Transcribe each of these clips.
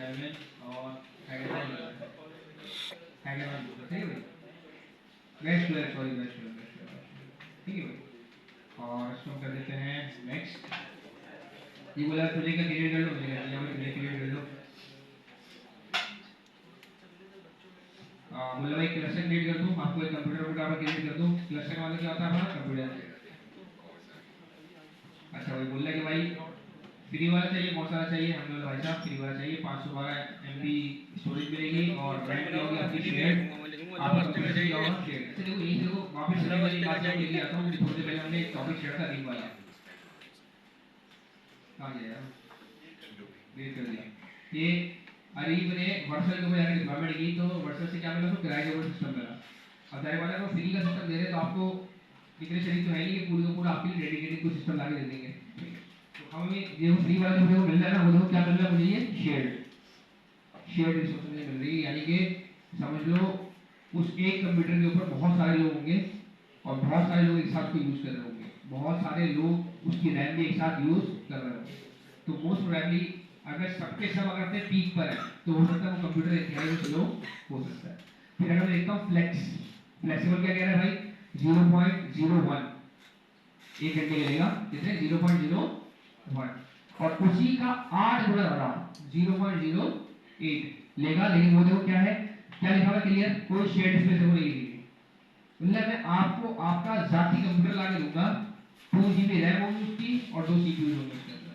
11 और hackathon hackathon ठीक है भाई, best player sorry best player ठीक है भाई। और इसको कर देते हैं नेक्स्ट। ये बोला प्रोजेक्ट का क्रिएट कर लो, मुझे यहाँ पे प्रोजेक्ट क्रिएट कर लो। बोला भाई क्लस्टर क्रिएट कर दूँ, आपको एक कंप्यूटर प्रोग्राम क्रिएट कर दूँ। क्लस्टर वाला क्या होता है हमारा कंप्यूटर। अच्छा भाई बोल रहा है कि भाई फ्री वाला चाहिए, कौन सा चाहिए, हम बोले भाई साहब फ्री वाला चाहिए। 512 MB स्टोरेज मिलेगी और रैम की होगी आपकी शेयर, आपका कंप्यूटर की होगा शेयर। अच्छा देखो यही देखो वापस से मैं बात को लेके आता हूँ। थोड़ी देर पहले हमने एक टॉपिक शेयर था रिंग वाला, कहाँ गया यार, डिलीट कर दिया। ये अरीब ने वर्सल को जाकर डिप्लॉयमेंट की तो वर्सल से क्या मिला, तो किराए के ऊपर सिस्टम मिला। अब जाहिर बात है वो फ्री का सिस्टम दे रहे हैं तो आपको इतने शरीक तो है नहीं कि पूरी का पूरा आपके लिए डेडिकेटेड कोई सिस्टम ला के दे देंगे। तो हमें ये फ्री वाला जो मुझे मिल रहा है ना, वो देखो क्या मिल रहा है मुझे, ये शेयर्ड रिसोर्स मुझे मिल रही है। यानी कि समझ लो उस एक कंप्यूटर के ऊपर बहुत सारे लोग होंगे और बहुत सारे लोग एक साथ को यूज कर रहे होंगे, बहुत सारे लोग उसकी रैम भी एक साथ यूज कर रहे होंगे। तो मोस्ट प्रोबेबली अगर सबके सब अगर अपने पीक पर है तो हो सकता है वो कंप्यूटर इंतहाई स्लो हो सकता है। फिर अगर मैं देखता हूँ फ्लेक्सिबल क्या कह रहा है भाई, 0.01 एक घंटे के लेगा कितने, 0.01 और उसी का 8 गुना बड़ा 0.08 लेगा। लेकिन वो देखो क्या है, क्या लिखा हुआ क्लियर, कोई शेयर स्पेस वो नहीं दी। मतलब मैं आपको आपका जाती कंप्यूटर ला के दूंगा, 2 GB रैम होगी उसकी और 2 CPU होंगे उसके अंदर,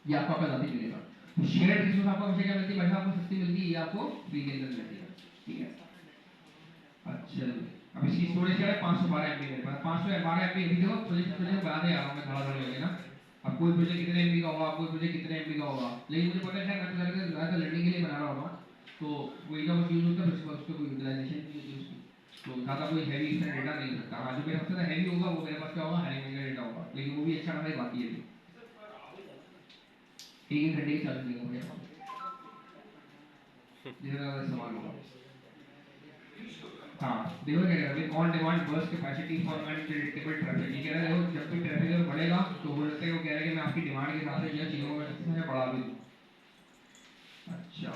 ये आपको आपका जाती मिलेगा। तो शेयर रिसोर्स आपको हमेशा क्या मिलती है भाई, आपको सस्ती मिलती है, ये आपको फ्री के अंदर मिलती है। ठीक है अच्छा अब इसकी स्टोरेज क्या है, 512 MB मेरे पास, 512 MB। अभी देखो प्रोजेक्ट प्रोजेक्ट बना दे आ रहा हूं मैं थोड़ा थोड़ा लेके ना। अब कोई प्रोजेक्ट कितने MB का होगा, कोई प्रोजेक्ट कितने MB का होगा, लेकिन मुझे पता है मैं ज़्यादा लर्निंग के लिए बना रहा होगा तो वही का बस यूज होता है, उसके उसका कोई यूटिलाइजेशन नहीं होती उसकी, तो ज़्यादा कोई हैवी इसमें डेटा नहीं हो सकता। हाँ जो मेरे पास हैवी होगा वो मेरे पास क्या होगा, हैवी मेगा डेटा होगा, लेकिन वो भी अच्छा खासा बाकी है। एक घंटे की चार्ज देगा मुझे जितना इस्तेमाल होगा। हाँ देखो क्या कह रहा है, on demand burst capacity for unpredictable traffic. ये कह रहा है देखो जब भी ट्रैफिक अगर बढ़ेगा तो हो सकता है वो कह रहा है कि मैं आपकी डिमांड के हिसाब से जो चीज़ों में बढ़ा भी दूँ। अच्छा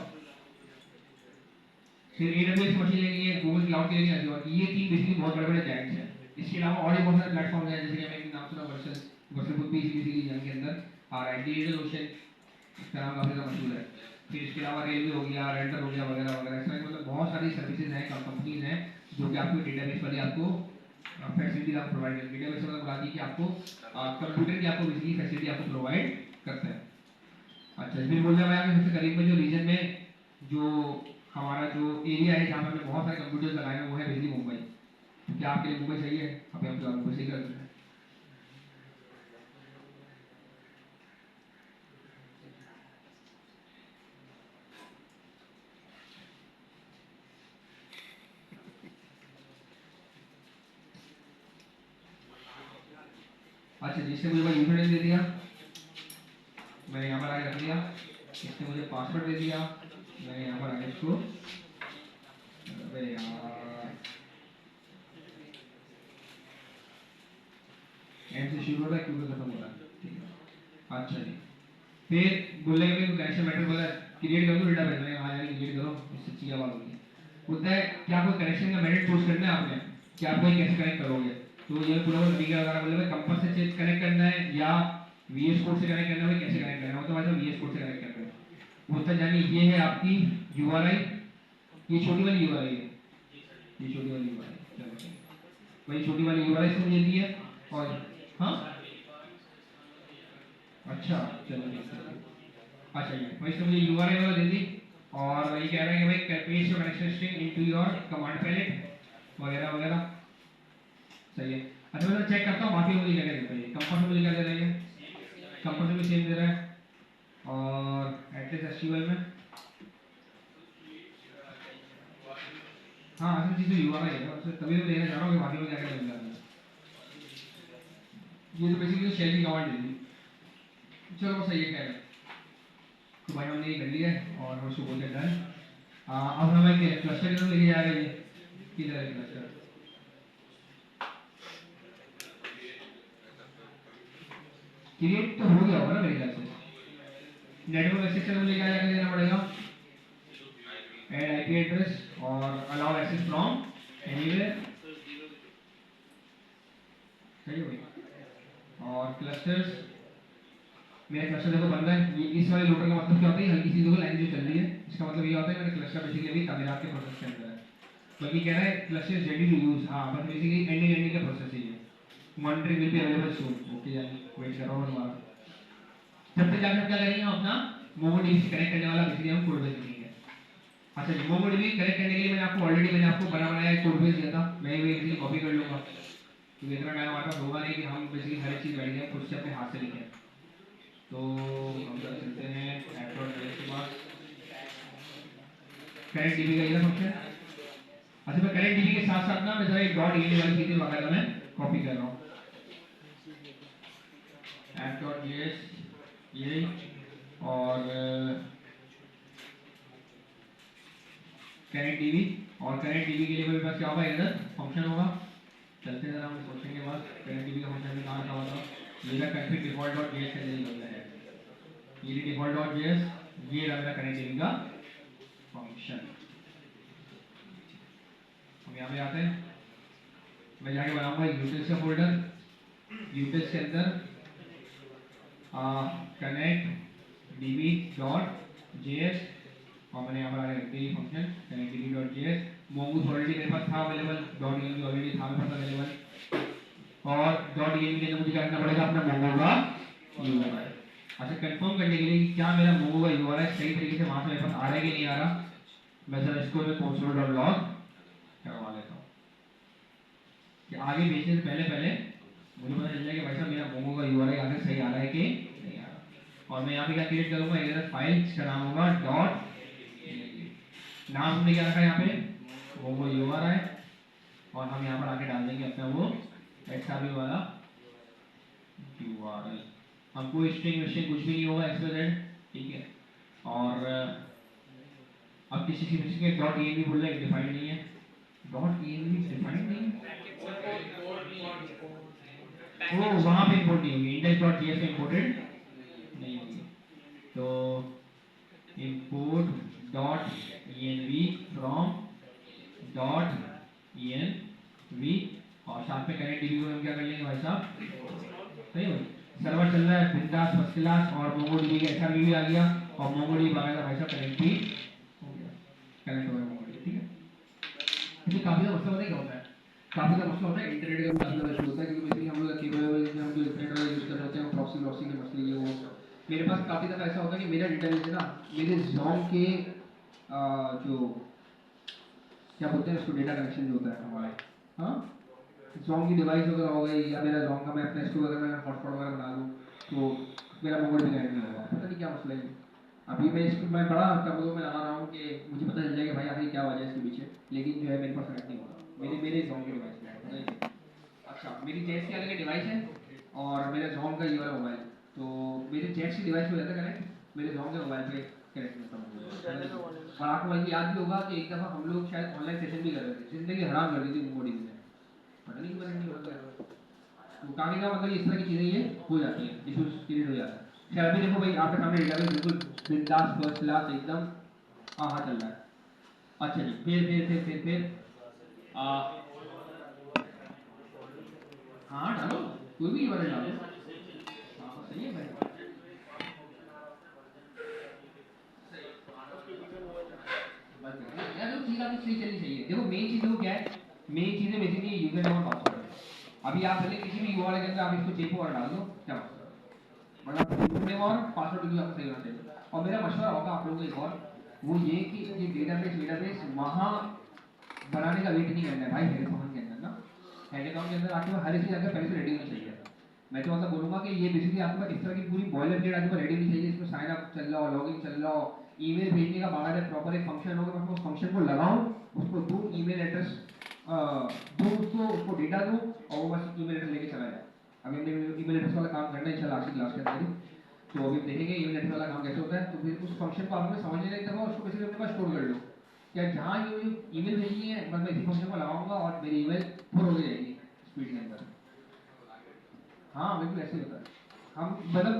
फिर AWS मशीन लेनी है, गूगल क्लाउड के लिए Azure, ये तीन बेसिकली बहुत बड़े बड़े जायंट्स हैं। इसके अलावा और भी बहुत सारे प्लेटफॉर्म हैं, जैसे कि हमें एक नाम सुना वर्सल, वर्सल खुद भी इसी बेसिकली जंग के अंदर आ रहा है। डिजिटल ओशन इसका नाम काफी ज़्यादा मशहूर है। फिर इसके अलावा रेलवे हो गया, रेंटर हो गया वगैरह वगैरह, ऐसा मतलब बहुत सारी सर्विसेज हैं, कंपनीज हैं जो कि आपको डेटाबेस वाली आपको फैसिलिटी आपको प्रोवाइड करती है। डेटाबेस मतलब बताती है कि आपको कंप्यूटर की आपको बिजली फैसिलिटी आपको प्रोवाइड करता है। अच्छा फिर बोल रहा है मैं सबसे करीब में जो रीजन में जो हमारा जो एरिया है जहाँ पर हमने बहुत सारे कंप्यूटर्स लगाए हैं वो है बिजली मुंबई। तो क्या आपके लिए मुंबई सही है, अभी हम फिलहाल मुंबई सही कर रहे हैं। अच्छा जिसने मुझे भाई यूजर नेम दे दिया, मैंने यहाँ पर आगे रख दिया, इसने मुझे पासवर्ड दे दिया, मैंने यहाँ पर आगे इसको, अरे यार एम से शुरू होता है क्यू से खत्म होता है। ठीक है अच्छा जी फिर बोले कि कनेक्शन मैटर बोला क्रिएट कर दो डेटाबेस में, हाँ यार क्रिएट करो, इससे अच्छी आवाज होगी। बोलता है क्या कोई कनेक्शन का मेथड चूज करना है आपने, कि आप कोई कैसे कनेक्ट करोगे। तो ये पूरा तरीका वगैरह बोले भाई कंपास से कनेक्ट करना है या VS कोड से कनेक्ट करना है, कैसे कनेक्ट करना है, तो भाई VS कोड से कनेक्ट करना है। बोलता जानी ये है आपकी URI, ये छोटी वाली URI है, ये छोटी वाली URI चलो भाई छोटी वाली URI से मुझे दी है और हाँ अच्छा चलो ठीक है अच्छा ये भाई इसने मुझे URI वाला दे दी और ये कह रहा है कि भाई paste your connection string into your command palette वगैरह वगैरह सही है। अच्छा मैं चेक करता हूँ बाकी मुझे क्या क्या देता है, कंपास में मुझे क्या दे रहा है, कंपास में सेम दे रहा है और एटलीस्ट एसक्यूएल में हाँ असल चीज़ तो URI है ना, तभी मैं देखना चाह रहा हूँ कि बाकी में क्या क्या मिल रहा है। ये तो बेसिकली शेल की कमांड दे दी, चलो बस ये कह रहा है। तो भाई हमने ये कर लिया है और हम उसको बोलते डन। अब हमें क्लस्टर की तरफ लेके जा रहे हैं, किधर है क्लस्टर, क्रिएट तो हो गया होगा ना मेरे ख्याल से। नेटवर्क एक्सेस के लिए क्या देना पड़ेगा, ऐड आईपी एड्रेस और अलाउ एक्सेस फ्रॉम एनीवेयर, सही हो गई। और क्लस्टर्स, मेरा क्लस्टर देखो बन रहा है, ये इस वाले लोडर का मतलब क्या होता है, हल्की सी देखो लाइन जो चल रही है, इसका मतलब ये होता है मेरा क्लस्टर बेसिकली अभी तमीरात के प्रोसेस के अंदर है। बल्कि कह रहा है cluster is ready to use, हाँ बस बेसिकली एंडिंग का प्रोसेस ही है। Monitoring will be available soon, okay यानी वेट कर रहा हूं तुम्हारा। जब तक जाकर क्या करेंगे हम अपना मोमोडीबी से कनेक्ट करने वाला बेसिकली हम कोड बेस लिखेंगे। अच्छा जी, मोमोडीबी कनेक्ट करने के लिए मैंने आपको बनाया एक कोड बेस दिया था, मैं ये इजीली कॉपी कर लूंगा क्योंकि इतना टाइम हमारे पास होगा नहीं कि हम बेसिकली हर चीज बैठ जाए खुद से अपने हाथ से लिखें। तो हम क्या चलते हैं ऐप.js के पास, कनेक्ट डीबी का ये फंक्शन। अच्छा मैं कनेक्ट डीबी के साथ साथ ना मैं जरा एक डॉट ये वाली चीजें वगैरह मैं कॉपी कर रहा हूँ, ऐप.js ये और कनेक्ट डीबी, और कनेक्ट डीबी के लिए मेरे पास क्या होगा, इधर फंक्शन होगा। चलते हैं जरा हम सोचेंगे बाद कनेक्ट डीबी का फंक्शन में कहाँ हुआ था, ये का config default.js के लिए बदला है, ये default.js, ये रहा मेरा कनेक्ट डीबी का फंक्शन। हम यहाँ पे आते हैं, मैं जाके बनाऊंगा यूटिल्स का फोल्डर, यूटिल्स के अंदर कनेक्ट डीबी डॉट जेएस, और मैंने यहाँ पर आगे रख दिया function connect dB dot JS. मोंगूस already मेरे पास था अवेलेबल, डॉट ईएनवी ऑलरेडी था मेरे पास अवेलेबल, और डॉट ईएनवी के अंदर मुझे क्या करना पड़ेगा, अपना मोंगो का यूआरएल। अच्छा कंफर्म करने के लिए क्या मेरा मोंगो का यूआरएल सही तरीके से वहां से मेरे पास आ रहा है कि नहीं आ रहा, मैं जरा इसको मैं console.log करवा लेता हूँ कि आगे भेजने से पहले पहले मुझे पता चल जाए कि भाई साहब मेरा मोमो का यूआरएल आगे सही आ रहा है कि नहीं आ रहा। और मैं यहाँ पे क्या क्रिएट करूँगा, इधर फाइल का नाम होगा डॉट, नाम हमने क्या रखा है यहाँ पे मोमो यूआरएल, और हम यहाँ पर आके डाल देंगे अपना वो एक्सआरबी वाला यूआरएल। हमको स्ट्रिंग स्ट्रिंग कुछ भी नहीं होगा एक्सप्रेस, ठीक है। और अब किसी किसी के डॉट ईएनवी बोल रहा है डिफाइंड नहीं है, डॉट ईएनवी डिफाइंड नहीं है, वो वहां पे इंपोर्ट नहीं होगी, index.js में इंपोर्टेड नहीं होगी। तो import dot env from dot env, और साथ में कनेक्ट डीबी को हम क्या कर लेंगे भाई साहब, सही हो सर्वर चल रहा है बिंदास फर्स्ट क्लास, और मोंगोडीबी का एसआरवी भी आ गया, और मोंगोडीबी आ गया भाई साहब कनेक्ट भी हो गया, कनेक्ट हो गया मोंगोडीबी, ठीक है। इसमें काफी ज्यादा मसला क्या होता है, काफी ज्यादा मसला होता है इंटरनेट का भी काफी ज्यादा इशू होता है, क्योंकि बेसिकली हम लोग केबल हम जो इंटरनेट वाला यूज कर रहे होते हैं प्रॉक्सी प्रॉक्सी के मसले ये वो। मेरे पास काफी दफा ऐसा होता है कि मेरा डेटाबेस है ना, मेरे ज़ोम के जो क्या बोलते हैं उसको, डेटा कनेक्शन जो होता है हमारा, हाँ ज़ोम की डिवाइस वगैरह हो गई, या मेरा ज़ोम का मैं अपना स्टोर वगैरह मैं हॉटस्पॉट वगैरह बना लूँ तो मेरा मोबाइल भी कनेक्ट नहीं होगा, पता नहीं क्या मसला है। अभी मैं बड़ा तब मैं लगा रहा हूँ कि मुझे पता चल जाएगा भाई आखिर क्या वजह है इसके पीछे, लेकिन जो है मेरे पास कनेक्ट नहीं होगा, मेरे ज़ोम की डिवाइस में। अच्छा मेरी जेट्स की अलग डिवाइस है और मेरे ज़ोम का ये वाला मोबाइल, तो मेरे जेट्स की डिवाइस पे रहता है कनेक्ट, मेरे ज़ोम के मोबाइल पे कनेक्ट नहीं होता। और आपको भाई याद भी होगा कि एक दफ़ा हम लोग शायद ऑनलाइन सेशन भी कर रहे थे, जिंदगी हराम कर दी थी मोडी ने, पता नहीं क्यों नहीं होता है। तो काफी का मतलब इस तरह की चीज़ें ये हो जाती हैं, इशूज क्रिएट हो जाता है। खैर अभी देखो भाई आपके सामने डेटाबेस बिल्कुल बिंदास फर्स्ट क्लास एकदम हाँ चल रहा है। अच्छा जी फिर हाँ डालो, कोई भी यूआरएल डालो, हाँ सही है भाई। बस यार जो चीज़ आपकी सही चलनी चाहिए, देखो मेन चीज़ वो क्या है, मेन चीज़ है बेसिकली यूजर नेम और पासवर्ड। अभी आप पहले किसी भी यूआरएल के अंदर आप इसको चेक और डाल दो, क्या मतलब यूजर नेम और पासवर्ड भी आपको सही होना चाहिए। और मेरा मशवरा होगा आप लोगों को एक और, वो ये कि ये डेटाबेस वहाँ बनाने का वेट नहीं करना है भाई, हैकाथॉन के अंदर ना, हैकाथॉन के अंदर आपको हर एक चीज़ अगर पहले से रेडी होनी चाहिए। मैं तो मतलब बोलूँगा कि ये बेसिकली आपको इस तरह की पूरी बॉयलर प्लेट आपको रेडी होनी चाहिए, इसमें साइन अप चल रहा हो, लॉगिन चल रहा हो, ईमेल भेजने का बाहर है प्रॉपर एक फंक्शन होगा, मैं उस फंक्शन को लगाऊं, उसको दूं ईमेल एड्रेस दूं उसको डेटा दूं और वो बस ईमेल एड्रेस लेके चला जाए। अभी हमने ईमेल एड्रेस वाला काम करना है इंशाल्लाह आज की क्लास के अंदर ही, तो अभी देखेंगे ईमेल एड्रेस वाला काम कैसे होता है। तो फिर उस फंक्शन को आपने समझने लगे तब उसको बेसिकली अपने पास स्टोर कर लो, क्या जहाँ ये ईमेल भेजनी है बस मैं इसी फंक्शन को लगाऊंगा और मेरी ईमेल फुल हो जाएगी स्पीड के अंदर। हाँ बिल्कुल ऐसे ही होता है। हम मतलब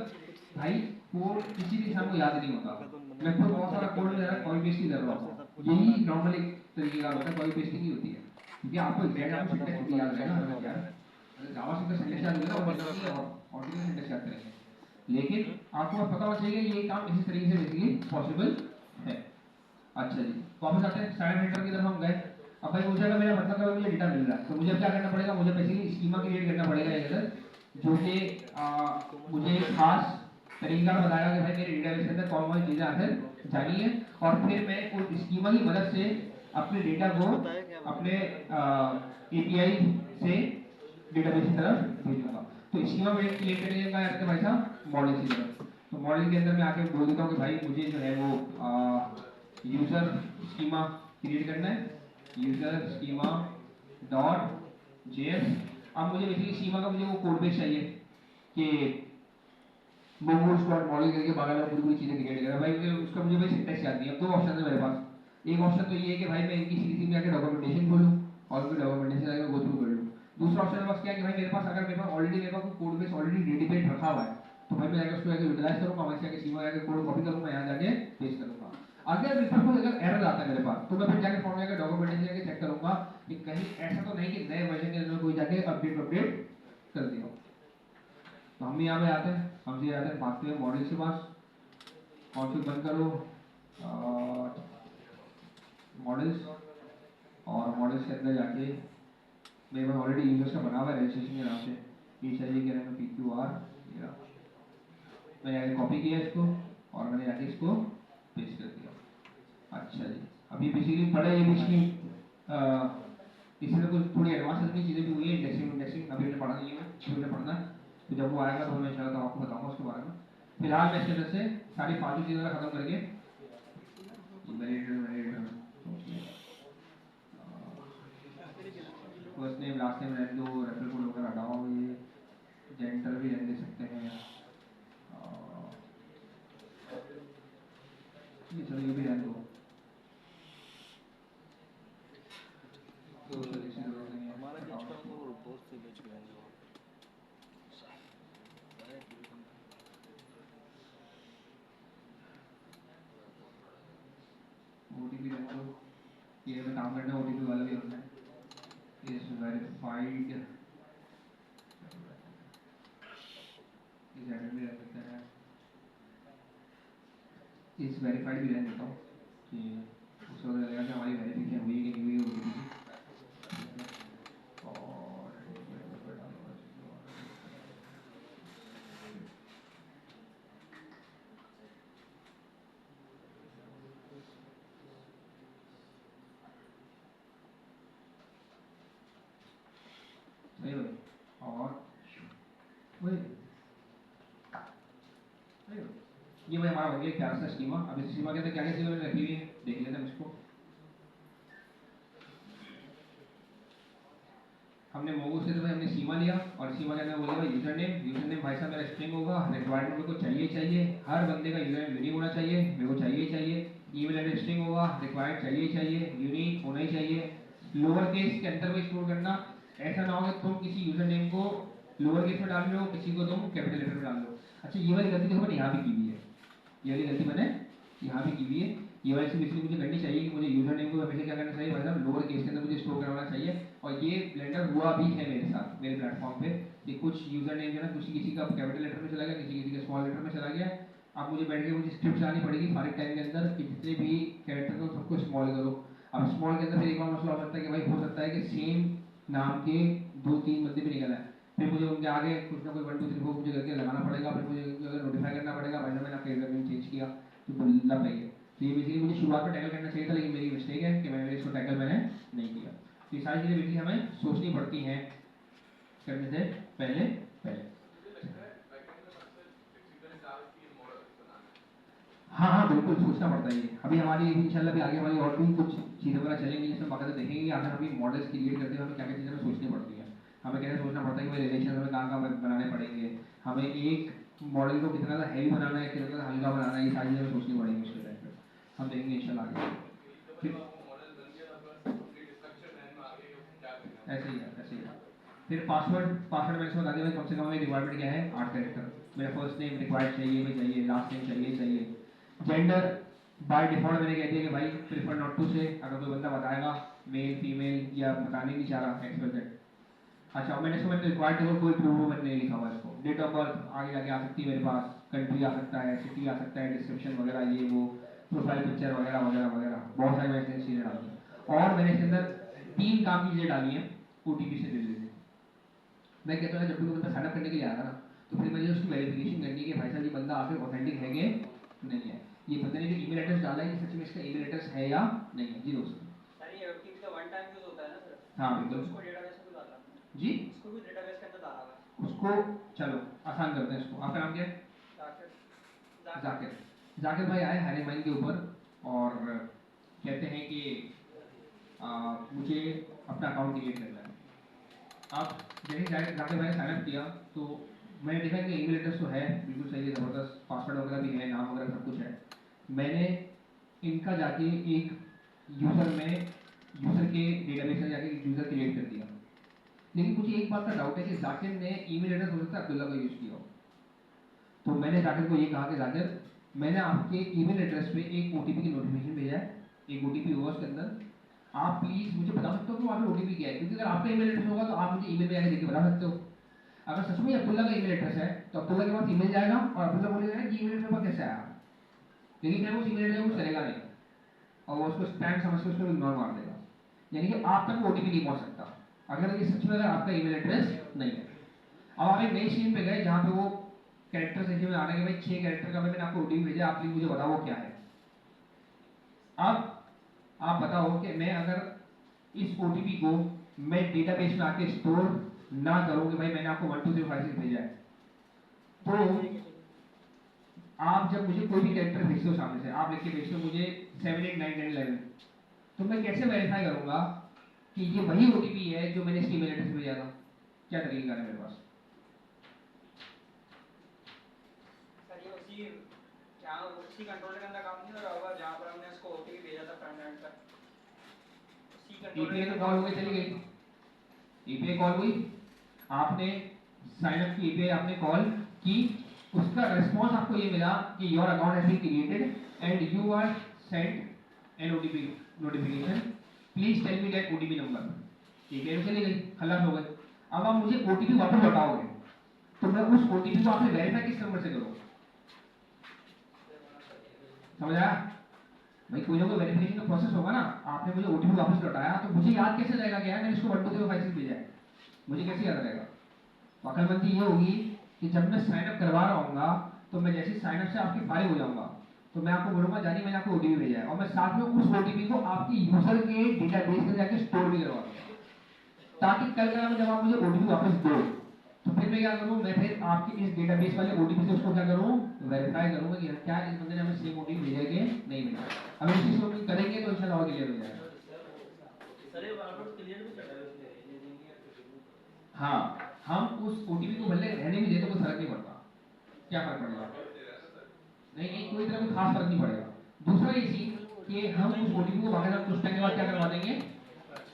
भाई कोड किसी भी इंसान को याद नहीं होता। मैं खुद बहुत सारा कोड मेरा कॉपी पेस्ट ही कर रहा हूँ, यही नॉर्मल एक तरीके का होता है, कॉपी पेस्टिंग ही होती है, क्योंकि आपको एग्जैक्ट आपको सिंटेक्स थोड़ी याद रहेगा हर बार यार। अगर जावा सिंटेक्स सिंटेक्स याद होगा वो मतलब नहीं और ऑर्डिनल सिंटेक्स याद करेंगे, लेकिन आपको बस पता होना चाहिए ये काम इसी तरीके से बेसिकली पॉसिबल है। अच्छा जी, वापस आते हैं स्टैंडर्ड हेडर की तरफ हम गए। अब भाई मुझे अगर मेरा मतलब है मुझे डेटा मिल रहा है तो मुझे क्या करना पड़ेगा, मुझे बेसिकली स्कीमा क्रिएट करना पड़ेगा एक अंदर, जो कि मुझे एक खास तरीका बताएगा कि भाई मेरे डेटाबेस के अंदर कौन कौन सी चीज़ें आखिर जानी है, और फिर मैं उस स्कीमा की मदद से अपने डेटा को अपने एपीआई से डेटाबेस की तरफ भेजूंगा। तो स्कीमा क्रिएट करने का है भाई साहब मॉडल की तरफ। तो मॉडल के अंदर मैं आके बोल देता हूँ कि भाई मुझे जो है वो यूजर स्कीमा क्रिएट करना है, यूजर स्कीमा डॉट जेएस। अब मुझे बेसिकली स्कीमा का मुझे वो कोड बेस चाहिए कि मोमोज डॉट मॉडल करके बगल में पूरी पूरी चीजें क्रिएट करें। भाई मुझे उसका मुझे भाई सिंटैक्स याद नहीं है। अब दो ऑप्शन है मेरे पास, एक ऑप्शन तो ये है कि भाई मैं इनकी सीरीज में आके डॉक्यूमेंटेशन खोलूं और फिर डॉक्यूमेंटेशन आके गो थ्रू कर लूं। दूसरा ऑप्शन बस क्या है कि भाई मेरे पास अगर मेरे पास ऑलरेडी मेरे पास कोड बेस ऑलरेडी रेडीमेड रखा हुआ है तो भाई मैं जाकर उसको आके यूटिलाइज करूंगा, वहां से आके स्कीमा आके कोड कॉपी करूंगा, यहां जाके पेस्ट करूंगा। अगर मेरे पास अगर एरर आता है मेरे पास तो मैं फिर जाके फॉर्म जाके डॉक्यूमेंटेशन जाके चेक करूंगा कि कहीं ऐसा तो नहीं कि नए वर्जन के अंदर कोई जाके अपडेट कर दिया। तो हम यहाँ पे आते हैं, हम ये आते हैं भागते हैं मॉडल के पास, कॉन्फ़िग बंद करो मॉडल्स, और मॉडल्स के अंदर जाके मेरे पास ऑलरेडी यूजर्स का बना हुआ है रजिस्ट्रेशन के नाम से, ये चाहिए कि मैंने PQR मैंने आगे कॉपी किया इसको और मैंने आगे इसको पेस्ट कर दिया। अच्छा जी, अभी बेसिकली पढ़ा ये पिछली इसमें कुछ थोड़ी एडवांस की चीज़ें भी हुई है, इंडेक्सिंग अभी मैंने पढ़ा नहीं है, शुरू में पढ़ना है, तो जब वो आएगा तो मैं इंशाल्लाह आपको बताऊंगा उसके बारे में। फिलहाल मैं इसके अंदर से सारी फालतू चीज़ें खत्म करके फर्स्ट नेम लास्ट नेम रहने दो, रेफरल कोड वगैरह हटाओ, ये जेंडर भी रहने दे सकते हैं, ये चलो ये भी रहने दो। हमारा बीच का तो बहुत से बीच में जो ओटीपी रहने दो, ये मैं काम करना है ओटीपी वाला भी होना है, इज वेरीफाइड इस एडमिन भी रह सकते हैं, इस वेरीफाइड भी रहने देता हूँ कि उससे पता लगेगा कि हमारी वेरिफिकेशन हुई है कि नहीं हुई है ओटीपी की। सही भाई, और वही ये भाई हमारा हो गया क्या सा स्कीमा। अब इस स्कीमा के अंदर क्या क्या चीज़ें मैंने रखी हुई है देख लेते हैं इसको। हमने मोगो से तो भाई हमने स्कीमा लिया और स्कीमा के अंदर बोला भाई यूजर नेम भाई साहब मेरा स्ट्रिंग होगा, रिक्वायरमेंट मेरे को चाहिए हर बंदे का यूजर नेम यूनिक होना चाहिए, मेरे को चाहिए ईमेल एड्रेस स्ट्रिंग होगा, रिक्वायर्ड चाहिए यूनिक होना ही चाहिए, लोअर केस के अंदर में स्टोर करना, ऐसा ना हो कि तुम किसी यूजर नेम को लोअर केस में डाल रहे हो, किसी को तुम कैपिटल लेटर में डाल रहे हो। अच्छा ये वाली गलती देखो मैंने यहाँ भी की हुई है, ये वाली गलती मैंने यहाँ भी की हुई है। ये वाली चीज़ मुझे करनी चाहिए कि मुझे यूजर नेम को हमेशा क्या करना चाहिए भाई साहब लोअर केस के अंदर मुझे स्टोर करवाना चाहिए। और ये ब्लेंडर हुआ भी है मेरे साथ मेरे प्लेटफॉर्म पे कि कुछ यूजर नेम जो है ना किसी का कैपिटल लेटर में चला गया, किसी का स्मॉल लेटर में चला गया। अब मुझे बैठ के मुझे स्क्रिप्ट चलानी पड़ेगी सारे टाइम के अंदर कि जितने भी कैरेक्टर को सबको स्मॉल करो। अब स्मॉल के अंदर फिर एक और मसला हो सकता है कि भाई हो सकता है कि सेम नाम के 2-3 बंदे भी निकल आए, फिर मुझे उनके आगे कुछ ना कोई 1 2 3 4 मुझे करके लगाना पड़ेगा, फिर मुझे नोटिफाई करना पड़ेगा भाई साहब मैंने आपका यूजर नेम चेंज किया तो बोलना चाहिए। तो ये बेसिकली मुझे शुरुआत में टैकल करना चाहिए था, लेकिन मेरी मिस्टेक है कि मैंने इसको टैकल मैंने नहीं किया। तो ये सारी चीज़ें बेसिकली हमें सोचनी पड़ती हैं करने से पहले पहले। हाँ बिल्कुल सोचना पड़ता है ये। अभी हमारी इंशाल्लाह भी आगे वाली और भी कुछ चीज़ें वगैरह चलेंगी जिसमें बाकायदा देखेंगे कि अगर हम मॉडल्स क्रिएट करते हैं हमें क्या क्या चीज़ें हमें सोचनी पड़ती है। हमें कैसे सोचना पड़ता है कि भाई रिलेशन हमें कहाँ बनाने पड़ेंगे, हमें एक मॉडल को कितना ज़्यादा हैवी बनाना है कितना ज़्यादा हल्का बनाना है, ये सारी चीज़ें सोचनी पड़ेंगी उसके टाइम पर। हम देखेंगे इंशाल्लाह आगे। ऐसे ही है। फिर पासवर्ड मैंने इसमें बता दिया भाई कम से कम हमें रिक्वायरमेंट क्या है 8 कैरेक्टर। मेरा फर्स्ट नेम रिक्वायर्ड चाहिए भी चाहिए, लास्ट नेम चाहिए। जेंडर बाय डिफॉल्ट मैंने कह दिया कि भाई प्रेफर नॉट टू से, अगर कोई बंदा बताएगा मेल फीमेल या बताने नहीं चाह रहा एक्सपेक्टेड। अच्छा मैंने इसको मैंने रिक्वायर्ड टेबल कोई प्रूफ मैंने नहीं लिखा हुआ इसको। डेट ऑफ बर्थ आगे जाके आ सकती है मेरे पास, कंट्री आ सकता है, सिटी आ सकता है, डिस्क्रिप्शन वगैरह ये वो, प्रोफाइल पिक्चर वगैरह वगैरह वगैरह, बहुत सारी मैंने चीज़ें डाली हैं। और मैंने इसके अंदर 3 काम की चीज़ें डाली हैं OTP से रिलेटेड। मैं कहता हूँ जब भी कोई बंदा साइनअप करने के लिए आएगा ना, तो फिर मुझे उसकी वेरिफिकेशन करनी है कि भाई साहब ये बंदा आखिर ऑथेंटिक है कि नहीं है, ये बंदे ने जो ईमेल एड्रेस डाला है ये सच में इसका ईमेल एड्रेस है या नहीं है। जी दोस्तों सर ये OTP तो वन टाइम यूज होता है ना सर? हाँ बिल्कुल उसको डेटाबेस में भी डालना है। जी, उसको भी डेटाबेस के अंदर डाला हुआ है। उसको चलो आसान करते हैं इसको। आपका नाम क्या है? जाकिर। जाकिर भाई आए हायरिंग माइन के ऊपर और कहते हैं कि मुझे अपना अकाउंट क्रिएट करना है। आप जैसे जाकिर भाई ने साइनअप किया तो मैंने देखा कि ईमेल एड्रेस तो है बिल्कुल सही है, ज़बरदस्त, पासवर्ड वगैरह भी है, नाम वगैरह सब कुछ है। मैंने इनका जाके एक यूज़र के डेटाबेस में जाके एक यूज़र क्रिएट कर दिया। लेकिन मुझे एक बात का डाउट है कि जाकिर ने ईमेल एड्रेस हो सकता है अब्दुल्ला का यूज़ किया हो। तो मैंने जाकिर को ये कहा कि जाकिर मैंने आपके ईमेल एड्रेस पे एक OTP की नोटिफिकेशन भेजा है, एक OTP होगा उसके अंदर, आप प्लीज़ मुझे बता सकते हो कि वहाँ पे OTP क्या है? क्योंकि अगर आपका ईमेल एड्रेस होगा तो आप मुझे ईमेल पे आके देख के बता सकते हो। अगर सच में अब्दुल्ला का ईमेल एड्रेस है तो अब्दुल्ला के पास ईमेल जाएगा और अब्दुल्ला बोलेगा कि ईमेल मेरे पास कैसे आया, लेकिन फिर वो ईमेल एड्रेस कुछ करेगा नहीं और वो उसको स्पैम समझ के उसको इग्नोर मार देगा, यानी कि आप तक OTP नहीं पहुँच सकता अगर ये सच में अगर आपका ईमेल एड्रेस नहीं है। अब आप एक नई स्क्रीन पे गए जहाँ पे वो कैरेक्टर सेक्शन में आने के भाई 6 कैरेक्टर का मैंने आपको OTP भेजा, आप प्लीज मुझे बताओ वो क्या है। अब आप बताओ कि मैं अगर इस OTP को मैं डेटाबेस में आके स्टोर ना करूँ कि भाई मैंने आपको 1 2 3 5 6 भेजा है, तो आप जब मुझे कोई भी कैरेक्टर भेजते हो सामने से, आप लिख के भेजते हो मुझे 7 8 9 10 11, तो मैं कैसे वेरीफाई करूंगा कि ये वही OTP है जो मैंने इसकी ईमेल एड्रेस पे भेजा था? क्या तरीका है मेरे पास? सर ये उसी कंट्रोलर के अंदर काम नहीं हो रहा होगा जहाँ पर हमने उसको OTP भेजा था फ्रंट एंड पर। उसी कंट्रोलर API तो कॉल हो गई, चली गई, API कॉल हुई, आपने साइन अप की API आपने कॉल की, उसका रिस्पांस आपको ये मिला कि your account has been created and you are sent an OTP notification, please tell me that OTP number. API तो चली गई, खलास हो गई। अब आप मुझे OTP वापस लौटाओगे तो मैं उस OTP को आपने वेरीफाई किस नंबर से करूँ? समझ आया भाई? कोई ना कोई वेरिफिकेशन का प्रोसेस होगा ना। आपने मुझे OTP वापस लौटाया तो मुझे याद कैसे रहेगा कि यार मैंने इसको 1 2 3 5 6 भेजा है? मुझे कैसे याद रहेगा? अकलमंदी ये होगी कि जब मैं साइन अप करवा रहा हूँगा तो मैं जैसे साइन अप से आपकी फारिग हो जाऊंगा तो मैं आपको बोलूंगा जानी मैंने आपको OTP भेजा है, और मैं साथ में उस OTP को आपके यूजर के डेटाबेस में जाके स्टोर भी करवा दूंगा, ताकि कल का जब आप मुझे OTP वापस दो तो फिर मैं क्या करूँ, मैं फिर आपके इस डेटाबेस वाले OTP से उसको क्या करूँ, वेरीफाई करूँगा कि क्या इस बंदे ने हमें सेम OTP भेजा कि नहीं भेजा। अगर इस चीज़ को करेंगे तो इंशाल्लाह और क्लियर हो जाएगा। सर ये वारंट क्लियर भी करता है हाँ, हम उस OTP को भले रहने भी दे तो कोई फर्क नहीं पड़ता। क्या फर्क पड़ेगा? नहीं, कोई तरह कोई खास फर्क नहीं पड़ेगा। दूसरा ये चीज कि हम उस OTP को बाकायदा कुछ टाइम के बाद क्या करवा देंगे,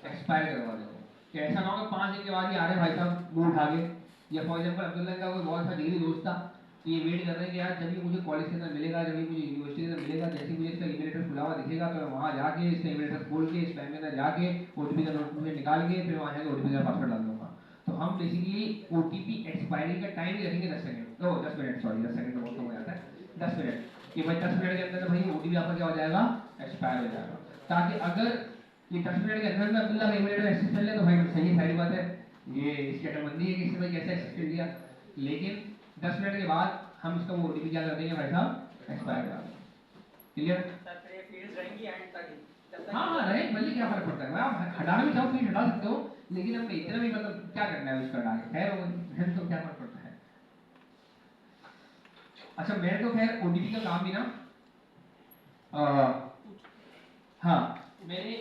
एक्सपायर करवा देंगे। कि ऐसा ना हो कि 5 दिन के बाद ही आ रहे भाई साहब मुंह उठा के, या फॉर एग्जाम्पल अब्दुल्ला का कोई बहुत सा डिग्री दोस्त था तो ये वेट कर रहे हैं कि यार जब ये मुझे कॉलेज के अंदर मिलेगा, जब ये मुझे यूनिवर्सिटी के अंदर मिलेगा, जैसे मुझे इसका ईमेल एड्रेस खुला हुआ दिखेगा तो मैं वहाँ जाके इसका ईमेल एड्रेस खोल के स्पैम के अंदर जाके OTP का नोटिफिकेशन निकाल के फिर वहाँ जाके OTP का पासवर्ड डाल दूंगा। तो हम बेसिकली OTP एक्सपायरी का टाइम ही रखेंगे 10 सेकंड, 10 मिनट, सॉरी 10 सेकंड तो बहुत कम हो जाता है, 10 मिनट, कि भाई 10 मिनट के अंदर भाई OTP आपका क्या हो जाएगा, एक्सपायर हो जाएगा। ताकि अगर ये 10 मिनट के अंदर में अब्दुल्ला का ईमेल एड्रेस एक्सेस कर ले तो भाई सही सारी बात है, ये इसकी अटकबंदी है कि इसने भाई कैसे एक्सेस कर लिया। लेकिन 10 मिनट के बाद हम इसका वो OTP क्या कर देंगे भाई साहब, एक्सपायर कर देंगे। क्लियर? सर फिर ये फील्ड्स रहेंगी एंड तक ही, जब तक हाँ रहे, भले क्या फर्क पड़ता है, आप हटाना भी चाहो फील्ड हटा सकते हो, लेकिन हमें इतना भी मतलब क्या करना है उसका हटा के, खैर वो तो क्या फर्क पड़ता है। अच्छा मेरे तो खैर OTP का काम भी ना हाँ मैंने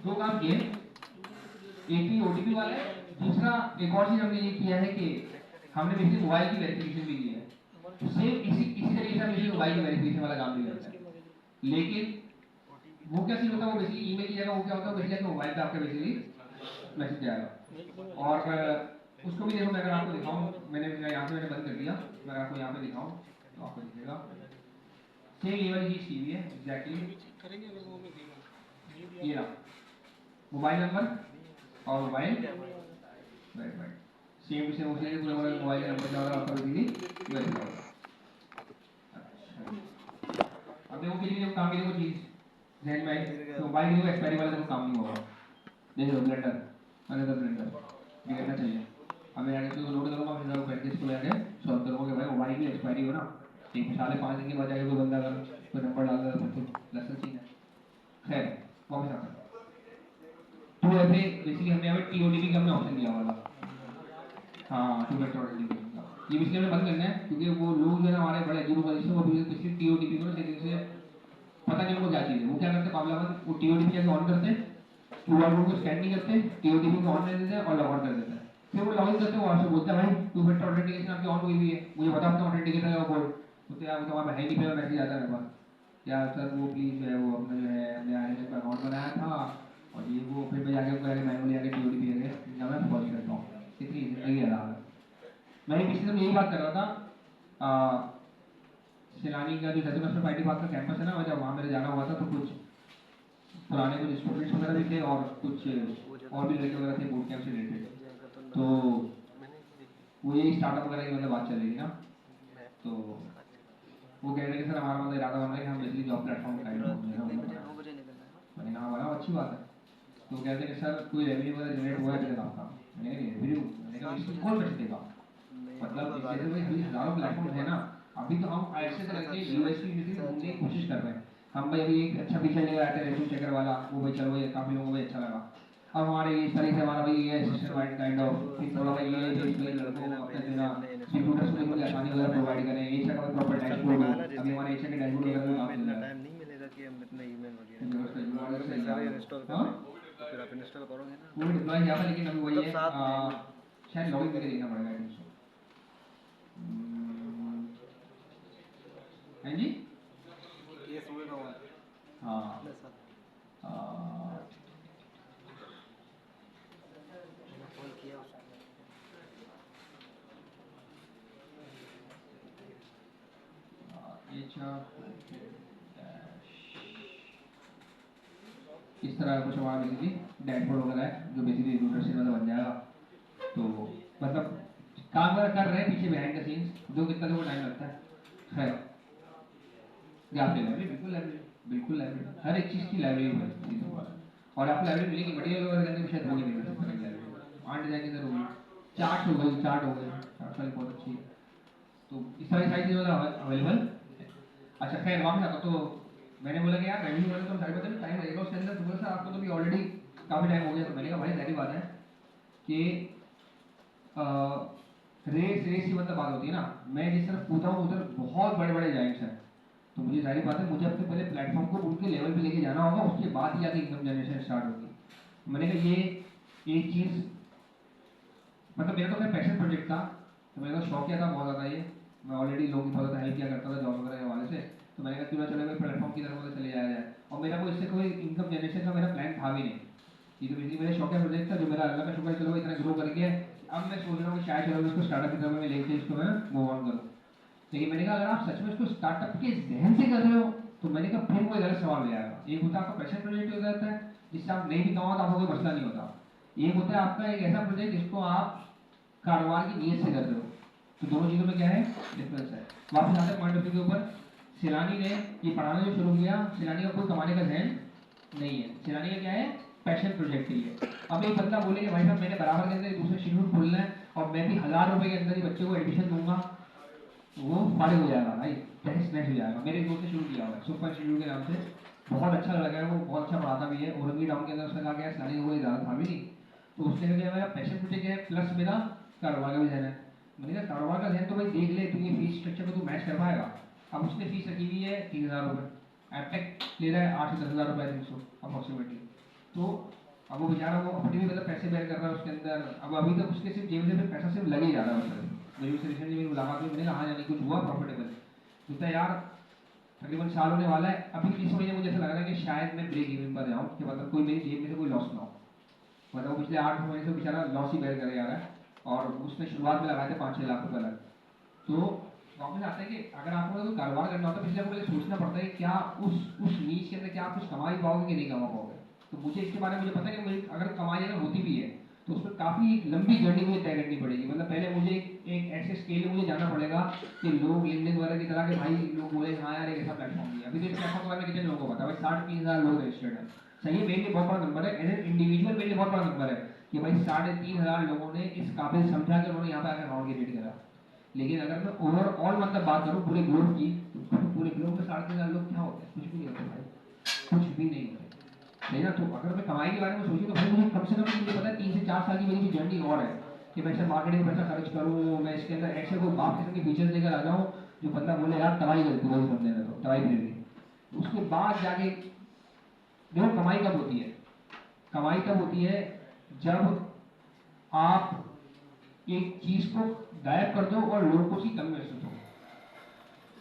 2 काम किए, एक ही OTP वाला है, दूसरा एक और चीज हमने ये किया है कि हमने बेसिकली मोबाइल की वेरिफिकेशन भी की है। तो सेम इसी तरीके से हम बेसिकली मोबाइल की वेरिफिकेशन वाला काम भी करते हैं। लेकिन वो क्या सीन होता है, वो बेसिकली ईमेल की जगह वो क्या होता है, बेसिकली मोबाइल पे आपका बेसिकली मैसेज जाएगा। और उसको भी देखो, मैं अगर आपको दिखाऊँ, मैंने यहाँ से मैंने बंद कर दिया, मैं आपको यहाँ पे दिखाऊँ तो आपको दिखेगा सेम ये वाली चीज़ की हुई है एग्जैक्टली। करेंगे अगर वो हमें देगा नहीं दिया ये रहा मोबाइल नंबर और mobile right same to same उसी के पूरा मोबाइल नंबर क्या होगा आपका भी वैसे होगा। अब देखो किसी ने काम की देखो चीज़ जहन में आई, तो मोबाइल की एक्सपायरी वाला तो काम नहीं होगा। देखो ब्लेंडर, अनदर ब्लेंडर दिखना चाहिए। अब मैं आगे तो लोड करूँगा, फिर मैं प्रैक्टिस को आगे सॉल्व करूँगा कि भाई मोबाइल की एक्सपायरी हो ना, एक 5.5 दिन के बाद जाके कोई बंदा अगर कोई नंबर डाल देता तो लेसन सीन है। खैर वापस आता है तो ऐसे बेसिकली हमने यहाँ पे TOTP का हमने ऑप्शन दिया हुआ था। हाँ टू फैक्टर ऑथेंटिकेशन का ये इसलिए हमें बंद करना है क्योंकि वो लोग जो है ना हमारे बड़े अजीब वाले वो पिछले TOTP को ना सेटिंग से पता नहीं उनको क्या चीज़ है, वो क्या करते हैं पागलापन, वो TOTP जाके ऑन करते हैं, QR कोड को स्कैन नहीं करते, TOTP को ऑन कर देते हैं और लॉग आउट कर देते हैं। फिर वो लॉग इन करते हैं, वो आपसे बोलता है भाई टू फैक्टर ऑथेंटिकेशन आपकी ऑन हुई हुई है, मुझे बता आपका ऑथेंटिकेशन का कोड, तो यार वो तो वहाँ है नहीं, फिर मैसेज आता है मेरे पास यार सर वो प्लीज़ जो है वो अपना जो है हमने INS का अकाउंट बनाया था और ये वो, फिर मैं जाके उनको जाके मैनुअली जाके TOTP जाके जब मैं फॉलो करता हूँ। इतनी जिंदगी आराम है। मैं पिछले दिन यही बात कर रहा था, सैलानी का जो नेशनल IT पार्क का कैंपस है ना, जब वहाँ मेरे जाना हुआ था तो कुछ पुराने कुछ स्टूडेंट्स वगैरह भी थे और कुछ और भी लड़के वगैरह थे बूट कैंप से रिलेटेड, तो वो यही स्टार्टअप वगैरह की मतलब बात चल रही थी ना, तो वो कह रहे थे सर हमारा मतलब इरादा बन रहा है कि हम बेसिकली जॉब प्लेटफॉर्म का मैंने कहा बड़ा अच्छी बात है। तो कहते हैं कि सर कोई रेवेन्यू वगैरह जनरेट हुआ है आपका, मैंने कहा रेवेन्यू, मैंने कहा इसको कौन पैसे देगा, मतलब जैसे भाई अभी हज़ारों प्लेटफॉर्म है ना, अभी तो हम ऐसे करके यूएसपी ढूंढने की कोशिश कर रहे हैं। हम भाई अभी एक अच्छा फीचर लेकर आते हैं रेज्यूम चेकर वाला, वो भाई चलो भाई काफ़ी लोगों को भाई अच्छा लगा। अब हमारे इस तरह से हमारा भाई ये सिस्टम वाइड काइंड ऑफ थोड़ा भाई ये बेसिकली लड़कों को अपने जो ना रिक्रूटर्स को थोड़ी आसानी वगैरह प्रोवाइड करें, एचआर का प्रॉपर डैशबोर्ड हो, अभी हमारे एचआर के डैशबोर्ड वगैरह में काम चल रहा है। टाइम नहीं मिलेगा कि हम इतना ईमेल वगैरह सारे इंस्टॉल कर रहे हैं तो फिर आप इंस्टॉल करोगे ना वो डिप्लॉय किया था, लेकिन अभी वही है शायद लॉगिन करके देखना पड़ेगा आई थिंक सो। हैं जी केस होएगा वहाँ हाँ कॉल किया उसको इस तरह कुछ हमारा बेसिकली डैशबोर्ड वगैरह है जो बेसिकली रिक्रूटर से मतलब बन जाएगा। तो मतलब काम कर रहे हैं पीछे बिहाइंड द सीन्स, जो कितना देखो टाइम लगता है। खैर लाइब्रेरी बिल्कुल लाइब्रेरी हर एक चीज़ की लाइब्रेरी है और आपको लाइब्रेरी मिलेगी, मटेरियल वगैरह करने में शायद होगी नहीं लाइब्रेरी, आर्ट डिजाइन की होगी, चार्ट हो गई, चार्ट वाली बहुत अच्छी है। तो इस तरह की सारी चीज़ें अवेलेबल। अच्छा खैर वापस आता तो मैंने बोला कि यार रेवेन्यू वाले तो सारे पता नहीं टाइम लगेगा उसके अंदर, तो बोला सर आपको तो भी ऑलरेडी काफ़ी टाइम हो गया। तो मैंने कहा भाई सारी बात है कि रेस की मतलब बात होती है ना, मैं जिस तरफ पूछा हूँ उधर बहुत बड़े बड़े जाइंट्स हैं, तो मुझे सारी बात है मुझे अपने पहले प्लेटफॉर्म को उनके लेवल पे लेके जाना होगा, उसके बाद ही आगे इनकम जनरेशन स्टार्ट होगी। मैंने कहा ये एक चीज़ मतलब मेरा तो खैर पैशन प्रोजेक्ट था, तो मेरे को शौक किया था बहुत ज़्यादा, ये मैं ऑलरेडी लोगों की बहुत ज़्यादा हेल्प किया करता था जॉब वगैरह के हवाले से, तो मैंने कहा क्यों ना चलो मैं प्लेटफॉर्म की तरफ चले जाया जाए। और मेरा कोई इससे कोई इनकम जनरेशन का मेरा प्लान था भी नहीं, ये तो बेसिकली मेरा शौक प्रोजेक्ट था जो मेरा अल्लाह का शुक्र चलो इतना ग्रो करके अब मैं सोच रहा हूँ कि शायद चलो इसको स्टार्टअप की तरफ में लेके इसको मैं मूव ऑन करूँ। लेकिन मैंने कहा अगर आप सच में इसको स्टार्टअप के जहन से कर रहे हो तो मैंने कहा फिर कोई गलत सवाल ले आएगा। एक होता है आपका पैशन प्रोजेक्ट हो जाता है जिससे आप नहीं भी कमाओ तो आपको कोई मसला नहीं होता, एक होता है आपका एक ऐसा प्रोजेक्ट जिसको आप कारोबार की नीयत से कर रहे हो, तो दोनों चीज़ों में क्या है डिफरेंस है। वापस आते हैं पॉइंट ऑफ व्यू के ऊपर, सैलानी ने ये पढ़ाना जो शुरू किया, सैलानी का कोई कमाने का जहन नहीं है, सैलानी का क्या है पैशन प्रोजेक्ट ही है। अब एक बंदा बोले कि भाई साहब मैंने बराबर के अंदर दूसरे शेड्यूल खोलना है और मैं भी 1000 रुपये के अंदर ही बच्चे को एडमिशन दूंगा, वो फाड़े हो जाएगा भाई, तहस नहस हो जाएगा। मेरे दोस्त ने शुरू किया हुआ है सुपर शेड्यूल के नाम से, बहुत अच्छा लगा है, वो बहुत अच्छा पढ़ाता भी है। औरंगी टाउन के अंदर उसने कहा कि सैलानी को कोई ज़्यादा था भी नहीं, तो उसने कहा मेरा पैशन प्रोजेक्ट है प्लस मेरा कारोबार का भी जहन है। मैंने कहा कारोबार का जहन तो भाई देख ले, तू ये फीस स्ट्रक्चर को तू मैच कर पाएगा। अब उसने फीस रखी हुई है 3000 रुपये, एपटेक ले रहा है 8 से 10,000 रुपये 300 अप्रॉक्सीमेटली। तो अब वो बेचारा वो अपनी भी मतलब पैसे बेयर कर रहा है उसके अंदर। अब अभी तक उसके सिर्फ जेब से फिर पैसा सिर्फ लग ही जा रहा है उससे। मेरी उससे रिसेंटली मेरी मुलाकात हुई, मैंने कहा हाँ यानी कुछ हुआ प्रॉफिटेबल, तो यार तकरीबन साल होने वाला है, अभी इस महीने मुझे ऐसा लग रहा है कि शायद मैं ब्रेक इवन पर जाऊँ कि मतलब कोई मेरी जेब में से कोई लॉस ना हो। मतलब वो पिछले 8 महीने से बेचारा लॉस ही बेयर करे जा रहा है, और उसने शुरुआत में लगाए थे 5-6 लाख रुपए अलग। तो वापस आता है कि अगर आपको कोई कारोबार करना होता है, इसलिए आपको पहले सोचना पड़ता है कि क्या उस नीच के अंदर क्या आप कुछ कमा ही पाओगे कि नहीं कमा पाओगे। तो मुझे इसके बारे में मुझे पता है कि मुझे अगर कमाई अगर होती भी है तो उसमें काफ़ी लंबी जर्नी मुझे तय करनी पड़ेगी। मतलब पहले मुझे एक ऐसे स्केल में मुझे जाना पड़ेगा कि लोग लिंक्डइन वगैरह की तरह के भाई लोग बोले हाँ यार एक ऐसा प्लेटफॉर्म है। अभी तो इस प्लेटफॉर्म के बारे में कितने लोगों को पता है भाई, 3,500 लोग रजिस्टर्ड है। सही है, मेरे लिए बहुत बड़ा नंबर है, एज एन इंडिविजुअल मेरे लिए बहुत बड़ा नंबर है कि भाई 3,500 लोगों ने इस काबिल समझा कि उन्होंने यहाँ पे आकर अकाउंट क्रिएट करा। लेकिन अगर मैं ओवरऑल मतलब बात करूँ पूरे ग्लोब की, तो पूरे ग्लोब में 3,500 लोग क्या होते हैं, कुछ भी नहीं होते भाई, कुछ भी नहीं होते। सही ना। तो अगर मैं कमाई के बारे में सोचूं तो भाई मुझे कम से कम मुझे पता है 3 से 4 साल की मेरी जर्नी और है कि मैं इसे मार्केटिंग में पैसा खर्च करूँ, मैं इसके अंदर ऐसे कोई बाप किस्म के फीचर्स लेकर आ जाऊँ जो बंदा बोले यार तबाही करती है बंदे ने, तो तबाही फिर गई। उसके बाद जाके देखो कमाई कब होती है, कमाई तब होती है जब आप एक चीज को गायब कर दो और लोगों को उसकी कमी महसूस हो।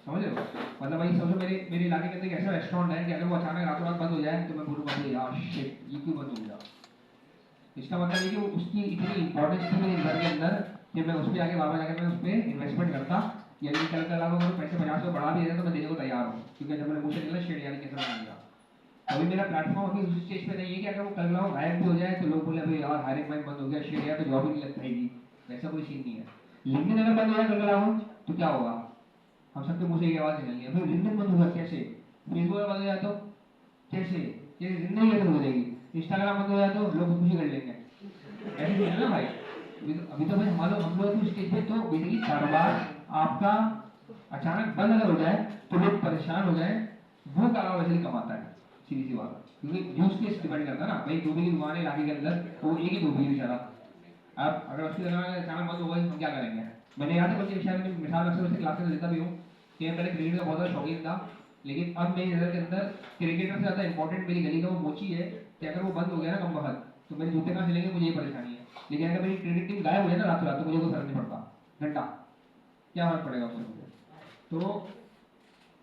समझ रहे हो। मतलब भाई समझो मेरे मेरे इलाके के अंदर एक ऐसा रेस्टोरेंट है कि अगर वो अचानक रातों रात बंद हो जाए तो मैं बोलूँगा भाई यार शिट ये क्यों बंद हो गया। इसका मतलब ये कि उसकी इतनी इंपॉर्टेंस थी मेरे घर के अंदर कि मैं उस पर आगे बार बार जाकर मैं उस पर इन्वेस्टमेंट करता, या कल कल अगर पैसे 50 को बढ़ा भी देना तो मैं देने को तैयार हूँ, क्योंकि जब मैंने मुझे निकला शेड यानी कैसा बनेगा। अभी मेरा प्लेटफॉर्म अभी उस स्टेज पे नहीं है कि अगर वो कल को गायब भी हो जाए तो लोग बोले भाई यार हायरिंग माइंड बंद हो गया, शेड यार तो जॉब ही नहीं लग पाएगी, वैसा कोई सीन नहीं है। लिंक्डइन अगर बंद हो जाए कल तो क्या होगा, हम सबके मुंह से ये आवाज निकलेगी भाई लिंक्डइन बंद होगा कैसे, फेसबुक बंद हो जाए तो कैसे, ये जिंदगी कैसे हो जाएगी, इंस्टाग्राम बंद हो जाए तो लोग खुदकुशी कर लेंगे, ऐसे नहीं है ना भाई। अभी तो भाई हम लोग तो स्टेज पे तो बेसिकली कारोबार आपका अचानक बंद अगर हो जाए तो लोग परेशान हो जाए, वो कारोबार वैसे कमाता है, सीधी सी बात है। क्योंकि यूज केस डिपेंड करता है ना भाई, धोबी की दुकान है इलाके के अंदर, वो एक ही धोबी है बेचारा, अब अगर उसकी जगह अचानक बंद हो गई तो क्या करेंगे। मैंने याद है बल्कि विषय में मिसाल अक्सर उसे क्लासेस लेता भी हूँ कि मैं पहले क्रिकेट का बहुत ज़्यादा शौकीन था, लेकिन अब मेरी नज़र के अंदर क्रिकेटर से ज़्यादा इंपॉर्टेंट मेरी गली का वो मोची है कि अगर वो बंद हो गया ना कम वक्त तो मेरे जूते कहाँ चलेंगे, मुझे ये परेशानी है। लेकिन अगर मेरी क्रिकेट टीम गायब हो जाए ना रातों रात तो मुझे कोई फर्क नहीं पड़ता, घंटा क्या फर्क पड़ेगा उससे मुझे। तो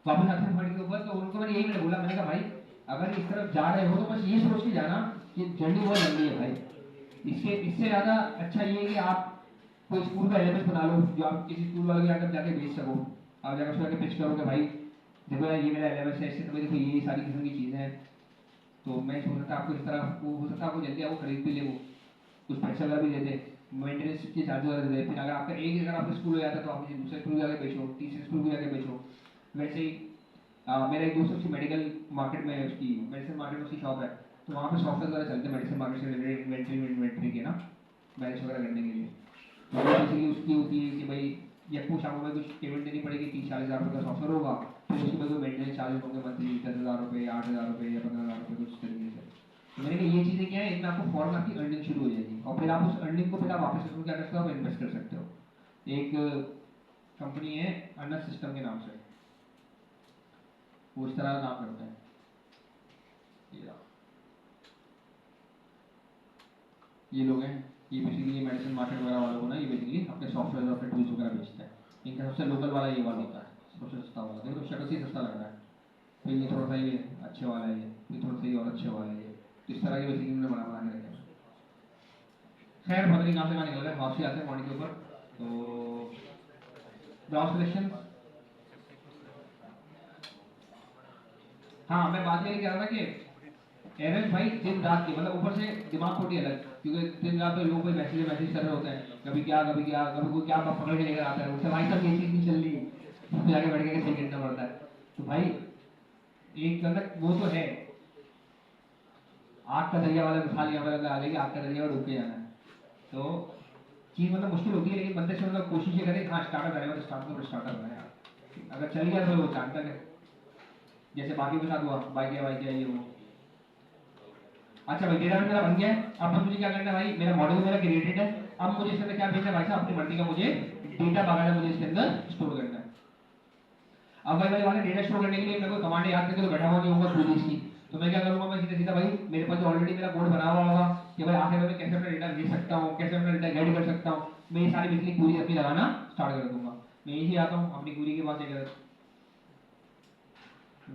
वापस आते हैं पॉइंट के ऊपर, तो उनको मैंने यही बोला, मैंने कहा भाई अगर इस तरफ जा रहे हो तो बस ये सोच के जाना कि जर्नी बहुत लंबी है भाई। इससे ज़्यादा अच्छा ये है कि आप कोई स्कूल का एलएमएस बना लो जो आप किसी स्कूल वाले के आकर जाके भेज सको, आप जाकर उसको जाके पिच करो कि भाई देखो यार ये मेरा एलएमएस है, इससे तुम्हें देखो ये सारी किस्म की चीज़ें हैं, तो मैं सोच सकता आपको इस तरह वो हो सकता है आपको जल्दी आपको खरीद भी ले, वो कुछ पैसा वगैरह भी देते, मेंटेनेंस के चार्ज वगैरह देते, फिर अगर आपका एक अगर आपका स्कूल हो जाता तो आप किसी दूसरे स्कूल में जाकर बेचो, तीसरे स्कूल में जाकर बेचो। वैसे ही मेरा एक दोस्त उसकी मेडिकल मार्केट में उसकी मेडिसिन मार्केट में उसकी शॉप है, तो वहाँ पे सॉफ्टवेयर वगैरह चलते हैं मेडिसिन मार्केट से रिलेटेड इन्वेंट्री के ना मैनेज वगैरह करने के लिए। तो बेसिकली उसकी होती है कि भाई या कुछ आपको में कुछ पेमेंट देनी पड़ेगी, 30-40 हज़ार रुपये का सॉफ्टवेयर होगा, फिर उसके बाद मेंटेनेंस चार्जेस होंगे मंथली 10,000 रुपये, 8,000 रुपये या 15,000 रुपये कुछ तरीके से। तो मैंने कहा ये चीज़ें क्या है, इनमें आपको फॉरन आपकी अर्निंग शुरू हो जाएगी और फिर आप उस अर्निंग को फिर आप वापस उसको क्या कर सकते हो, आप इन्वेस्ट कर सकते हो। एक कंपनी है अन्ना सिस्टम के नाम से, वो इस तरह का काम करते हैं। ये लोग हैं, ये बेसिकली मेडिसिन मार्केट वगैरह वालों को ना ये बेसिकली अपने सॉफ्टवेयर और अपने टूल्स वगैरह बेचते हैं। इनका सबसे लोकल वाला ये वाला होता है, सबसे सस्ता वाला, देखो शक्ल से सस्ता लग रहा है, फिर ये थोड़ा सा ये अच्छे वाला है, ये थोड़ा सा ये और अच्छे वाला है, ये तो इस तरह के बेसिकली उन्होंने बना के रखे हैं। खैर पता नहीं कहाँ से कहाँ निकल गए, वापसी आते हैं पॉइंट के ऊपर। तो ब्राउज सिलेक्शन, हाँ मैं बात ये कह रहा था कि एवरेज भाई दिन रात की मतलब ऊपर से दिमाग खोटी अलग, क्योंकि दिन रात तो लोग कोई मैसेज कर रहे होते हैं, कभी क्या कभी क्या, कभी कोई क्या पकड़ के लेकर आता है, उससे भाई सब ये चीज़ नहीं चल रही, जाके बैठ के सही करना पड़ता है। तो भाई एक मतलब वो तो है आग का दरिया वाला मिसाल यहाँ पर आ जाएगी, आग का दरिया में डूब के जाना है, तो चीज़ मतलब मुश्किल होती है, लेकिन बंदे से मतलब कोशिश ये करें हाँ स्टार्टअप करेगा तो स्टार्टअप है यार, अगर चल गया तो वो चांटा है, जैसे बाकी के साथ हुआ बाइक या ये वो। अच्छा भाई डेटा मेरा बन गया है, अब मुझे क्या करना है भाई, मेरा मॉडल मेरा क्रिएटेड है, अब मुझे इसके अंदर क्या भेजना है भाई साहब, अपनी मर्जी का मुझे डेटा वगैरह मुझे इसके अंदर स्टोर करना है। अब भाई वहाँ डेटा स्टोर करने के लिए मेरे को कमांड याद करके तो बैठा हुआ नहीं होगा खुद इसकी, तो मैं क्या करूँगा, मैं सीधा सीधा भाई मेरे पास ऑलरेडी मेरा कोड बना हुआ होगा कि भाई आखिर में कैसे अपना डेटा भेज सकता हूँ, कैसे अपना डेटा गाइड कर सकता हूँ, मैं ये सारी बिजली पूरी अपनी लगाना स्टार्ट कर दूंगा। मैं यही आता हूँ अपनी पूरी के पास एक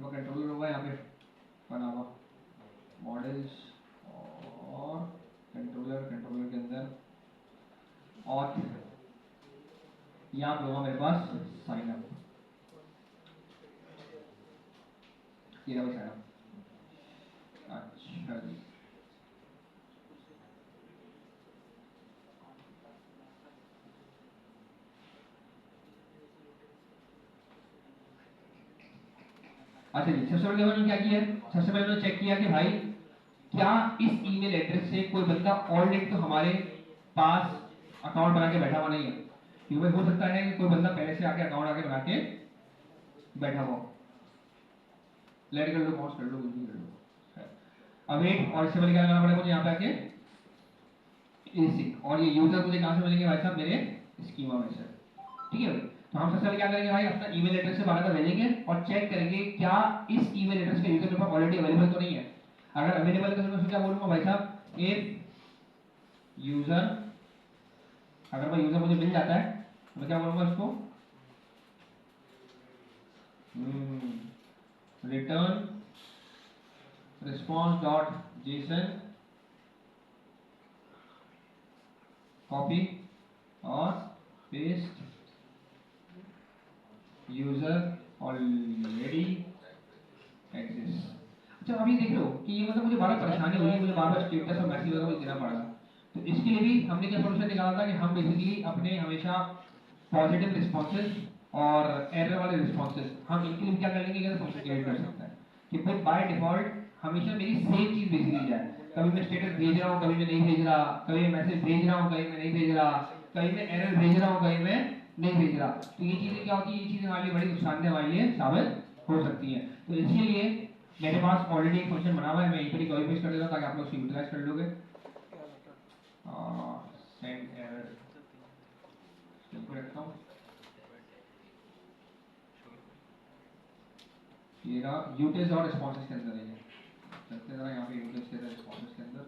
कंट्रोलर होगा यहाँ पे बना हुआ मॉडल्स और कंट्रोलर के अंदर ऑथ, यहाँ पे होगा मेरे पास साइन अप, ये रहा साइन अप। अच्छा जी, अच्छा जी, सबसे पहले मैंने क्या किया है, सबसे पहले मैंने चेक किया कि भाई क्या इस ईमेल एड्रेस से कोई बंदा ऑलरेडी तो हमारे पास अकाउंट बना के बैठा हुआ नहीं है, क्योंकि हो सकता है कि कोई बंदा पहले से आके अकाउंट आके बना के बैठा हुआ। लेट कर लो, पॉज कर लो, कुछ भी कर लो। अब एक और इससे पहले क्या करना पड़ेगा मुझे, यहाँ पे आके एसिक, और ये यूजर मुझे कहाँ से मिलेंगे भाई साहब, मेरे स्कीमा में से। ठीक है, तो हम सबसे पहले क्या करेंगे भाई, अपना ईमेल एड्रेस से बाहर भेजेंगे और चेक करेंगे क्या इस ईमेल एड्रेस का यूजर मेरे पास ऑलरेडी अवेलेबल तो नहीं है। अगर अवेलेबल है तो मैं उसको क्या बोलूंगा भाई साहब, इफ यूजर, अगर मैं यूजर मुझे मिल जाता है तो मैं क्या बोलूंगा उसको, return response dot Jason, copy और पेस्ट यूजर ऑलरेडी एग्जिस्ट। अच्छा अभी देख लो कि ये मतलब मुझे बड़ा परेशानी हो रही है, मुझे बार बार स्टेटस और मैसेज वगैरह देना पड़ रहा। तो इसके लिए भी हमने क्या सोल्यूशन निकाला था कि हम बेसिकली अपने हमेशा पॉजिटिव रिस्पॉन्सेज और एरर वाले रिस्पॉन्सेज हम इनके लिए क्या कर लेंगे, क्या फंक्शन क्रिएट कर सकता है कि भाई बाय डिफॉल्ट हमेशा मेरी सेम चीज बेसिकली जाए। कभी मैं स्टेटस भेज रहा हूँ, कभी मैं नहीं भेज रहा, कभी मैं मैसेज भेज रहा हूँ, कभी मैं नहीं भेज रहा, कभी मैं एरर भेज रहा हूँ, कभी मैं नहीं भेज रहा। तो ये चीजें क्या होती है, ये चीजें हमारे लिए बड़ी नुकसानदेह हमारे लिए साबित हो सकती है। तो इसके लिए मेरे पास ऑलरेडी एक फंक्शन बना हुआ है, मैं यहीं पर ही कॉपी पेस्ट कर देता हूँ ताकि आप लोग उसको यूटिलाइज कर लोगे। सेंड एरर रखता हूँ, ये रहा यूटिल्स और रिस्पॉन्सेज के अंदर है ये, चलते जरा यहाँ पे यूटिल्स के अंदर रिस्पॉन्सेज के अंदर।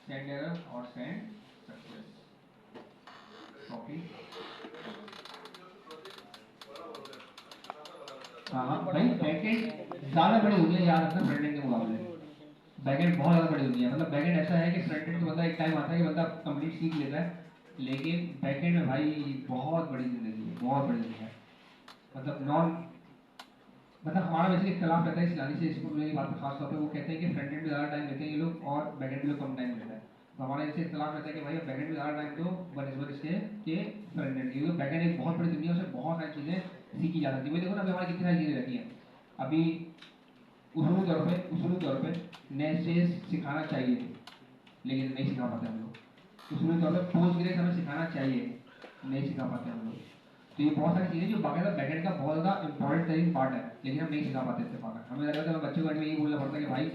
सेंड एरर और सेंड सक्सेस, कॉपी। हाँ भाई बैकएंड ज़्यादा बड़ी हो गई है यार अपना फ्रंट एंड के मुकाबले, बैकएंड बहुत ज़्यादा बड़ी हो गई है। मतलब बैकएंड ऐसा है कि फ्रंट एंड तो बंदा एक टाइम आता है कि बंदा कंप्लीट सीख लेता है, लेकिन बैकएंड में भाई बहुत बड़ी जिंदगी है, बहुत बड़ी जिंदगी है। मतलब हमारा वैसे इख्तलाफ रहता है इस लानी से, इसको मेरी बात खास तौर पे वो कहते हैं कि फ्रंट एंड में ज़्यादा टाइम लेते हैं ये लोग और बैकएंड में कम टाइम लेता है। तो हमारा इससे इख्तलाफ रहता है कि भाई बैकएंड में ज़्यादा टाइम दो बनस्बत इसके कि फ्रंट एंड, क्योंकि बैकएंड एक बहुत बड़ी दुनिया है, उससे बहुत सारी चीज़ें सीखी जा सकती है। भाई देखो ना अभी हमारी कितनी सारी चीज़ें रहती हैं। अभी उसूली तौर पे नेस्टेज सिखाना चाहिए लेकिन नहीं सिखा पाते हम लोग। उसूली तौर पे पोस्ट ग्रेस हमें सिखाना चाहिए, नहीं सिखा पाते हम लोग। तो ये बहुत सारी चीज़ें जो बाकायदा बैकएंड का बहुत ज़्यादा इंपॉर्टेंट तरीन पार्ट है, लेकिन हम नहीं सिखा पाते इत्तेफाक। हमें लग रहा था बच्चों को यही बोलना पड़ता है कि भाई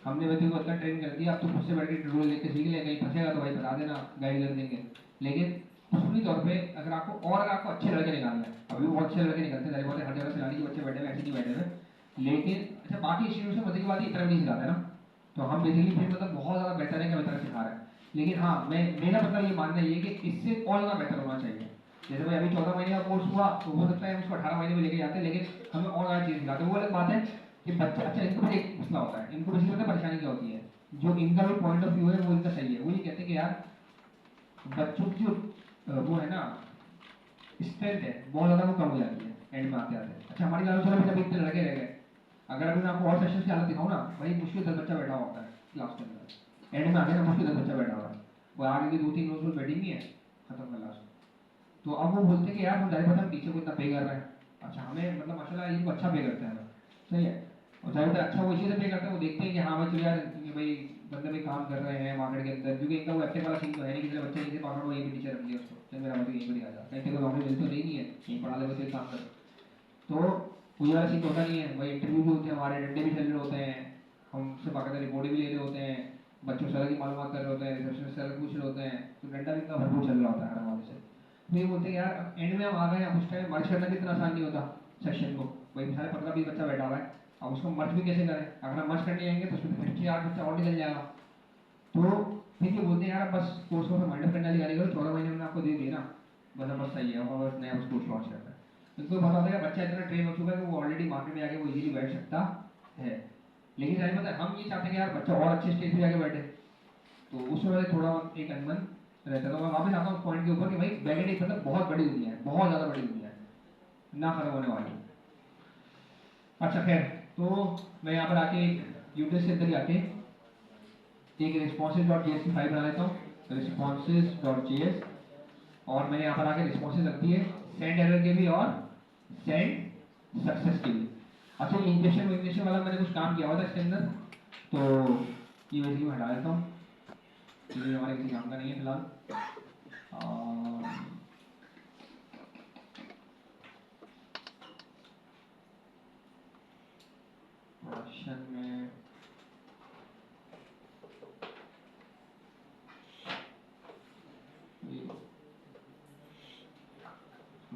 हमने बच्चों को इतना ट्रेन कर दिया, अब तो खुद से बैठ के ट्यूटोरियल लेके सीख ले, कहीं फंसेगा तो भाई बता देना, गाइड कर देंगे। लेकिन उसूली तौर पे अगर आपको अच्छे लड़के निकालना है, अभी बहुत अच्छे लड़के निकलते हैं, बहुत हर जगह से लाने के बच्चे बैठे हुए ऐसे नहीं बैठे हुए, लेकिन अच्छा बाकी इंस्टीट्यूट से मजे की बात ये तरफ नहीं सिखाते ना, तो हम बेसिकली फिर मतलब बहुत ज़्यादा बेहतर है कि बेहतर सिखा रहे हैं। लेकिन हाँ मेरा मतलब ये मानना ये कि इससे और ज़्यादा बेहतर होना चाहिए। जैसे भाई अभी 14 महीने का कोर्स हुआ तो हो सकता है हम इसको 18 महीने में लेके जाते हैं, लेकिन हमें और ज़्यादा चीज़ सिखाते हैं। वो अलग बात है कि बच्चा अच्छा इनको भी एक मसला होता है, इनको बेसिकली पता परेशानी क्या होती है, जो इनका भी पॉइंट ऑफ व्यू है वो इनका सही है। वो ये कहते हैं कि यार बच्चों की जो वो है ना स्ट्रेंथ है बहुत ज़्यादा वो कम हो जाती है एंड में आते आते। अच्छा हमारी बात चलो अभी इतने लड़के रह गए, अगर अभी मैं आपको और सेशन की हालत दिखाऊँ ना भाई, मुश्किल 10 बच्चा बैठा होता है क्लास के अंदर, एंड में आगे ना मुश्किल 10 बच्चा बैठा हुआ है, वो आगे की 2-3 रोज बैठी नहीं है, खत्म कर लास्ट। तो अब वो बोलते हैं कि यार हम जाहिर बात है टीचर को इतना पे कर रहे हैं, अच्छा हमें मतलब माशाल्लाह इनको अच्छा पे करते हैं, सही है, और जाहिर बात है अच्छा वो इसी से पे करते हैं, वो देखते हैं कि हाँ भाई चलो यार भाई बंदे भाई काम कर रहे हैं मार्केट के अंदर, क्योंकि इनका वो एक्टिव वाला सीन तो है नहीं, किसी बच्चे यहीं से पकड़ लो यहीं पे टीचर रख दिया उसको, चल मेरा बच्चा यहीं पर आ जा, कहीं पे नौकरी मिलती तो नहीं है, यहीं पढ़ा ले बच्चे काम कर। तो वो वाला सीन होता नहीं है भाई, इंटरव्यू भी होते हैं हमारे, डंडे भी चल रहे होते हैं, हमसे बाकायदा रिपोर्ट भी ले रहे होते हैं, बच्चों से अलग ही मालूमात कर रहे होते हैं, रिसेप्शन से अलग पूछ रहे होते हैं, तो डंडा भी इतना भरपूर चल रहा होता है हर हवाले से। तो ये बोलते हैं यार एंड में हम आ गए हैं, उस टाइम मर्ज करना भी इतना आसान नहीं होता सेक्शन को, भाई सारे 15-20 बच्चा बैठा हुआ है, अब उसको मर्ज भी कैसे करें, अगर हम मर्ज करने आएंगे तो उसमें 58 बच्चा और निकल जाएगा। तो फिर ये बोलते हैं यार बस कोर्स को माइंड ऑफ करने वाली गाड़ी करो, 14 महीने में आपको दे दिए ना, बस बस सही है और बस नया कोर्स लॉन्च करना है। इनको पता होता है कि बच्चा इतना ट्रेन हो चुका है कि वो ऑलरेडी मार्केट में आके वो इजीली बैठ सकता है। लेकिन जाहिर बात है हम ये चाहते हैं कि यार बच्चा और अच्छे स्टेज पे जाके बैठे, तो उस वजह से थोड़ा एक अनबन रहता है। तो मैं वापस आता हूँ पॉइंट के ऊपर कि भाई बैगेज मतलब बहुत बड़ी दुनिया है, बहुत ज़्यादा बड़ी दुनिया है, ना खत्म होने वाली। अच्छा खैर, तो मैं यहाँ पर आके यूटिलिटी से अंदर ही आके एक responses.js की फाइल बना लेता हूँ, responses.js, और मैंने यहाँ पर आके रिस्पॉन्सेज रख दिए सेंड एरर के भी और सेंड सक्सेस के भी। अच्छा इंजेक्शन वाला मैंने कुछ काम किया हुआ था इसके अंदर, तो ये वैसे मैं हटा देता हूँ, ये हमारे किसी काम का नहीं है फिलहाल। प्रोडक्शन में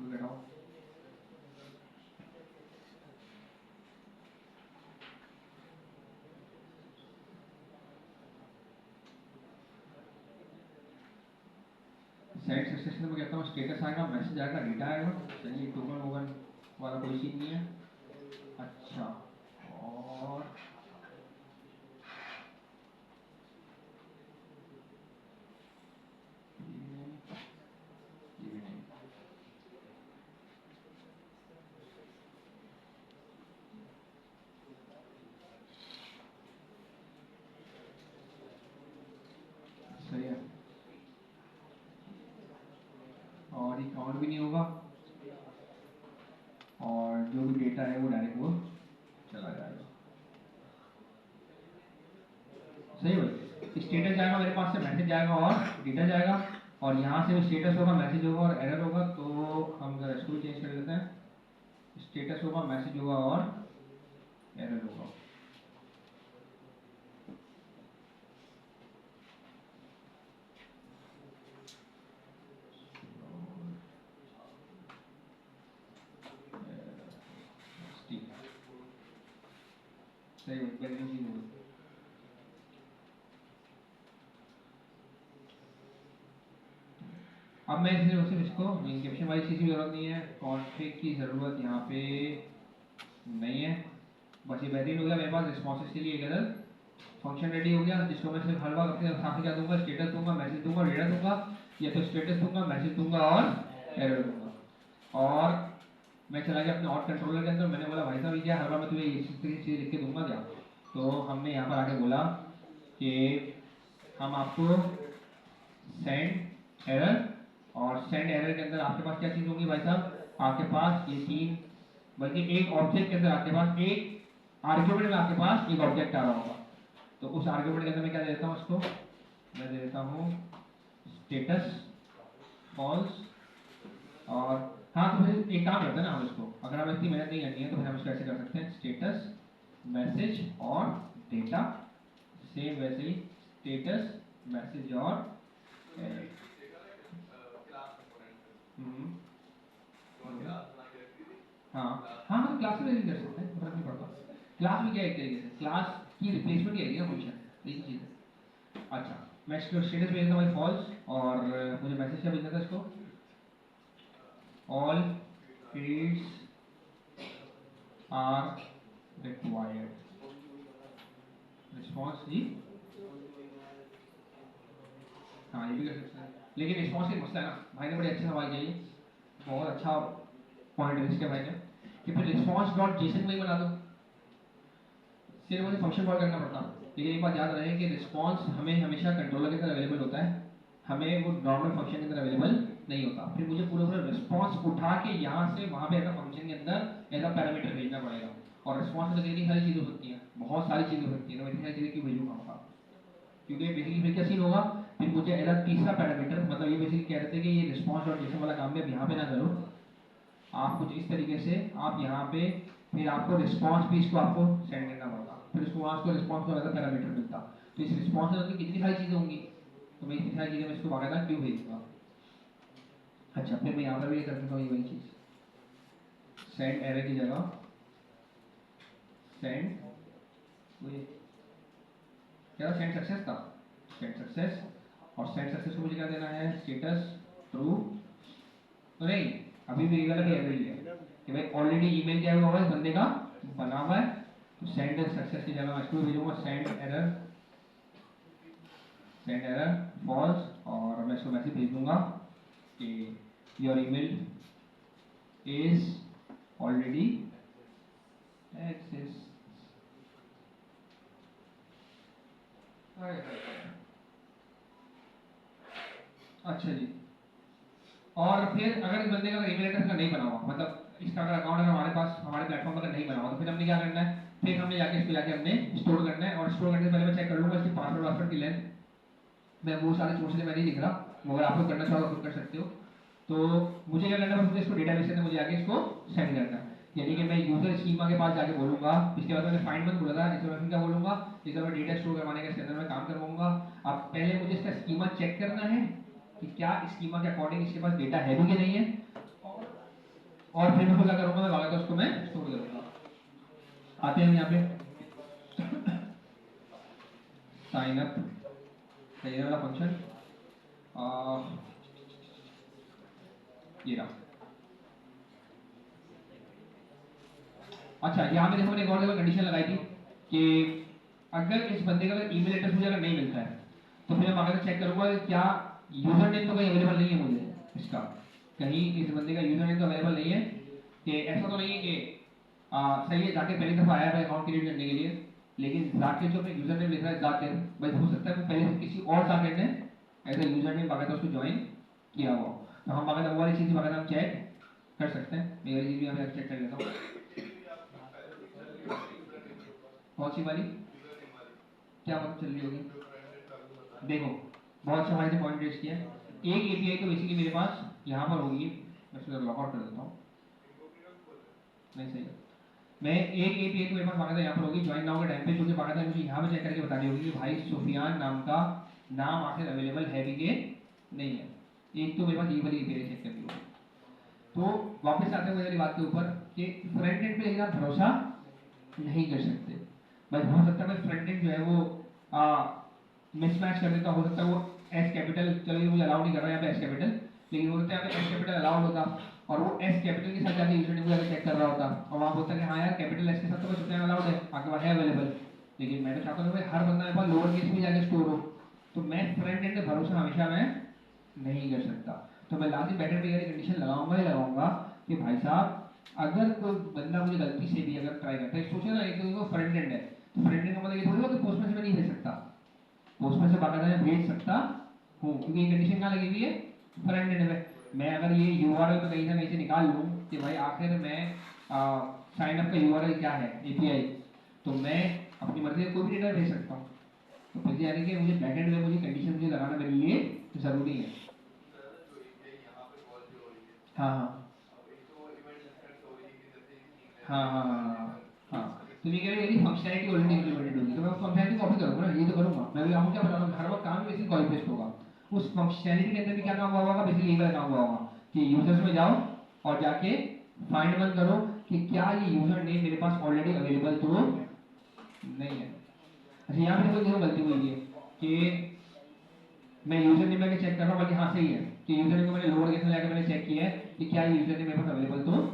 बैठाओ, सेंड सक्सेस में कहता हूँ स्टेटस आएगा, मैसेज आएगा, डेटा आएगा। चलिए टोकन वोकन वाला कोई सीन नहीं है। अच्छा, और ये भी नहीं। सही है, और ये काउंट भी नहीं होगा, और जो भी डेटा है वो डायरेक्ट वो चला जाएगा। सही भाई, स्टेटस जाएगा मेरे पास से, मैसेज जाएगा और डेटा जाएगा, और यहाँ से स्टेटस होगा, मैसेज होगा और एरर होगा। तो हम जरा इसको भी चेंज कर देते हैं, स्टेटस होगा, मैसेज होगा और एरर होगा। सही भाई, अब मैं सिर्फ इसको इंक्रिप्शन वाली चीज़ की जरूरत नहीं है, कॉन्फ़िग की ज़रूरत यहाँ पे नहीं है। बस ये वेरिएबल हो गया मेरे पास रिस्पॉन्सेज के लिए एक अलग फंक्शन रेडी हो गया, जिसको मैं सिर्फ हर बार अपने साथ क्या दूंगा, स्टेटस दूंगा, मैसेज दूंगा, डेटा दूंगा, या तो स्टेटस दूंगा, मैसेज दूंगा और एरर दूंगा। और मैं चला गया अपने और कंट्रोलर के अंदर, मैंने बोला भाई साहब ये क्या हर बार मैं तुम्हें ये चीज़ लिख के दूंगा क्या। तो हमने यहाँ पर आके बोला कि हम आपको सेंड एरर, और सेंड एरर के अंदर आपके पास क्या चीज़ होंगी भाई साहब, आपके पास ये तीन, बल्कि एक ऑब्जेक्ट के अंदर आपके पास एक आर्ग्यूमेंट में आपके पास एक ऑब्जेक्ट आ रहा होगा। तो उस आर्ग्यूमेंट के अंदर मैं क्या दे देता हूँ उसको, मैं दे देता हूँ स्टेटस फॉल्स। और हाँ, तो फिर एक काम करते हैं ना हम इसको, अगर हमें इतनी मेहनत नहीं करनी है तो फिर हम इसको ऐसे कर सकते हैं, स्टेटस मैसेज और डेटा, सेम वैसे ही स्टेटस मैसेज और एरर। हाँ हाँ, हम क्लास में कर सकते हैं, फर्क नहीं पड़ता। क्लास में क्या है, एक तरीके से क्लास की रिप्लेसमेंट ही आएगी ना फंक्शन, एक चीज़ है। अच्छा, मैं इसको स्टेटस भेज दूँगा फॉल्स, और मुझे मैसेज क्या भेजना था इसको, all fields are required, response जी। हाँ, ये भी कर सकते हैं, लेकिन रिस्पॉन्स एक मसला है ना, भाई ने बड़े अच्छे सवाल किए, बहुत अच्छा पॉइंट है इसके भाई ने, कि फिर रिस्पॉन्स डॉट जेसन में ही बना दो, फिर मुझे फंक्शन कॉल करना पड़ता। लेकिन एक बात याद रहे कि रिस्पॉन्स हमें हमेशा कंट्रोलर के अंदर अवेलेबल होता है, हमें वो नॉर्मल फंक्शन के अंदर अवेलेबल नहीं होता। फिर मुझे पूरा रिस्पॉन्स उठा के यहाँ से वहाँ पे ऐसा फंक्शन के अंदर ऐसा पैरामीटर भेजना पड़ेगा। और रिस्पॉन्स में इतनी सारी चीज़ हो सकती हैं, बहुत सारी चीज़ें हो सकती हैं, तो इतनी सारी चीज़ें क्यों भेजूँगा वहाँ, क्योंकि बेसिकली फिर क्या सीन होगा, फिर मुझे ऐसा तीसरा पैरामीटर, मतलब ये बेसिकली कह रहे थे कि ये रिस्पॉन्स और जेसन वाला काम भी अब यहाँ पे ना करो, आप कुछ इस तरीके से आप यहाँ पे फिर आपको रिस्पॉन्स भी इसको आपको सेंड करना पड़ता, फिर उसको वहाँ उसको रिस्पॉन्स को अलग पैरामीटर मिलता। तो इस रिस्पॉन्स में कितनी सारी चीज़ें होंगी, तो मैं इतनी सारी चीज़ें मैं इसको बाकायदा क्यों भेजूँगा। अच्छा, फिर मैं यहाँ पर भी ये कर सकता हूँ, ये वही चीज़, सेंड एरर की जगह सेंड, क्या सेंड सक्सेस था, सेंड सक्सेस, और सेंड सक्सेस को मुझे क्या देना है, स्टेटस ट्रू, तो नहीं अभी भी ये वाला भी एरर ही है, कि भाई ऑलरेडी ईमेल क्या हुआ है इस बंदे का बना हुआ है, तो सेंड सक्सेस की जगह मैं इसको भेजूंगा सेंड एरर फॉल्स, और मैं इसको मैसेज भेज दूंगा कि your email is already access. अच्छा जी, और फिर अगर इस बंदे का ईमेल एड्रेस का नहीं बना हुआ, मतलब इसका अगर अकाउंट अगर हमारे पास हमारे प्लेटफॉर्म पर नहीं बना हुआ, तो फिर हमने क्या करना है, फिर हमने जाके इसको जाके हमने स्टोर करना है, और स्टोर करने से पहले मैं चेक कर लूंगा इसकी पासवर्ड की लेंथ। मैं वो सारे सोर्सेज में नहीं लिख रहा, मगर आप लोग करना चाहो तो खुद कर सकते हो। तो मुझे क्या करना है, मुझे इसको डेटाबेस से मुझे आगे इसको सेंड करना है, यानी कि मैं यूजर स्कीमा के पास जाके बोलूंगा, इसके बाद मैंने फाइंड वन बोला था, इसके बाद क्या बोलूंगा, इसके बाद डेटा स्टोर करवाने के अंदर मैं काम करवाऊंगा। अब पहले मुझे इसका स्कीमा चेक करना है कि क्या स्कीमा के अकॉर्डिंग इसके पास डेटा है भी कि नहीं है, और फिर मैं क्या करूंगा, मैं वाला उसको मैं स्टोर करूंगा। आते हैं यहाँ पे साइन अप ये वाला फंक्शन, ये रहा। अच्छा, यहाँ पे देखो मैंने एक और कंडीशन लगाई थी कि अगर इस बंदे का ईमेल एड्रेस मुझे अगर नहीं मिलता है, तो फिर मैं आगे चेक करूंगा कि क्या यूजर नेम तो कहीं अवेलेबल नहीं है मुझे इसका, कहीं इस बंदे का यूजर नेम तो अवेलेबल नहीं है, कि ऐसा तो नहीं है कि सही है जाके पहली दफा आया है अकाउंट क्रिएट करने के लिए, लेकिन जाके जो अपने यूजर नेम लिख रहा है जाकिर, भाई हो सकता है पहले से किसी और जाकिर ने एज ए यूजर नेम बाकायदा उसको ज्वाइन किया हुआ, तो हम बाकायदा वो वाली चीज़ बाकायदा हम चेक कर सकते हैं। मैं वाली चीज़ भी हमें चेक कर लेता हूँ। कौन सी वाली, क्या पता चल रही होगी, देखो बहुत अच्छा हमारे पॉइंट रेज किया है। एक एपीआई तो बेसिकली मेरे पास यहाँ पर होगी, मैं इसको लॉग आउट कर देता हूँ, नहीं सही है, मैं एक एपीआई तो मेरे पास बाकायदा यहाँ पर होगी, ज्वाइन नाउ के टाइम पे मुझे बाकायदा मुझे यहाँ पे चेक करके बतानी होगी कि भाई सुफियान नाम का नाम आखिर अवेलेबल है भी कि नहीं है। एक तो मेरे पास ये वाली एपीआई चेक करनी होगी। तो वापस आते हुए मेरी बात के ऊपर कि फ्रंट एंड पे लेकिन आप भरोसा नहीं कर सकते, बस हो सकता है फ्रंट एंड जो है वो मिसमैच कर देता, हो सकता है वो एस कैपिटल, चलिए मुझे अलाउ नहीं कर रहा यहाँ पे एस कैपिटल, लेकिन हो सकता है यहाँ पे एस कैपिटल अलाउड होता और वो एस कैपिटल के साथ जाके यूजर नेम को चेक कर रहा होता, और वहाँ बोलता है कि हाँ यार कैपिटल एस के साथ तो बस उतना अलाउड है, आपके पास है अवेलेबल, लेकिन मैं तो चाहता हूँ हर बंदा मेरे पास लोअर केस में जाके स्टोर हो, तो मैं फ्रंट एंड पे भरोसा हमेशा मैं नहीं कर सकता। तो मैं लाजिम बैकएंड पे ये कंडीशन लगाऊंगा ही लगाऊंगा कि भाई साहब अगर कोई बंदा मुझे गलती से भी अगर ट्राई करता है, सोचे ना एक तो फ्रंट एंड है, तो फ्रंट एंड का मतलब ये थोड़ी हो कि पोस्टमैन से मैं नहीं भेज सकता, पोस्टमैन से बाकायदा मैं भेज सकता हूँ, क्योंकि ये कंडीशन कहाँ लगी हुई है, फ्रंट एंड में। मैं अगर ये यूआरएल पे कहीं ना कहीं से निकाल लूँ कि भाई आखिर मैं साइन अप का यूआरएल क्या है एपीआई, तो मैं अपनी मर्जी से कोई भी डेटा भेज सकता हूँ, तो फिर यानी कि मुझे बैकएंड में मुझे कंडीशन मुझे लगाना मेरे लिए जरूरी है। हाँ हाँ हाँ हाँ हाँ हाँ, तो ये कह रहे हैं फंक्शनैलिटी ऑलरेडी इंप्लीमेंटेड होगी, तो मैं फंक्शनैलिटी कॉपी करूँगा ना, ये तो करूँगा मैं भी, आपको क्या बता रहा हूँ हर वक्त काम बेसिकली कॉपी पेस्ट होगा, उस फंक्शनैलिटी के अंदर भी क्या काम हुआ होगा, बेसिकली यही वाला काम हुआ होगा कि यूजर्स में जाओ और जाके फाइंड वन करो कि क्या ये यूजर नेम मेरे पास ऑलरेडी अवेलेबल तो नहीं है। अच्छा यहाँ पे देखो गलती हुई है कि मैं यूजर नेम में चेक कर रहा हूँ, बल्कि हाँ सही है कि यूजर नेम को मैंने लोअर केस में जाकर मैंने चेक किया है कि क्या ये यूजर नेम मेरे पास अवेलेबल तो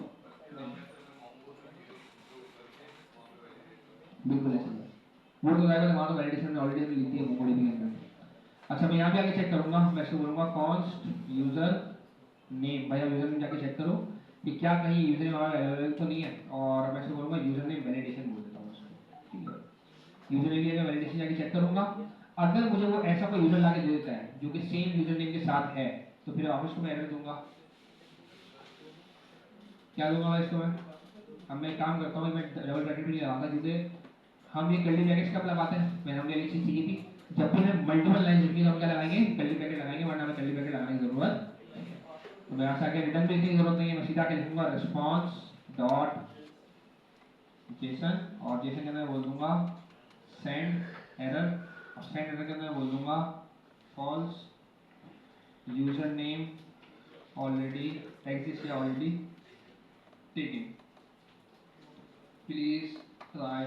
बिल्कुल ऐसा है, वो तो जाएगा वहाँ तो वैलिडेशन में ऑलरेडी लिखी है वो कोड के अंदर। अच्छा मैं यहाँ पे आके चेक करूँगा, मैं इसको बोलूँगा कॉन्स्ट यूजर नेम, भाई यूजर नेम जाके चेक करो कि क्या कहीं यूजर नेम हमारा अवेलेबल तो नहीं है, और मैं इसको बोलूँगा यूजर नेम वैलिडेशन बोल देता हूँ उसको, ठीक है। यूजर नेम की वैलिडेशन जाके चेक करूँगा, अगर मुझे वो ऐसा कोई यूजर लाके दे देता है जो कि सेम यूजर नेम के साथ है, तो फिर वापस को मैं एरर दूंगा, क्या दूंगा इसको मैं, अब मैं काम करता हूँ, मैं डबल ब्रैकेट भी लगाऊंगा, क्योंकि हम ये कर्ली ब्रैकेट्स कब लगाते हैं, मैंने हमने एक चीज सीखी थी, जब भी हमें मल्टीपल लाइन लिखनी है तो हम क्या लगाएंगे, कर्ली ब्रैकेट लगाएंगे, वरना हमें कर्ली ब्रैकेट लगाने की जरूरत। तो मैं यहाँ से आके रिटर्न भी की जरूरत नहीं है, मैं सीधा आके लिखूंगा रिस्पॉन्स डॉट जेसन, और जेसन के अंदर बोल दूंगा सेंड एरर, और सेंड एरर के अंदर बोल दूंगा false user name already exist या already taking, please try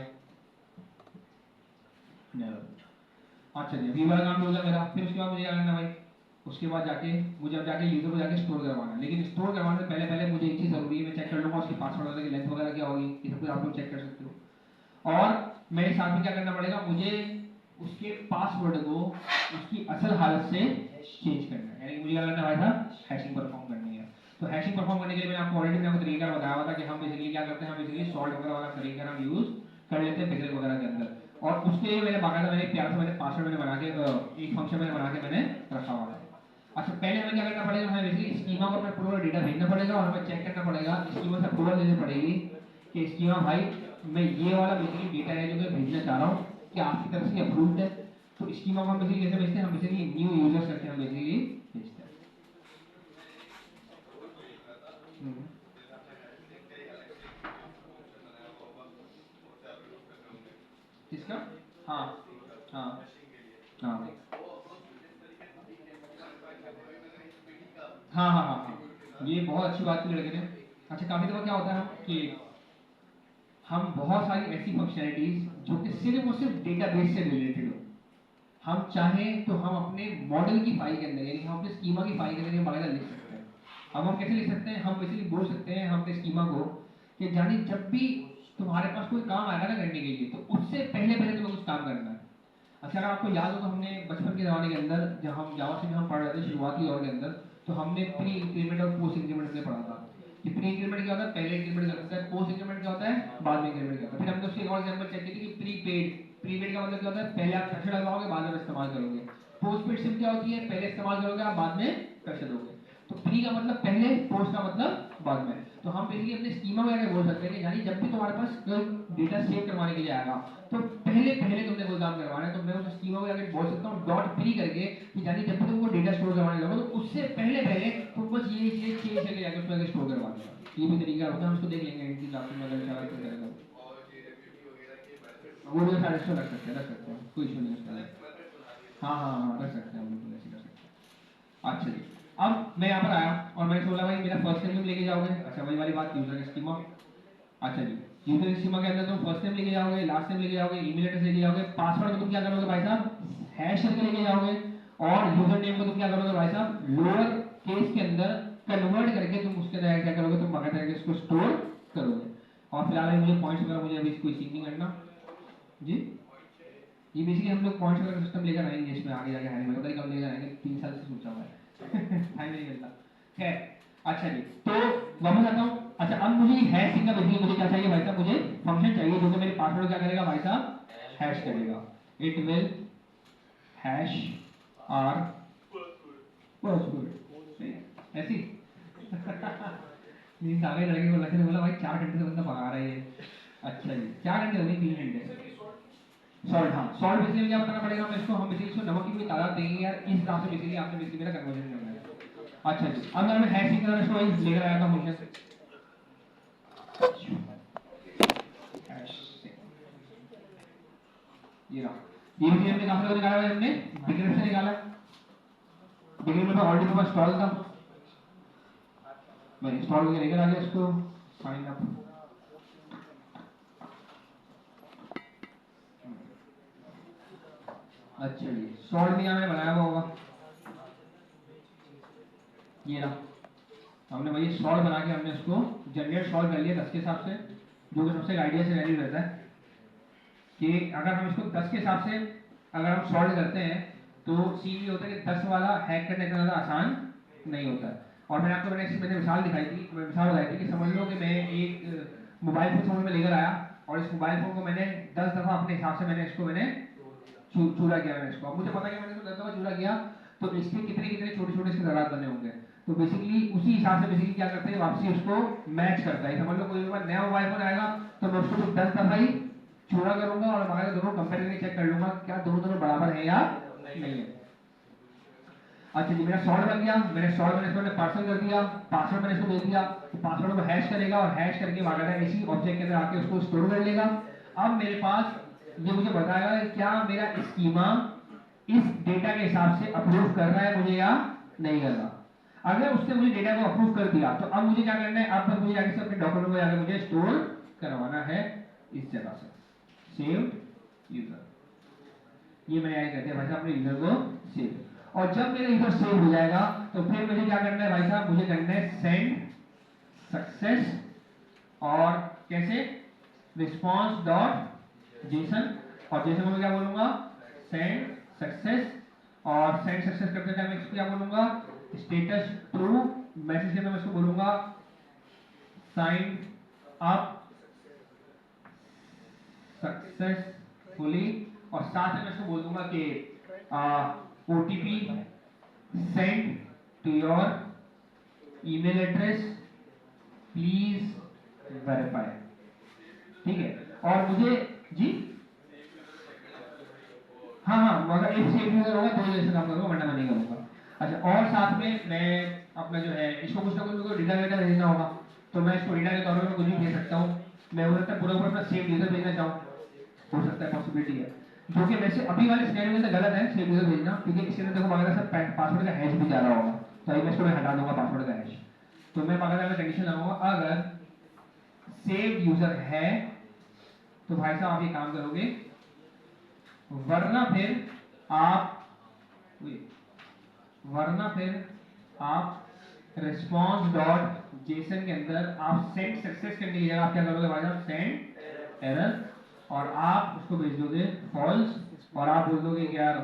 never. अच्छा जी, अभी वाला काम हो गया मेरा, फिर उसके बाद मुझे क्या करना भाई, उसके बाद जाके मुझे अब जाके यूजर को जाके स्टोर करवाना है। लेकिन स्टोर करवाने से पहले मुझे एक चीज़ ज़रूरी है, मैं चेक कर लूँगा उसकी पासवर्ड वगैरह की लेंथ वगैरह क्या होगी, ये सब कुछ आप लोग चेक कर सकते हो। और मेरे साथ में क्या करना पड़ेगा, मुझे उसके पासवर्ड को उसकी असल हालत से चेंज करना है, यानी मुझे क्या करना है भाई साहब, हैशिंग परफॉर्म करनी है। तो हैशिंग परफॉर्म करने के लिए मैंने आपको ऑलरेडी मैंने आपको तरीका बताया हुआ था कि हम बेसिकली क्या करते हैं, हम बेसिकली सॉल्ट वगैरह वाला तरीका हम यूज़ कर लेते हैं पिगल वगैरह के अंदर। और उसके लिए मैंने बाकायदा मैंने प्यार से मैंने पासवर्ड मैंने बना के एक फंक्शन मैंने बना के मैंने रखा हुआ है। अच्छा, पहले हमें क्या करना पड़ेगा, हमें बेसिकली स्कीमा को अपना पूरा डेटा भेजना पड़ेगा और हमें चेक करना पड़ेगा, स्कीमा से अप्रूवल लेनी पड़ेगी कि स्कीमा भाई मैं ये वाला बेसिकली डेटा है जो मैं भेजना चाह रहा हूँ कि आपकी तरफ से अप्रूव्ड है। तो स्कीमा को हम बेसिकली कैसे भेजते हैं, हम बेसिकली न्यू यूजर्स करके हम बेसिकली भेजते हैं। किसका? हाँ हाँ हाँ हाँ हाँ हाँ, ये बहुत अच्छी बात की लड़के ने। अच्छा, काफी दफा क्या होता है कि हम बहुत सारी ऐसी फंक्शनैलिटीज जो कि सिर्फ और सिर्फ डेटाबेस से रिलेटेड हो, हम चाहें तो हम अपने मॉडल की फाइल के अंदर, यानी हम अपने स्कीमा की फाइल के अंदर बाकायदा लिख सकते हैं। अब हम कैसे लिख सकते हैं, हम बेसिकली बोल सकते हैं हम अपने स्कीमा को कि जानी जब भी तुम्हारे पास कोई काम आएगा ना करने के लिए, तो उससे पहले पहले तुम्हें कुछ काम करना है। अच्छा, अगर आपको याद हो तो हमने बचपन के ज़माने के अंदर जब हम जावा से हम पढ़ रहे थे शुरुआती दौर के अंदर, तो हमने प्री इंक्रीमेंट और पोस्ट इंक्रीमेंट में पढ़ा था कि प्री इंक्रीमेंट क्या होता है, पहले इंक्रीमेंट करता है, पोस्ट इंक्रीमेंट क्या होता है, बाद में इंक्रीमेंट क्या होता है। फिर हमने उसके एक और एग्जांपल चेक की थी कि प्रीपेड, प्रीपेड का मतलब क्या होता है, पहले आप पैसे लगाओगे बाद में इस्तेमाल करोगे। पोस्टपेड सिम क्या होती है, पहले इस्तेमाल करोगे आप बाद में पैसे दोगे। तो प्री का मतलब पहले, पोस्ट का मतलब बाद में। तो हम बेसिकली अपने स्कीमा में आगे बोल सकते हैं कि यानी जब भी तुम्हारे पास कोई डेटा सेव करवाने के लिए आएगा तो पहले पहले तुमने कोई काम करवाना है, तो मैं उस स्कीमा में आगे बोल सकता हूँ डॉट प्री करके कि यानी जब भी तुमको डेटा स्टोर करवाने लगो तो उससे पहले पहले तुम बस ये चीज चेंज करके जाके उसमें आगे स्टोर करवा देगा। ये भी तरीका होता है, हम इसको देख लेंगे इनकी लास्ट में अगर चाहे तो करेगा वो भी सारे इसको रख सकते हैं, कोई इशू नहीं उसका। हाँ हाँ हाँ, रख सकते हैं हम लोग ऐसे कर सकते हैं। अच्छा जी, अब मैं यहाँ पर आया और मैंने बोला भाई मेरा फर्स्ट नेम लेके जाओगे। अच्छा, वही वाली बात, यूजर स्कीमा। अच्छा जी, यूजर स्कीमा के अंदर तुम फर्स्ट नेम लेके जाओगे, लास्ट नेम लेके जाओगे, ईमेल एड्रेस लेके जाओगे, पासवर्ड को तुम क्या करोगे भाई साहब, हैश करके लेके जाओगे, और यूजर नेम को तुम क्या करोगे भाई साहब, लोअर केस के अंदर कन्वर्ट करके तुम उसके अंदर क्या करोगे, तुम बाकायदा करके इसको स्टोर करोगे। और फिलहाल मुझे पॉइंट्स वगैरह मुझे अभी कोई सीख नहीं करना जी। ये बेसिकली हम लोग पॉइंट्स वगैरह सिस्टम लेकर आएंगे इसमें आगे जाके, हायरिंग में पता नहीं कब लेकर आएंगे, 3 साल से सोचा हुआ है टाइम नहीं मिलता। खैर, अच्छा जी, तो वापस आता हूँ। अच्छा, अब मुझे हैश का बेसिकली मुझे क्या चाहिए भाई साहब, मुझे फंक्शन चाहिए जो कि मेरे पासवर्ड क्या करेगा भाई साहब, हैश करेगा। It will hash our password, ऐसी मींस आगे लड़के को लड़के ने बोला भाई 4 घंटे से बंदा भगा रहा है। अच्छा जी, 4 घंटे हो गए, 3 घंटे। सॉल्ट, हाँ सॉल्ट बेसिकली क्या बताना पड़ेगा हमें इसको, हम बेसिकली इसको नमक की कोई तादाद देंगे यार, इस हिसाब से बेसिकली आपने बेसिकली मेरा कन्वर्जन करना है। अच्छा जी, अब मैं हैश की तरह इसको लेकर आया था फंक्शन ये रहा, ये भी हमने कहां से निकाला है, हमने बिगिनर से निकाला। बिगिनर में ऑलरेडी मेरे पास इंस्टॉल था, मैं इंस्टॉल करके लेकर आ गया इसको, साइन अप। अच्छा जी, सॉल्ट भी हमने बनाया हुआ होगा, ये रहा, हमने वही सॉल्ट बना के हमने उसको जनरेट सॉल्ट कर लिया 10 के हिसाब से, जो कि सबसे आइडिया से वैल्यू रहता है कि अगर हम इसको 10 के हिसाब से अगर हम सॉल्व करते हैं तो सीन ये होता है कि 10 वाला हैक करना इतना ज़्यादा आसान नहीं होता है। और मैंने आपको मैंने मिसाल दिखाई थी, मिसाल बताई थी कि समझ लो कि मैं एक मोबाइल फोन समझ में लेकर आया और इस मोबाइल फोन को मैंने 10 दफ़ा अपने हिसाब से मैंने इसको मैंने चूरा किया, मैंने इसको, अब मुझे पता कि मैंने इसको 10 दफ़ा चूरा किया तो इसके कितने कितने छोटे छोटे इसके ज़रात बने होंगे। तो बेसिकली उसी हिसाब से बेसिकली क्या करते हैं, वापसी उसको मैच करता है। समझ लो कोई बार नया मोबाइल फोन आएगा तो मैं उसको 10 दफ़ा ही चूरा करूंगा और हमारे दोनों कंपेयर करके चेक कर लूंगा क्या दोनों दोनों बराबर है या नहीं है। अच्छा जी, मेरा सॉल्व बन गया, मैंने सॉल्व मैंने इसको पार्सल कर दिया, पासवर्ड मैंने इसको दे दिया, तो पासवर्ड को हैश करेगा और हैश करके बाकायदा इसी ऑब्जेक्ट के अंदर आके उसको स्टोर कर लेगा। अब मेरे पास ये मुझे बताएगा कि क्या मेरा स्कीमा इस डेटा के हिसाब से अप्रूव कर रहा है मुझे या नहीं कर रहा। अगर उसने मुझे डेटा को अप्रूव कर दिया तो अब मुझे क्या करना है, अब मुझे जाके अपने डॉक्यूमेंट को जाकर मुझे स्टोर करवाना है इस जगह से, सेव यूजर, ये मैंने आगे कर दिया भाई साहब अपने यूजर को सेव। और जब मेरा यूजर सेव हो जाएगा तो फिर मुझे क्या करना है भाई साहब, मुझे करना है सेंड सक्सेस और कैसे रिस्पॉन्स डॉट जेसन, और जेसन को मैं क्या बोलूंगा सेंड सक्सेस, और सेंड सक्सेस करते टाइम मैं इसको क्या बोलूंगा स्टेटस ट्रू, मैसेज के अंदर मैं इसको बोलूंगा साइन अप सक्सेसफुली, और साथ में मैं इसको बोल दूंगा कि OTP send to your email address please verify. ठीक है, और मुझे जी हाँ मगर एक से एक यूजर होगा तो जैसे काम करूंगा, वरना मैं नहीं करूंगा। अच्छा, और साथ में मैं अपना जो है इसको कुछ ना कुछ डेटा वेटा भेजना होगा, तो मैं इसको डेटा के तौर पर कुछ भी भेज सकता हूँ। मैं हो सकता है पूरा पूरा अपना सेव यूजर भेजना चाहूँ, हो सकता है, पॉसिबिलिटी है, जो कि वैसे अभी वाले सिनेरियो में तो गलत है सेव यूजर भेजना, क्योंकि इसके अंदर देखो अगर सब पासवर्ड का हैश भी जा रहा होगा, तो अभी मैं इसको हटा दूंगा पासवर्ड का हैश। तो मैं अगर कंडीशन लगाऊंगा अगर सेव यूजर है तो भाई साहब आप ये काम करोगे, वरना फिर आप रिस्पॉन्स डॉट जेसन के अंदर आप सेंड सक्सेस करने की जगह आप क्या करोगे भाई साहब सेंड एरर, और आप उसको भेज दोगे फॉल्स, और आप बोल दोगे कि यार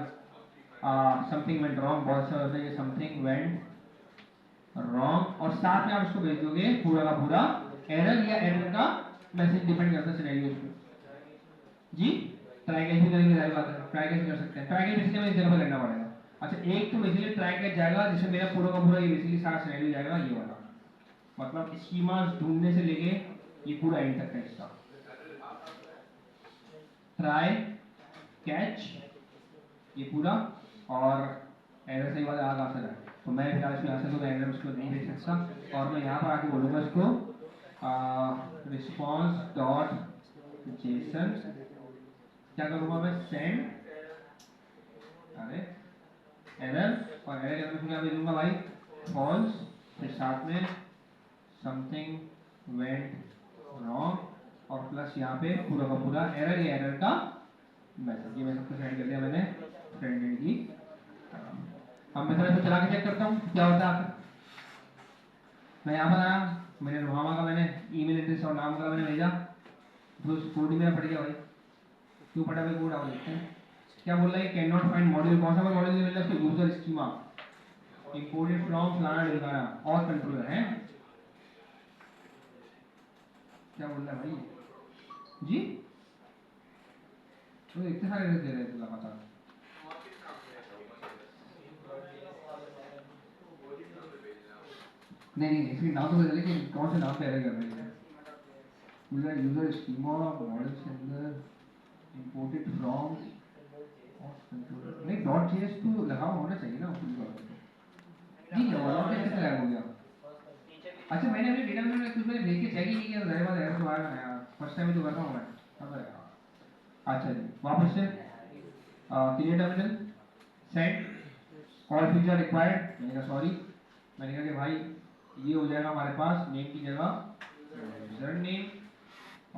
समथिंग वेंट रॉन्ग, बहुत सारे होते हैं समथिंग वेंट रॉन्ग, और साथ में आप उसको भेज दोगे पूरा का पूरा एरर या एरर का मैसेज, डिपेंड करता है सिनेरियो पे। जी ट्राई कैच भी करेंगे, जाहिर बात है ट्राई कैच भी कर सकते हैं, ट्राई कैच बेसिकली हमें इस जगह पे करना पड़ेगा। अच्छा, एक तो बेसिकली ट्राई कैच जाएगा जिसमें मेरा पूरा का पूरा ये बेसिकली सारा सिनेरियो जाएगा, ये वाला मतलब स्कीमास ढूंढने से लेके ये पूरा एंड तक का हिस्सा, ट्राई कैच ये पूरा, और एरर सही वाला आगे आ सकता है, तो मैं फिलहाल इसमें आ सकता हूँ, एरर उसको नहीं भेज सकता, और मैं यहाँ पर आके बोलूँगा इसको रिस्पॉन्स डॉट जेसन, क्या करूँगा मैं सेंड अरे एरर, और एरर के अंदर क्या भेजूंगा भाई फॉल्स, फिर साथ में समथिंग वेंट रॉन्ग, और प्लस यहाँ पे पूरा का पूरा एरर या एरर का मैसेज, ये मैं सबको सेंड कर दिया मैंने फ्रेंड की। अब मैं थोड़ा सा चला के चेक करता हूँ क्या होता है। मैं यहाँ पर आया, मैंने रोहामा का मैंने ईमेल एड्रेस और नाम का मैंने भेजा, तो कोड ही मेरा फट गया भाई, क्यों फटा भाई, कोड आओ देखते हैं क्या बोल रहा है, कैन नॉट फाइंड मॉड्यूल, कौन सा मॉड्यूल मिल रहा है उसको, यूजर स्कीमा इंपोर्टेड फ्रॉम फलाना ढिमकाना और कंट्रोलर है, क्या बोल रहा है भाई जी, तो इतने सारे दे रहे थे लगातार। नहीं इसके नाम तो बता, लेकिन कौन से नाम पे एरर कर रही है, पूरा यूजर स्कीमा मॉडल के अंदर इंपोर्टेड फ्रॉम और कंट्रोलर, नहीं डॉट जेएस तो लगा होना चाहिए ना पूरी बात में, ठीक है वाला कैसे लगा हो गया। अच्छा, मैंने अपने डेटा में कुछ मैंने देख के चेक ही नहीं किया, जाहिर बात एरर तो आएगा ना यार, फर्स्ट टाइम तो कर रहा हूं मैं, अब यार। अच्छा जी, वापस से create terminal send all feature required, मैंने कहा सॉरी, मैंने कहा कि भाई ये हो जाएगा हमारे पास नेम की जगह यूजर नेम,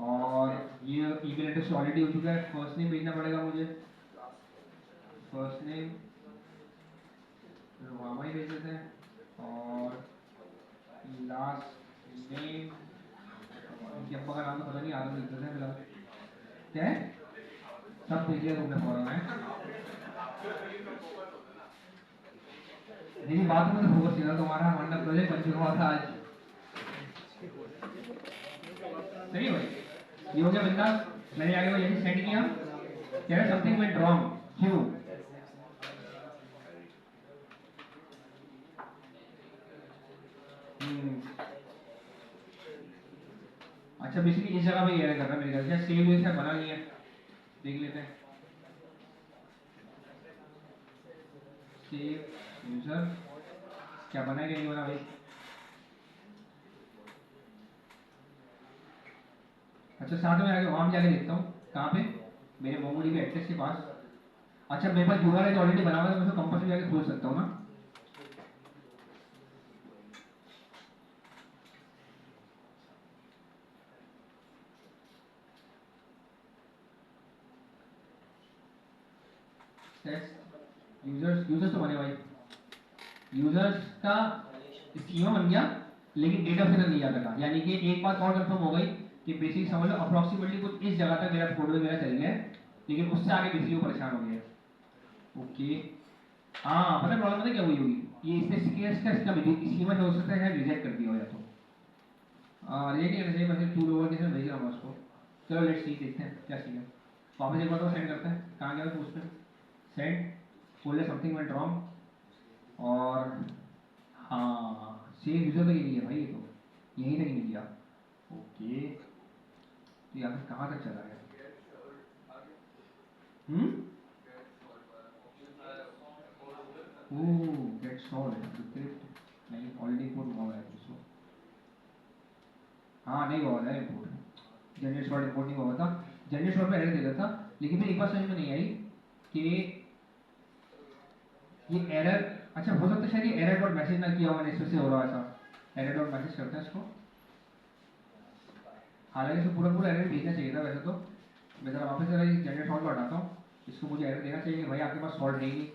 और ये ईमेल एड्रेस ऑलरेडी हो चुका है, फर्स्ट नेम भेजना पड़ेगा मुझे, फर्स्ट नेम रोहामा ही भेज देते हैं, और लास्ट नेम इनके अब्बा का नाम तो पता नहीं, आदम लिख देते हैं फिलहाल, क्या है सब भेज दिया तुमने फॉरम में। देखिए बात में तो फोकस किया तुम्हारा, हमारा प्रोजेक्ट बन चुका था आज, सही भाई, ये हो गया बंदा, मैंने आगे वो यही सेंड किया, कह रहा समथिंग वेंट रॉन्ग, क्यों अच्छा बेसिकली इस जगह पे ये कर रहा है मेरे ख्याल से, सेव यूजर बना नहीं है, देख लेते हैं सेव यूजर क्या बना है क्या नहीं बना भाई। अच्छा साथ में आगे वहां जाके देखता हूँ कहाँ पे, मेरे मोंगोडीबी एक्सेस के पास। अच्छा मेरे पास यूआरएल ऑलरेडी बना हुआ है, मैं उसको कंपास में जाके खोल सकता हूँ ना, टेस्ट यूजर्स तो बने भाई, यूजर्स का स्कीमा बन गया लेकिन डेटा फिर नहीं जाता था। यानी कि एक बात और कंफर्म हो गई कि बेसिक समझ लो अप्रोक्सीमेटली कुछ इस जगह तक मेरा फोटो मेरा चल गया है, लेकिन उससे आगे बेसिक वो परेशान हो गया। ओके हाँ, पता प्रॉब्लम पता क्या हुई होगी, ये इसने स्केल्स का इसका स्कीमा हो सकता है रिजेक्ट कर दिया हो या तो रिजेक्ट करना चाहिए, मैं टूल ओवर के साथ भेज रहा हूँ उसको। चलो लेट्स सी, देखते हैं क्या सीन है। वापस एक बार तो सेंड करते हैं, कहाँ गया तो उस पर सेंड बोले समथिंग वेंट रॉन्ग, और हाँ सेव यूजर तक ही नहीं है भाई, ये तो यहीं तक ही नहीं गया। ओके तो यहाँ पे कहाँ तक चला है? ओह गेट सॉल्व डिक्रिप्ट नहीं, ऑलरेडी इंपोर्ट हुआ है इसको। हाँ नहीं हुआ है इंपोर्ट, जनरेट सॉल्व इंपोर्ट नहीं हुआ था, जनरेट सॉल्व पे एरर दे रहा था। लेकिन फिर एक बात समझ में नहीं आई कि ये एरर, अच्छा हो सकता है शायद ये एरर डॉट मैसेज ना किया हुआ मैंने, इस वजह से हो रहा है ऐसा। एरर डॉट मैसेज करते हैं इसको, हालांकि इसको पूरा पूरा एरर भेजना चाहिए था वैसे तो। मैं जरा वापस जरा ये जनरेट सॉल्व हटाता हूँ, इसको मुझे एरर देना चाहिए कि भाई आपके पास सॉल्व नहीं।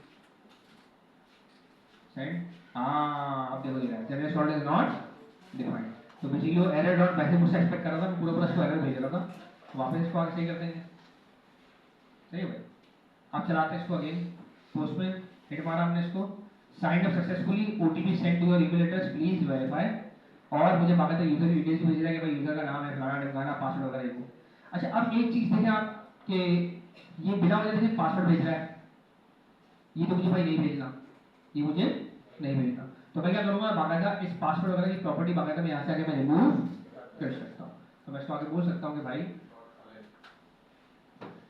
सेंड, हाँ अब देखो दे रहा है generate solve is not defined. तो बेसिकली वो एरर डॉट मैसेज मुझसे एक्सपेक्ट कर रहा था, मैं पूरा पूरा इसको एरर भेज रहा था। वापस इसको आगे सही कर देंगे, सही है भाई। अब चलाते हैं इसको अगेन, पोस्टमैन हिट मारा हमने इसको, sign up successfully, OTP send to your regulators please verify, और मुझे बाकायदा यूजर डिटेल्स भेज रहा है कि भाई यूजर का नाम है फलाना ढिमकाना, पासवर्ड वगैरह ये वो। अच्छा अब एक चीज देखें आप कि ये बिना वजह से पासवर्ड भेज रहा है, ये तो मुझे भाई नहीं भेजना, ये मुझे नहीं भेजना। तो मैं क्या करूंगा, बाकायदा इस पासवर्ड वगैरह की प्रॉपर्टी बाकायदा मैं यहाँ से आगे मैं रिमूव कर सकता हूँ। तो मैं इसको आगे बोल सकता हूँ कि भाई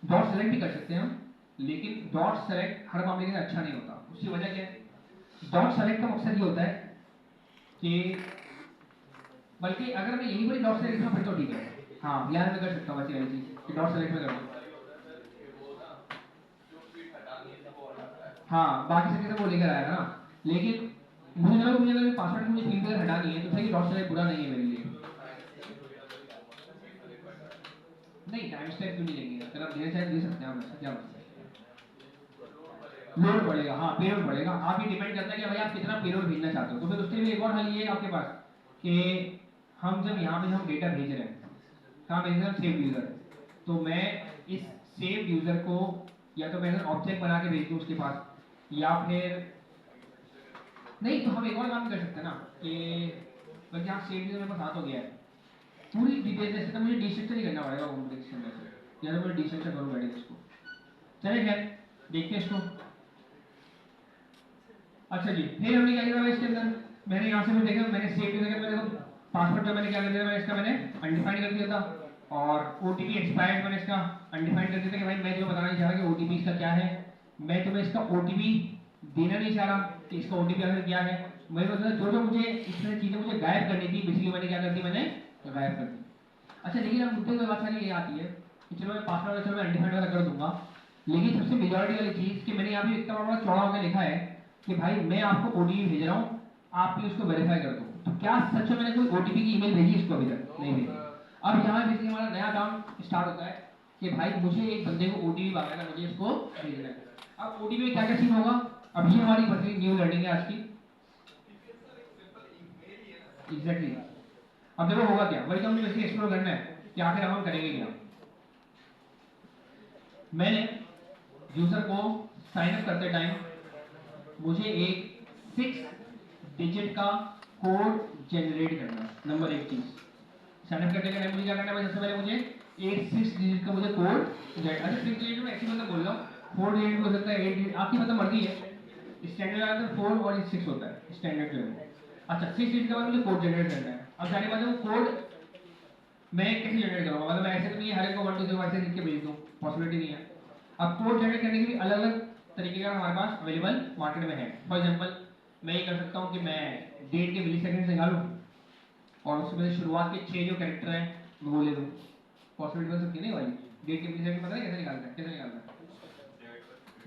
डॉट सेलेक्ट भी कर सकते हैं हम, लेकिन डॉट सेलेक्ट हर मामले के लिए अच्छा नहीं होता। उसकी वजह क्या है, डॉट सेलेक्ट का मकसद ये होता है कि, बल्कि अगर मैं यही बोली डॉट सेलेक्ट फिर तो ठीक है, हाँ यहाँ में कर सकता हूँ ऐसी वाली चीज कि डॉट सेलेक्ट में कर दूँ। हाँ बाकी सब वो लेकर आएगा ना, लेकिन मुझे अगर पासवर्ड की मुझे फील्ड अगर हटानी है तो सही डॉट सेलेक्ट बुरा नहीं है मेरे लिए। नहीं टाइम स्टैम्प क्यों नहीं लेंगे, अगर आप देना चाहें दे सकते हैं, आप क्या मसला है। लोड बढ़ेगा, हाँ पेरोल बढ़ेगा। आप ये डिपेंड करता है कि भाई आप कितना पेरोल भेजना चाहते हो। तो फिर उसके लिए एक और हल ये है आपके पास कि हम जब यहाँ पे हम डेटा भेज रहे हैं, कहाँ भेज रहे हैं, सेव यूजर, तो मैं इस सेव यूजर को या तो मैं ऑब्जेक्ट बना के भेज दूँ उसके पास, या फिर नहीं तो हम एक और काम कर सकते हैं ना कि बल्कि यहाँ सेव यूजर मेरे पास आ तो गया है, पूरी डिटेल जैसे तो मुझे डिस्ट्रक्चर ही करना पड़ेगा कॉम्प्लेक्शन में से, या तो मैं डिस्ट्रक्चर करूँ बैठे इसको। चले खैर देखते हैं इसको। अच्छा जी फिर हमने क्या किया इसके अंदर, मैंने यहाँ से भी देखा, मैंने सेव यूजर का मैंने पासवर्ड जो मैंने क्या कर दिया, मैंने इसका मैंने अनडिफाइंड कर दिया था, और ओटीपी एक्सपायर्ड मैंने इसका अनडिफाइंड कर दिया था कि भाई मैं तुम्हें बताना नहीं चाह रहा कि ओटीपी इसका क्या है, मैं तुम्हें इसका ओटीपी देना नहीं चाह रहा कि इसका ओटीपी आखिर क्या है। मैं मतलब जो जो मुझे इसमें चीजें मुझे गायब करनी थी बेसिकली मैंने क्या कर दी, मैंने गायब कर दी। अच्छा लेकिन अब मुद्दे की बात सारी ये आती है कि चलो मैं पासवर्ड वाला चलो मैं अनडिफाइंड वाला कर दूंगा, लेकिन सबसे मेजॉरिटी वाली चीज कि मैंने यहाँ भी इतना बड़ा चौड़ा होकर लिखा है कि भाई मैं आपको ओटीपी भेज रहा हूँ, आप भी उसको वेरीफाई कर दो। तो क्या सच में मैंने कोई ओटीपी की ईमेल भेजी इसको, अभी तक नहीं भेजी। अब यहाँ बेसिकली हमारा नया काम स्टार्ट होता है कि भाई मुझे एक बंदे को ओटीपी मांगेगा, मुझे इसको भेजना है। अब ओटीपी में क्या क्या सीन होगा, अब ये हमारी बड़ी न्यू लर्निंग है आज की। एग्जैक्टली अब देखो होगा क्या, वही तो हमने बेसिकली एक्सप्लोर करना है कि आखिर हम करेंगे क्या। मैंने यूजर को साइन अप करते टाइम मुझे एक 6 डिजिट का कोड जनरेट करना, नंबर एक चीज। साइन अप करते टाइम मुझे क्या करना है, सबसे पहले मुझे एक 6 डिजिट का मुझे कोड जनरेट, अच्छा 6 डिजिट में एक्चुअली मतलब बोल रहा हूँ 4 डिजिट हो सकता है, 8 डिजिट आपकी मतलब मर्जी है। स्टैंडर्ड आता है 4 और 6 होता है स्टैंडर्ड जो है। अच्छा 6 डिजिट के बाद मुझे कोड जनरेट करना है। अब सारी बात है वो कोड मैं कैसे जनरेट करूँगा, मतलब ऐसे तो नहीं हर एक को 1 2 3 ऐसे लिख के भेज दूँ, पॉसिबिलिटी नहीं है। अब कोड जनरेट करने के भी अलग अलग तरीके का हमारे पास अवेलेबल मार्केट में है। फॉर एग्जांपल मैं ये कर सकता हूँ कि मैं डेट के मिलीसेकंड निकालूँ और उसमें शुरुआत के 6 जो कैरेक्टर हैं वो ले लूँ, पॉसिबिलिटी बन सकती है नहीं भाई। डेट के मिलीसेकंड पता है कैसे निकालता है, कैसे निकालता है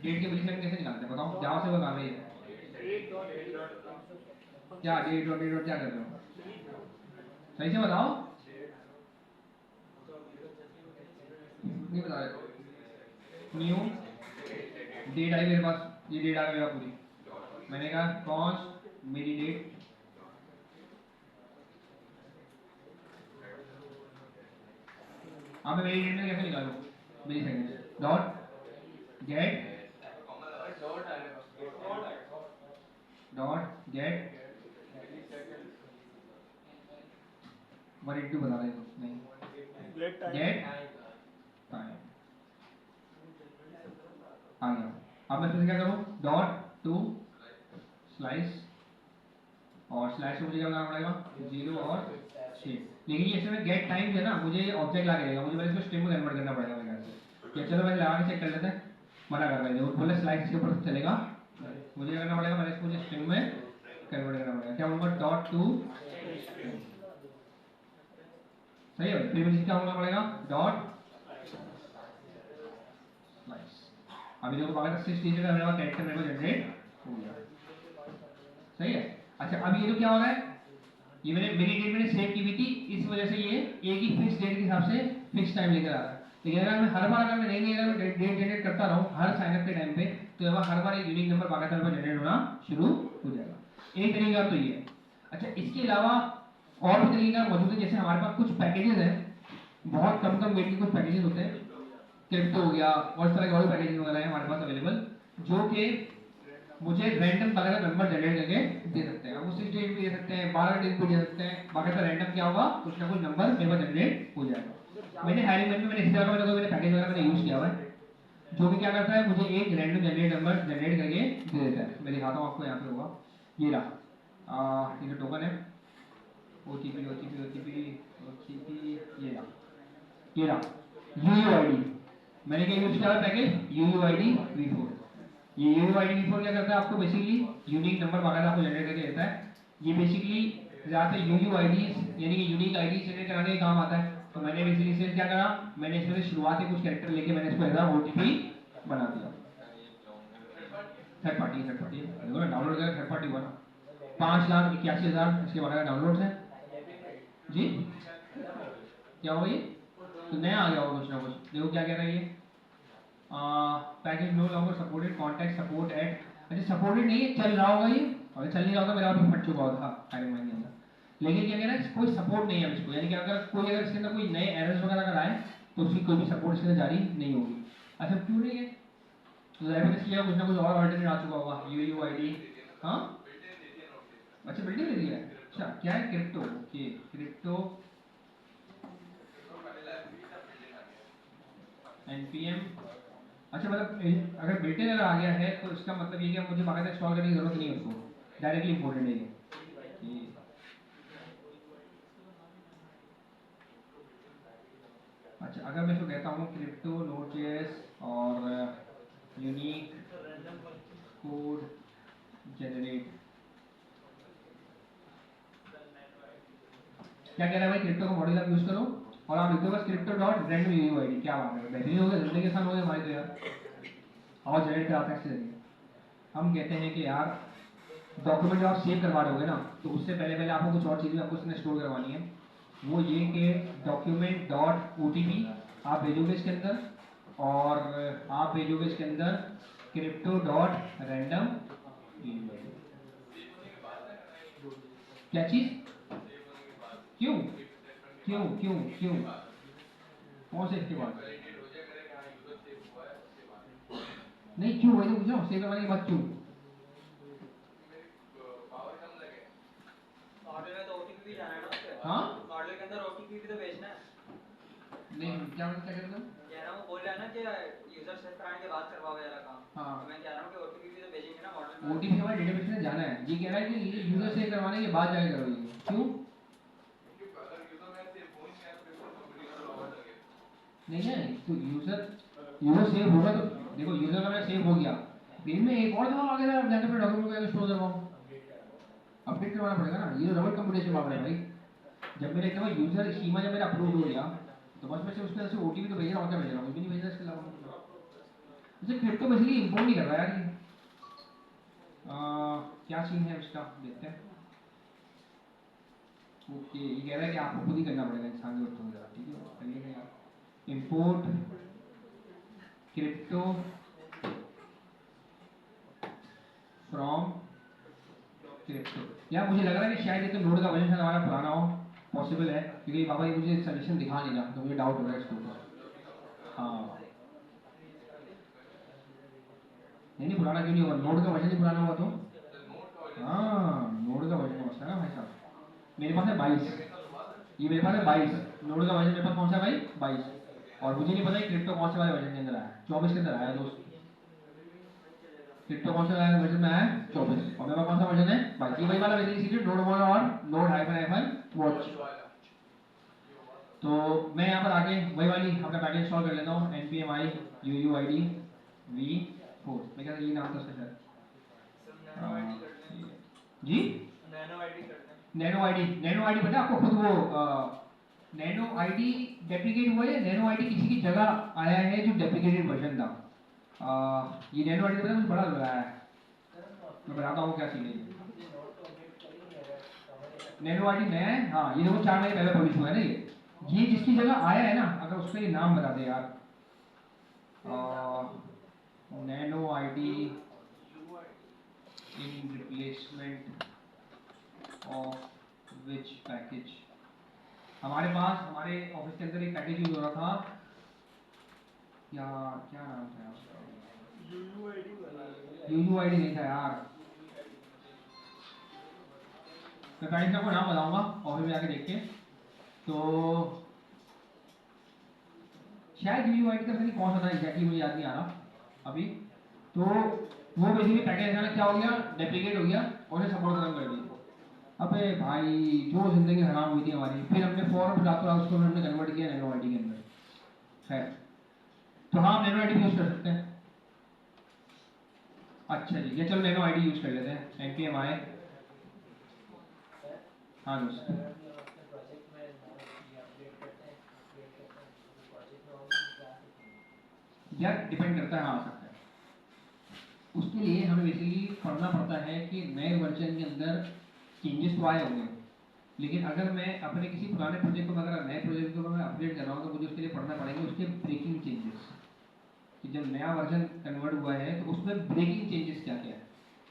डेट के मिलीसेकंड कैसे निकालते हैं बताओ, जावा से वो काम है ये। क्या डेट और डेट और क्या कर रहे हो, सही से बताओ, नहीं बता रहे। न्यू डेट आई मेरे पास, ये डेट आ गया पूरी, मैंने कहा कॉन्स्ट मेरी डेट, अब मैं मेरी डेट में कैसे निकालूं, मेरी second dot get one into बता रहे हो नहीं, गेट टाइम आ गया। अब मैं इसमें क्या करूं, डॉट टू स्लाइस, और स्लैश से मुझे क्या बनाना पड़ेगा, 0 और 6। लेकिन ये इसमें गेट टाइम है ना, मुझे ऑब्जेक्ट ला के देगा, मुझे पहले इसको स्ट्रिंग में कन्वर्ट करना पड़ेगा मेरे ख्याल से। या चलो मैं लगा के चेक कर लेते हैं, मना कर रहे हैं बोले स्लाइस के ऊपर चलेगा, मुझे क्या करना पड़ेगा, मैंने इसको मुझे स्ट्रिंग में कन्वर्ट करना पड़ेगा। क्या होगा, डॉट टू, सही है। फिर मुझे क्या होना पड़ेगा, डॉट स्लाइस। अभी देखो बाकी 6 डिजिट का मेरे पास कैरेक्टर मेरे को जनरेट हो गया, सही है। अच्छा अब ये तो क्या हो रहा है, ये मैंने मेरी डेट मैंने सेव की हुई थी, इस वजह से ये एक ही फिक्स डेट के हिसाब से फिक्स टाइम लेकर आ रहा है। लेकिन अगर मैं हर बार अगर मैं नई अगर मैं डेट जनरेट करता रहूं हर साइन अप के टाइम पे, तो हर बार एक यूनिक नंबर बाकायदा जनरेट होना शुरू हो जाएगा। एक तरीका तो ये है। अच्छा इसके अलावा और भी तरीका मौजूद है, जैसे हमारे पास कुछ पैकेजेस हैं, बहुत कम वेट के कुछ पैकेजेस होते हैं, क्रिप्टो हो गया और इस तरह के और पैकेजेस वगैरह हैं हमारे पास अवेलेबल, जो कि मुझे रैंडम बाकायदा नंबर जनरेट करके दे सकते हैं। हम 6 डेट भी दे सकते हैं, 12 डेट भी दे सकते हैं, बाकायदा रैंडम क्या होगा, कुछ ना कुछ नंबर मेरे पास जनरेट हो जाएगा। मैंने हैरी में मैंने इस तरह का मैंने पैकेज वगैरह मैंने यूज किया हुआ है, जो कि क्या करता है, मुझे एक रैंडम जनरेट नंबर जनरेट करके दे देता है। मैं दिखाता हूँ आपको, यहाँ पे होगा, ये रहा, ये जो टोकन है, ओटीपी, ये रहा UUID। मैंने क्या यूज किया है पैकेज, UUID V4। ये UUID V4 क्या करता है, आपको बेसिकली यूनिक नंबर बाकायदा आपको जनरेट करके देता है। ये बेसिकली ज़्यादातर UUIDs यानी कि यूनिक आईडी जनरेट कराने का काम आता है। तो मैंने बेसिकली इसे क्या करा, मैंने इसमें से शुरुआती कुछ कैरेक्टर लेके मैंने इसको एज OTP बना दिया। थर्ड पार्टी देखो ना, डाउनलोड करें थर्ड पार्टी हुआ ना, 5,81,000 इसके बारे में डाउनलोड है जी। क्या हुआ ये, तो नया आ गया होगा कुछ ना कुछ, देखो क्या कह रहा है ये, package no longer supported, contact support at, अच्छा सपोर्टेड नहीं है, चल रहा होगा ये, और चल नहीं रहा होगा मेरा अभी फट चुका होगा टाइम के अंदर। लेकिन क्या कह रहा है, कोई सपोर्ट नहीं है इसको, यानी कि अगर इसके अंदर कोई नए एरर्स वगैरह अगर आए तो उसकी कोई भी सपोर्ट इसके अंदर जारी नहीं होगी। अच्छा क्यों नहीं है, तो ज़ाहिर है इसलिए कुछ ना कुछ और अल्टरनेट आ चुका होगा, UUID। हाँ अच्छा बिल्डिंग दे दिया है, अच्छा क्या है, क्रिप्टो, ओके क्रिप्टो npm। अच्छा मतलब अगर बिल्टिन अगर आ गया है तो इसका मतलब ये कि मुझे बाकायदा इंस्टॉल करने की जरूरत नहीं है, उसको डायरेक्टली इंपोर्टेड है ये। अच्छा अगर मैं इसको कहता हूँ क्रिप्टो नोड.js और यूनिक कोड जनरेट, क्या कह रहा है भाई, क्रिप्टो का मॉडल आप यूज करो और आप लिखो बस क्रिप्टो डॉट रैंडम UUID। क्या बात है, बेहतरीन हो गया, जिंदगी आसान हो गई हमारी तो यार, और जनरेट कराते हैं इसके जरिए। हम कहते हैं कि यार डॉक्यूमेंट जब आप सेव करवा रहे होगे ना, तो उससे पहले आपको कुछ और चीज़ें आपको उसमें स्टोर करवानी है। वो ये कि डॉक्यूमेंट डॉट OTP आप भेजोगे इसके अंदर, और आप भेजोगे इसके अंदर क्रिप्टो डॉट रैंडम। क्या चीज़, क्यों क्यों क्यों क्यों, कौन से इसके बाद नहीं, क्यों वही तो पूछ रहा हूँ, सेव करवाने के बाद क्यों। मॉडल में तो OTP भी जाना है ना उसके, हाँ मॉडल के अंदर OTP भी तो भेजना है। नहीं क्या मतलब, क्या कहते हो, कह रहा हूँ, बोल रहा है ना कि यूजर सेव कराने के बाद करवाओ वाला काम। हाँ तो मैं कह रहा हूँ कि OTP भी तो भेजेंगे ना मॉडल में। OTP हमारे डेटाबेस में जाना है, ये कह रहा है कि ये यूजर सेव करवाने के बाद जाके करो, ये क्यों, नहीं है तो यूजर सेव होगा तो देखो, यूजर का मेरा सेव हो गया, फिर मैं एक और दफा आगे जाकर फिर डॉक्यूमेंट को स्टोर करवाऊं, अपडेट करवाना पड़ेगा ना, ये तो डबल कंप्यूटेशन मामला है भाई। जब मेरा क्या यूजर स्कीमा जब मेरा अप्रूव हो गया, तो बस मैं उसके अंदर से OTP तो भेज रहा हूँ, क्या भेज रहा हूँ, कुछ भी नहीं भेज रहा इसके अलावा। अच्छा क्रिप्टो बेसिकली इंपोर्ट नहीं कर रहा यार ये, क्या सीन है उसका, देखते हैं। ओके ये कह रहा है कि आपको खुद ही करना पड़ेगा, इंसान की जरूरत होगा, ठीक है करिएगा यार। Import crypto from crypto. यार मुझे लग रहा है कि शायद ये तो नोड का वर्जन शायद हमारा पुराना हो, पॉसिबल है, क्योंकि बाबा ये मुझे सजेशन दिखा नहीं रहा, तो मुझे डाउट हो रहा है इसके ऊपर। हाँ नहीं पुराना क्यों नहीं होगा, नोड का वर्जन ही पुराना हुआ तो। हाँ नोड का वर्जन होता है ना भाई साहब। मेरे पास है 22, ये मेरे पास है 22, नोड का वर्जन मेरे पास कौन सा है भाई 22, और मुझे नहीं पता है क्रिप्टो कौन से वाले वर्जन के अंदर आया, 24 के अंदर आया दोस्त। क्रिप्टो कौन सा वर्जन में आया 24, और मेरे पास कौन सा वर्जन है बाकी वही वाला बेसिकली सीक्रेट नोड 1 और नोड -i वॉच। तो मैं यहाँ पर आके वही वाली अपना पैकेज इंस्टॉल कर लेता हूँ, npm i uuid v4, मैं क्या ये नाम था उसका शायद। जी नैनो आईडी करते हैं। नैनो आईडी पता है आपको खुद वो नैनो आईडी डेप्रिकेट हुआ है, नैनो आईडी किसी की जगह आया है जो डेप्रिकेटेड वर्जन था। ये नैनो आईडी पता है मुझे बड़ा लग रहा है, मैं बताता हूँ क्या सीन है। नैनो आईडी नया है, हाँ ये देखो 4 महीने पहले पब्लिश हुआ है ना ये जिसकी जगह आया है ना, अगर उसका ये नाम बता दे यार, nano ID in replacement of which package. हमारे पास हमारे ऑफिस के अंदर एक पैकेज यूज हो रहा था, क्या क्या नाम था उसका, यूयूआईडी नहीं था यार, मैं पैकेज का नाम बताऊंगा ऑफिस में जाके देख के। तो शायद यूयूआईडी का नहीं कौन सा था एग्जैक्टली मुझे याद नहीं आ रहा अभी। तो वो बेसिकली पैकेज का क्या हो गया, डेप्रिकेट हो गया और उन्हें सपोर्ट खत्म कर दिया। अबे भाई जो जिंदगी हराम हुई थी हमारी, फिर हमने फौरन रातों रात उसको हमने कन्वर्ट किया नैनो आईडी के अंदर है। तो हाँ नैनो आईडी यूज कर सकते हैं। अच्छा जी ये चलो नैनो आईडी यूज कर लेते हैं, npm i। हाँ दोस्त यार डिपेंड करता है, हाँ आ सकता है। उसके लिए हमें बेसिकली पढ़ना पड़ता है कि नए वर्जन के अंदर चेंजेस तो आए होंगे, लेकिन अगर मैं अपने किसी पुराने प्रोजेक्ट को अगर नए प्रोजेक्ट को मैं अपडेट कर रहा हूँ तो मुझे उसके लिए पढ़ना पड़ेंगे उसके ब्रेकिंग चेंजेस, कि जब नया वर्जन कन्वर्ट हुआ है तो उसमें ब्रेकिंग चेंजेस क्या क्या है,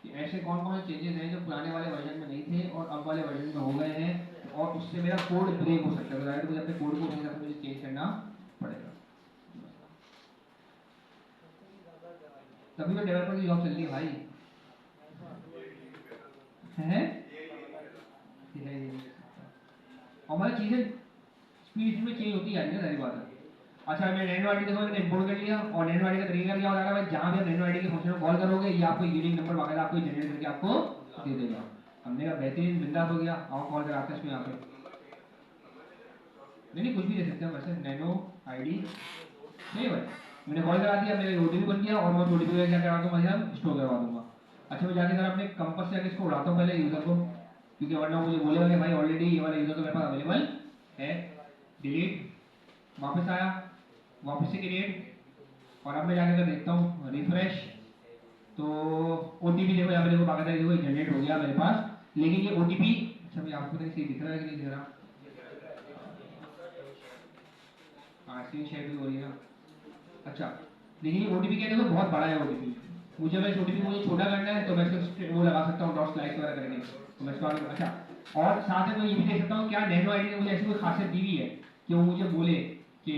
कि ऐसे कौन कौन से चेंजेस हैं जो पुराने वाले वर्जन में नहीं थे और अब वाले वर्जन में हो गए हैं, और उससे मेरा कोड ब्रेक हो सकता है, तो मुझे अपने कोड को उसी हिसाब से मुझे चेंज करना पड़ेगा। तभी तो डेवलपर की जॉब चल रही है भाई, है हमारी चीजें स्पीड में चेंज होती है, सारी बात है। अच्छा मैं नैनो आईडी देखो मैंने इंपोर्ट कर लिया, और नैनो आईडी का तरीका क्या हो रहा है भाई, जहां भी आप नैनो आईडी के फंक्शन को कॉल करोगे ये आपको यूनिक नंबर वगैरह आपको जनरेट करके आपको दे देगा। हमने कहा बेहतरीन बिंदास हो गया, आओ कॉल कराते हैं इसमें यहाँ पे। नहीं कुछ भी दे सकते हैं वैसे, नैनो आईडी नहीं भाई मैंने कॉल करा दिया, मेरा ओटीपी बन गया और मैं ओटीपी का क्या करा दूंगा भाई स्टोर करवा दूंगा। अच्छा मैं जाके अपने कंपस से आके इसको उड़ाता हूँ पहले यूजर को, क्योंकि वरना मुझे बोलेगा कि भाई ऑलरेडी ये वाला यूजर तो मेरे पास अवेलेबल है। डिलीट, वापस आया, वापस से क्रिएट, और अब मैं जाके अगर देखता हूँ रिफ्रेश, तो ओटीपी देखो यहाँ पे देखो बाकायदा देखो जनरेट हो गया मेरे पास, लेकिन ये ओटीपी अच्छा मैं आपको सही दिख रहा है कि नहीं दिख रहा, हाँ स्क्रीन शेयर भी हो रही है ना। अच्छा लेकिन ये ओटीपी क्या देखो बहुत बड़ा है ओटीपी, मुझे अगर ओटीपी मुझे छोटा करना है तो मैं इसको वो लगा सकता हूँ डॉट स्लाइस वगैरह करके, तो मैं इसको अच्छा, और साथ में मैं ये भी देख सकता हूँ क्या नैनो आईडी ने मुझे ऐसी कोई खासियत दी हुई है कि वो मुझे बोले कि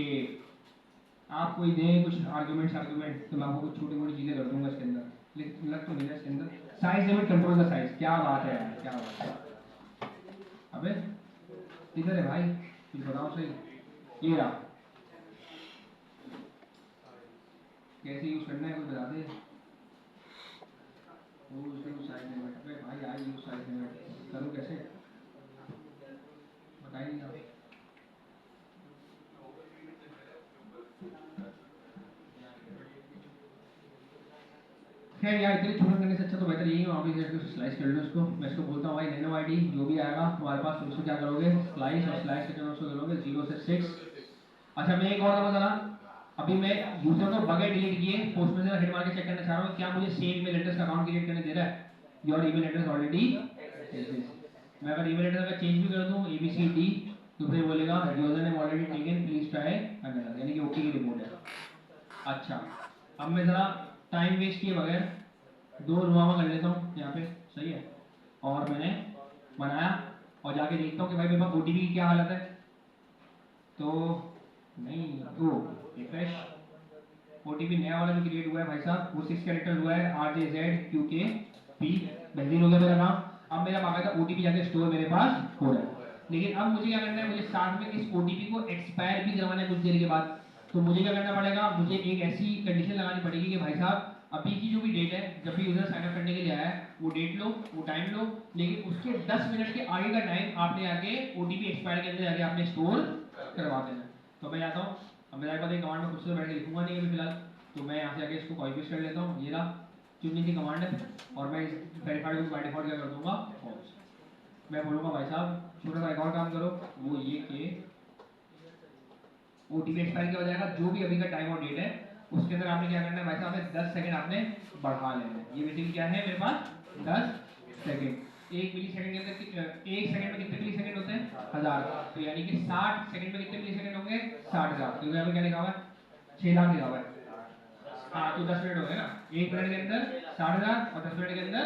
आप कोई दें कुछ आर्गुमेंट तो मैं आपको कुछ छोटी मोटी चीज़ें कर दूंगा इसके अंदर, लेकिन लग तो नहीं है इसके अंदर। Size limit control the size, क्या बात है यार क्या बात है। अबे किधर है भाई कुछ बताओ सही, ये रहा कैसे यूज करना है कुछ बता दे। साइज लिमिट, अबे भाई आई यूज साइज लिमिट करूँ कैसे बताइए आप। खैर यार इतनी छोटा करने से अच्छा तो बेहतर यही है आप इसे स्लाइस कर लो इसको। मैं इसको बोलता हूँ भाई नैनो आईडी जो भी आएगा तुम्हारे पास उसको क्या करोगे स्लाइस, और स्लाइस के उसको करोगे 0 से 6। अच्छा मैं एक और बताना, अभी मैं यूजर को बगैर डिलीट किए पोस्ट में से हिट मार के चेक करना चाह रहा हूँ क्या मुझे सेम ईमेल एड्रेस का अकाउंट क्रिएट करने दे रहा है, योर ईमेल एड्रेस ऑलरेडी मैं अगर ईमेल एड्रेस का चेंज भी कर दूँ ABCD तो फिर बोलेगा user name already taken please try another, यानी कि ओके की रिपोर्ट है। अच्छा अब मैं जरा टाइम वेस्ट किए बगैर 2 रुआमा कर लेता हूँ यहाँ पे, सही है। और मैंने बनाया और जाके देखता हूँ कि भाई मेरे पास ओटीपी की क्या हालत है। तो नहीं, वो रिफ्रेश, ओटीपी नया वाला जो क्रिएट हुआ है भाई साहब वो 6 कैरेक्टर हुआ है, RJZQKP, बेहतरीन हो गया मेरा काम। अब मेरा बाकायदा ओटीपी जाके स्टोर मेरे पास हो रहा है। लेकिन अब मुझे क्या करना है, मुझे साथ में इस ओटीपी को एक्सपायर भी करवाना है कुछ देर के बाद। तो मुझे क्या करना पड़ेगा, मुझे एक ऐसी कंडीशन लगानी पड़ेगी कि भाई साहब अभी की जो भी डेट है, जब भी यूजर साइन अप करने के लिए आया है वो डेट लो, वो टाइम लो, लेकिन उसके 10 मिनट के आगे का टाइम आपने आके ओटीपी एक्सपायर के अंदर जाके आपने स्टोर करवा देना है। तो मैं जाता हूँ, अब मेरे पास एक कमांड में खुद से बैठ के लिखूंगा नहीं अभी फिलहाल, तो मैं यहाँ से आके इसको कॉपी पेस्ट कर लेता हूँ। ये रहा चुनने की कमांड है, और मैं इस वेरीफाइड को बाय डिफॉल्ट क्या कर दूंगा, फॉल्स। मैं बोलूँगा भाई साहब छोटा सा एक और काम करो, वो ये कि ओटीपी एक्सपायर किया हो जाएगा, जो भी अभी का टाइम और डेट है उसके अंदर आपने क्या करना है भाई साहब, हमें 10 सेकंड आपने बढ़ा लेना है। ये बेसिकली क्या है मेरे पास 10 सेकंड। 1 मिली सेकंड के अंदर 1 सेकंड में कितने मिली सेकंड होते हैं, 1000। तो यानी कि 60 सेकंड में कितने मिली सेकंड होंगे, 60,000। तो यहाँ पे क्या लिखा हुआ है, 6 लाख लिखा हुआ है। हाँ तो 10 मिनट हो गए ना, 1 मिनट के अंदर 60,000 और 10 मिनट के अंदर।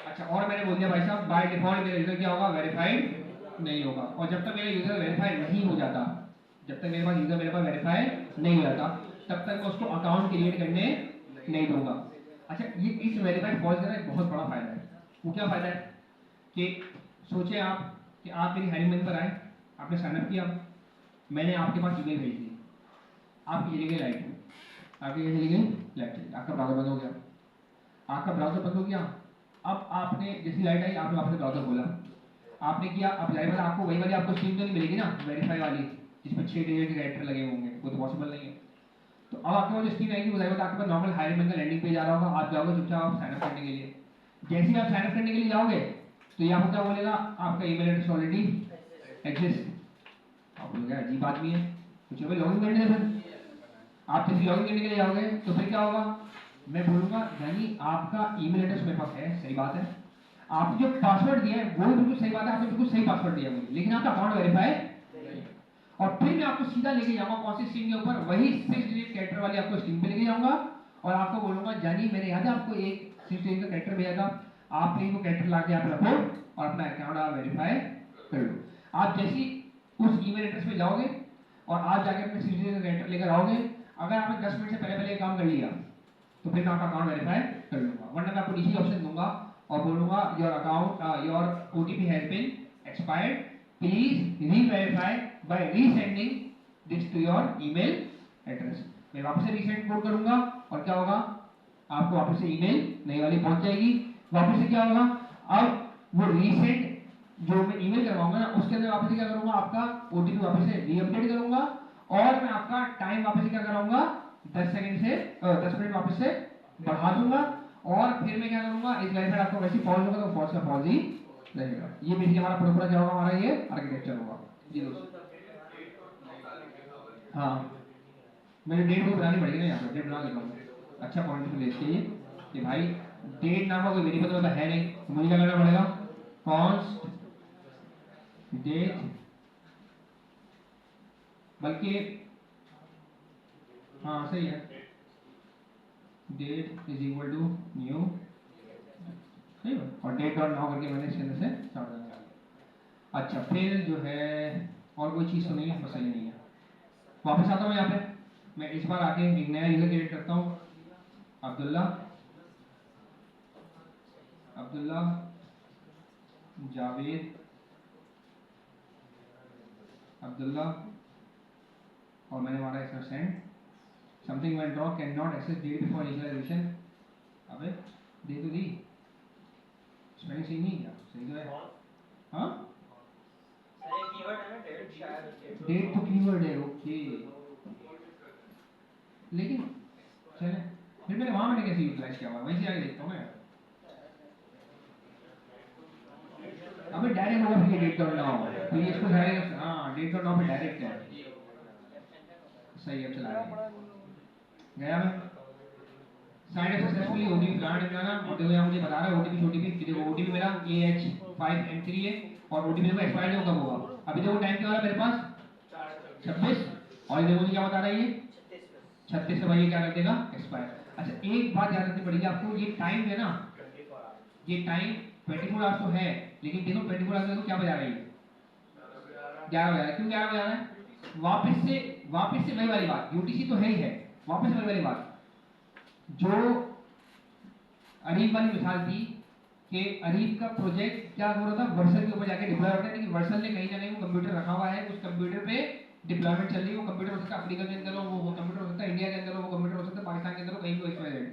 अच्छा, और मैंने बोल दिया भाई साहब बाय डिफॉल्ट मेरा यूजर क्या होगा, वेरीफाइड नहीं होगा। और जब तक मेरा यूजर वेरीफाई नहीं हो जाता, जब तक मेरे पास यूजर मेरे पास वेरीफाई नहीं हो जाता, तब तक मैं उसको अकाउंट क्रिएट करने नहीं दूंगा। अच्छा, ये इस वेरीफाइड फॉल्स का एक बहुत बड़ा फायदा है। वो क्या फायदा है कि सोचे आप कि आप मेरी हायरिंग मैन पर आए, आपने साइन अप किया, मैंने आपके पास ईमेल भेज दी, आपकी चली गई लाइट, आपकी चली गई लाइट, आपका ब्राउजर बंद हो गया, आपका ब्राउजर बंद हो गया। अब आपने जैसी लाइट आई आपने वापस ब्राउजर खोला, आपने किया, अब जाहिर बात आपको वही वाली आपको स्क्रीन तो नहीं मिलेगी ना वेरीफाई वाली जिसमें 6 डिजिट के कैरेक्टर लगे होंगे, वो तो पॉसिबल नहीं है। तो अब आपके पास जो स्क्रीन आएगी वो जाहिर बात आपके पास नॉर्मल हायरिंग मैन का लैंडिंग पेज आ रहा होगा, आप जाओगे चुपचाप आप साइन अप करने के लिए। जैसे ही आप साइन अप करने के लिए जाओगे तो ये आपको क्या बोलेगा, आपका ईमेल एड्रेस ऑलरेडी एग्जिस्ट। आप बोलोगे अजीब आदमी है, कुछ हमें लॉगिन करने दे। आप जैसे लॉगिन करने के लिए जाओगे तो फिर क्या होगा, मैं बोलूंगा यानी आपका ईमेल एड्रेस मेरे पास है, सही बात है, आपने जो पासवर्ड दिया है वो भी बिल्कुल सही बात है, आपने बिल्कुल सही पासवर्ड दिया मुझे, लेकिन आपका अकाउंट वेरीफाई नहीं। और फिर मैं आपको सीधा लेके जाऊंगा कौन सी स्ट्रिंग के ऊपर, वही 6 डिजिट कैरेक्टर वाली आपको स्ट्रिंग पे लेके जाऊंगा और आपको बोलूंगा जानी मैंने याद है आपको एक 6 डिजिट का कैरेक्टर भेजा था, आपने वो कैरेक्टर लाके आप रखो और अपना अकाउंट आप वेरीफाई कर लो। आप जैसी उस ईमेल एड्रेस पे जाओगे और आप जाके अपने 6 डिजिट का कैरेक्टर लेकर आओगे, अगर आपने 10 मिनट से पहले पहले काम कर लिया तो फिर मैं आपका अकाउंट वेरीफाई कर लूंगा, वरना मैं आपको नीचे ऑप्शन दूंगा और बोलूंगा your account your OTP has been expired, please reverify by resending this to your email address. मैं वापस से रीसेंड कोड करूंगा और क्या होगा, आपको वापस से ईमेल नई वाली पहुंच जाएगी। वापस से क्या होगा, अब वो रीसेंड जो मैं ईमेल करवाऊंगा ना उसके अंदर वापस से क्या करूंगा, आपका ओटीपी वापस से रीअपडेट करूंगा और मैं आपका टाइम वापस से क्या कराऊंगा, 10 सेकंड से 10 मिनट वापस से बढ़ा दूंगा। और फिर मैं क्या करूंगा, इस वेरीफाइड आपको वैसे फॉल्स होगा तो फॉल्स का फॉल्स ही रहेगा। ये बेसिकली हमारा पूरा क्या होगा, हमारा ये आर्किटेक्चर होगा जी दोस्तों। हाँ मेरे डेट को बनानी पड़ेगी ना, यहाँ पर डेट बना लेता हूँ। अच्छा पॉइंट ले इसके लिए कि भाई डेट नाम का कोई वेरिएबल तो है नहीं, तो मुझे क्या करना पड़ेगा, कॉन्स्ट डेट, बल्कि हाँ सही है, date is equal to new, सही है, और डेट डॉट नाउ करके मैंने इसके अंदर से स्टार्ट करना है। अच्छा फिर जो है और कोई चीज़ तो नहीं है, बस सही नहीं है। वापस आता हूँ यहाँ पे, मैं इस बार आके एक नया यूजर क्रिएट करता हूँ, अब्दुल्ला जावेद अब्दुल्ला, और मैंने मारा इसमें send, something went wrong, can not access date before initialization. अबे दे तो दी, स्पेलिंग सही नहीं क्या, सही तो है। हाँ ये कीवर्ड है ना डेट, शायद डेट तो कीवर्ड है, ओके, लेकिन चले फिर मैंने कैसे यूटिलाइज किया हुआ, वहीं से आगे देखता हूँ मैं। अबे डायरेक्ट होगा फिर डेट डॉट नाउ, तो ये इसको डायरेक्ट, हाँ डेट डॉट नाउ पे डायरेक्ट है, सही है। चला गया मैं साइड सक्सेसफुली ओटीपी प्लान बनाना, और देखो यहाँ मुझे बता रहा है ओटीपी देखो ओटीपी मेरा AH5M3 है और ओटीपी मेरा एक्सपायर कब होगा, अभी देखो टाइम क्या हो रहा है मेरे पास 26, और ये देखो मुझे क्या बता रहा है ये 36 से भाई ये क्या कर देगा, एक्सपायर। अच्छा एक बात याद रखनी पड़ेगी आपको, ये टाइम है ना, ये टाइम 24 आवर्स तो है, लेकिन देखो 24 आवर्स में क्या बजा रहा है, 11 बजा रहा है। क्यों 11 बजा रहा है? वापस से वही वाली बात, यूटीसी तो है ही है, वापस से वही वाली बात जो अरीब वाली मिसाल थी कि अरीब का प्रोजेक्ट क्या हो रहा था, वर्सल के ऊपर जाके डिप्लॉय होता है, लेकिन वर्सल ने कहीं ना कहीं वो कंप्यूटर रखा हुआ है, उस कंप्यूटर पे डिप्लॉयमेंट चल रही है। वो कंप्यूटर हो सकता है अफ्रीका के अंदर हो, वो कंप्यूटर हो सकता है इंडिया के अंदर हो, वो कंप्यूटर हो सकता है पाकिस्तान के अंदर हो, कहीं भी एक्सपायर।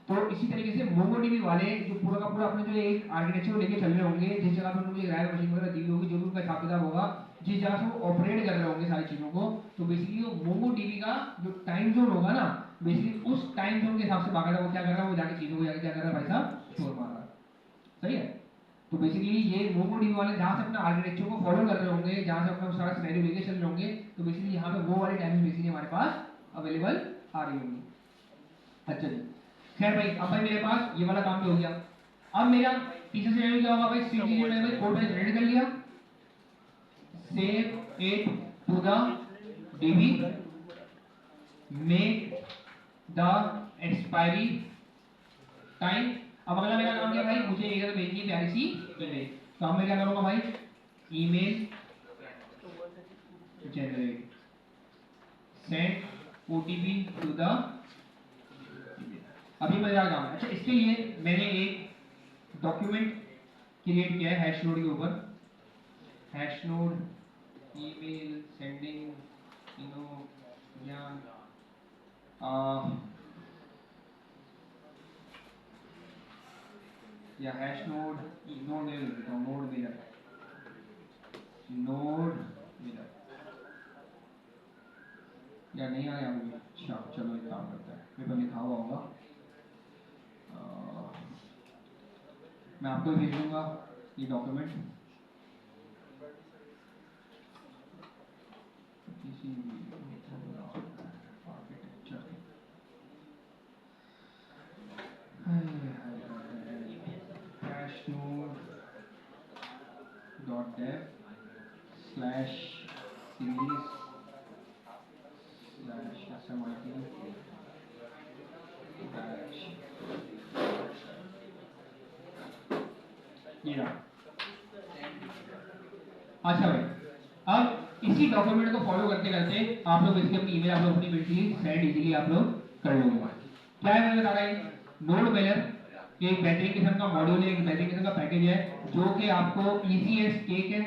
तो इसी तरीके से मोंगोडीबी वाले जो पूरा का पूरा अपने जो एक आर्किटेक्चर लेके चल रहे होंगे, जिस जगह पे उनको राय मशीन वगैरह दी होगी, जो भी उनका हिसाब किताब होगा, जिस जगह से वो ऑपरेट कर रहे होंगे सारी चीजों को, तो बेसिकली वो मोंगोडीबी का जो टाइम जोन होगा ना, बेसिकली उस टाइम जोन के हिसाब से बाकायदा वो क्या कर रहा है, वो जाके चीजों को जाके क्या कर रहा है भाई साहब, स्टोर मार रहा है। सही है। तो बेसिकली ये मोंगोडीबी वाले जहाँ से अपना आर्किटेक्चर को फॉलो कर रहे होंगे, जहाँ से अपना सारा सिनेरियो लेके चल रहे होंगे, तो बेसिकली यहाँ पे वो वाली टाइमिंग बेसिकली हमारे पास अवेलेबल आ रही होंगी। अच्छा जी, खैर भाई अब भाई मेरे पास ये वाला काम भी हो गया। अब मेरा तीसरा सिनेरियो क्या होगा भाई, सीटी मैंने भाई कोड मैंने जनरेट कर लिया, save it to the DB, make the expiry time. अब अगला मेरा काम क्या है भाई, मुझे इधर भेजनी है प्यारी सी ईमेल। तो अब मैं क्या करूंगा भाई, email generate send OTP to the, अभी मजेदार काम है। अच्छा इसके लिए मैंने एक डॉक्यूमेंट क्रिएट किया है हैश नोड के ऊपर, हैश नोड ईमेल सेंडिंग या हैश नोड नोड मेल लिखता हूँ, नोड मिलर या नहीं आया मुझे। अच्छा चलो एक काम करता है, मेरे पर लिखा हुआ होगा, मैं आपको भेज दूंगा ये डॉक्यूमेंट किसी architecture hash node dot dev slash series slash smit batch, ये रहा। अच्छा भाई अब इसी डॉक्यूमेंट को फॉलो करते करते आप लोग इसकी अपनी ईमेल आप लोग अपनी बेसिकली सेंड इजीली आप लोग कर लोगे। क्या है मैंने बता रहा है, नोड मेलर एक बेहतरीन किस्म का मॉड्यूल है, एक बेहतरीन किस्म का पैकेज है जो कि आपको इजी एज केक है,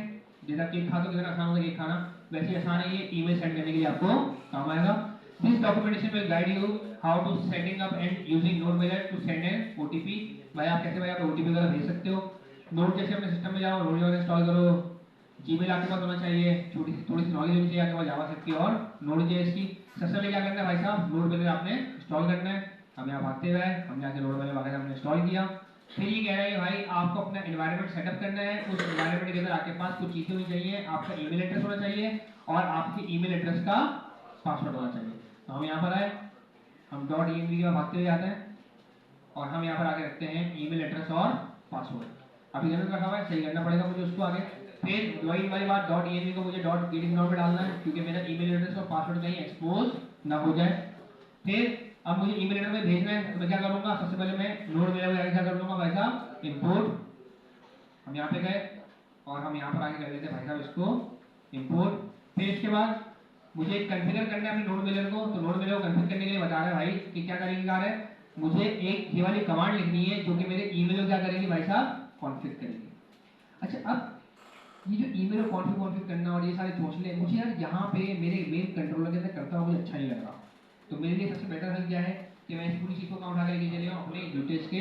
जैसा केक खा तो कितना आसान होता है केक खाना, वैसे आसान है ये ईमेल सेंड करने के लिए आपको काम आएगा। This documentation will guide you how to setting up and using node mailer to send an OTP. भाई आप कैसे भाई आप ओटीपी वगैरह भेज सकते हो। नोड जैसे अपने सिस्टम में जाओ, नोड वगैरह इंस्टॉल करो, जीमेल आपके पास होना चाहिए, थोड़ी सी नॉलेज होनी चाहिए आपके पास जावास्क्रिप्ट की और नोड.जेएस की। सबसे पहले क्या करना है भाई साहब, नोड मेलर आपने इंस्टॉल करना है। हम यहाँ भागते हुए हमने आके नोड मेलर वगैरह हमने इंस्टॉल किया। फिर ये कह रहा है भाई आपको अपना एनवायरनमेंट सेटअप करना है। उस एनवायरनमेंट के अंदर आपके पास कुछ चीजें होनी चाहिए, आपका ईमेल एड्रेस होना चाहिए और आपके ईमेल एड्रेस का पासवर्ड होना चाहिए। तो हम यहाँ पर आए, हम .env के बाद भागते हुए आते हैं और हम यहाँ पर आके रखते हैं ईमेल एड्रेस और पासवर्ड। अभी गलत रखा हुआ है, सही करना पड़ेगा मुझे उसको आगे। फिर वही वाली बात .env को मुझे .getIgnore में डालना है क्योंकि मेरा ईमेल एड्रेस और पासवर्ड कहीं एक्सपोज ना हो जाए। फिर अब मुझे ईमेल एड्रेस में भेजना है तो मैं क्या करूंगा, सबसे पहले मैं नोड मेलर में क्या कर लूंगा भाई साहब, इंपोर्ट। हम यहाँ पे गए और हम यहाँ पर आके कर लेते हैं भाई साहब इसको इंपोर्ट। फिर इसके बाद मुझे कॉन्फ़िगर करना है अपने नोड मेलर को, तो नोड मेलर को कॉन्फ़िगर करने के लिए बता रहा है भाई कि क्या करेंगे, कहा है मुझे एक ये वाली कमांड लिखनी है जो कि मेरे ईमेल को क्या करेगी भाई साहब, कॉन्फ़िगर करेगी। अच्छा अब ये जो ईमेल को कॉन्फ़िगर करना और ये सारे चोचले मुझे यार यहाँ पे मेरे मेल कंट्रोलर के अंदर करता हुआ मुझे अच्छा नहीं लग रहा। तो मेरे लिए सबसे बेटर हल क्या है कि मैं इस पूरी चीज़ को कहाँ उठा के लेके चले जाऊँ, अपने यूटेज के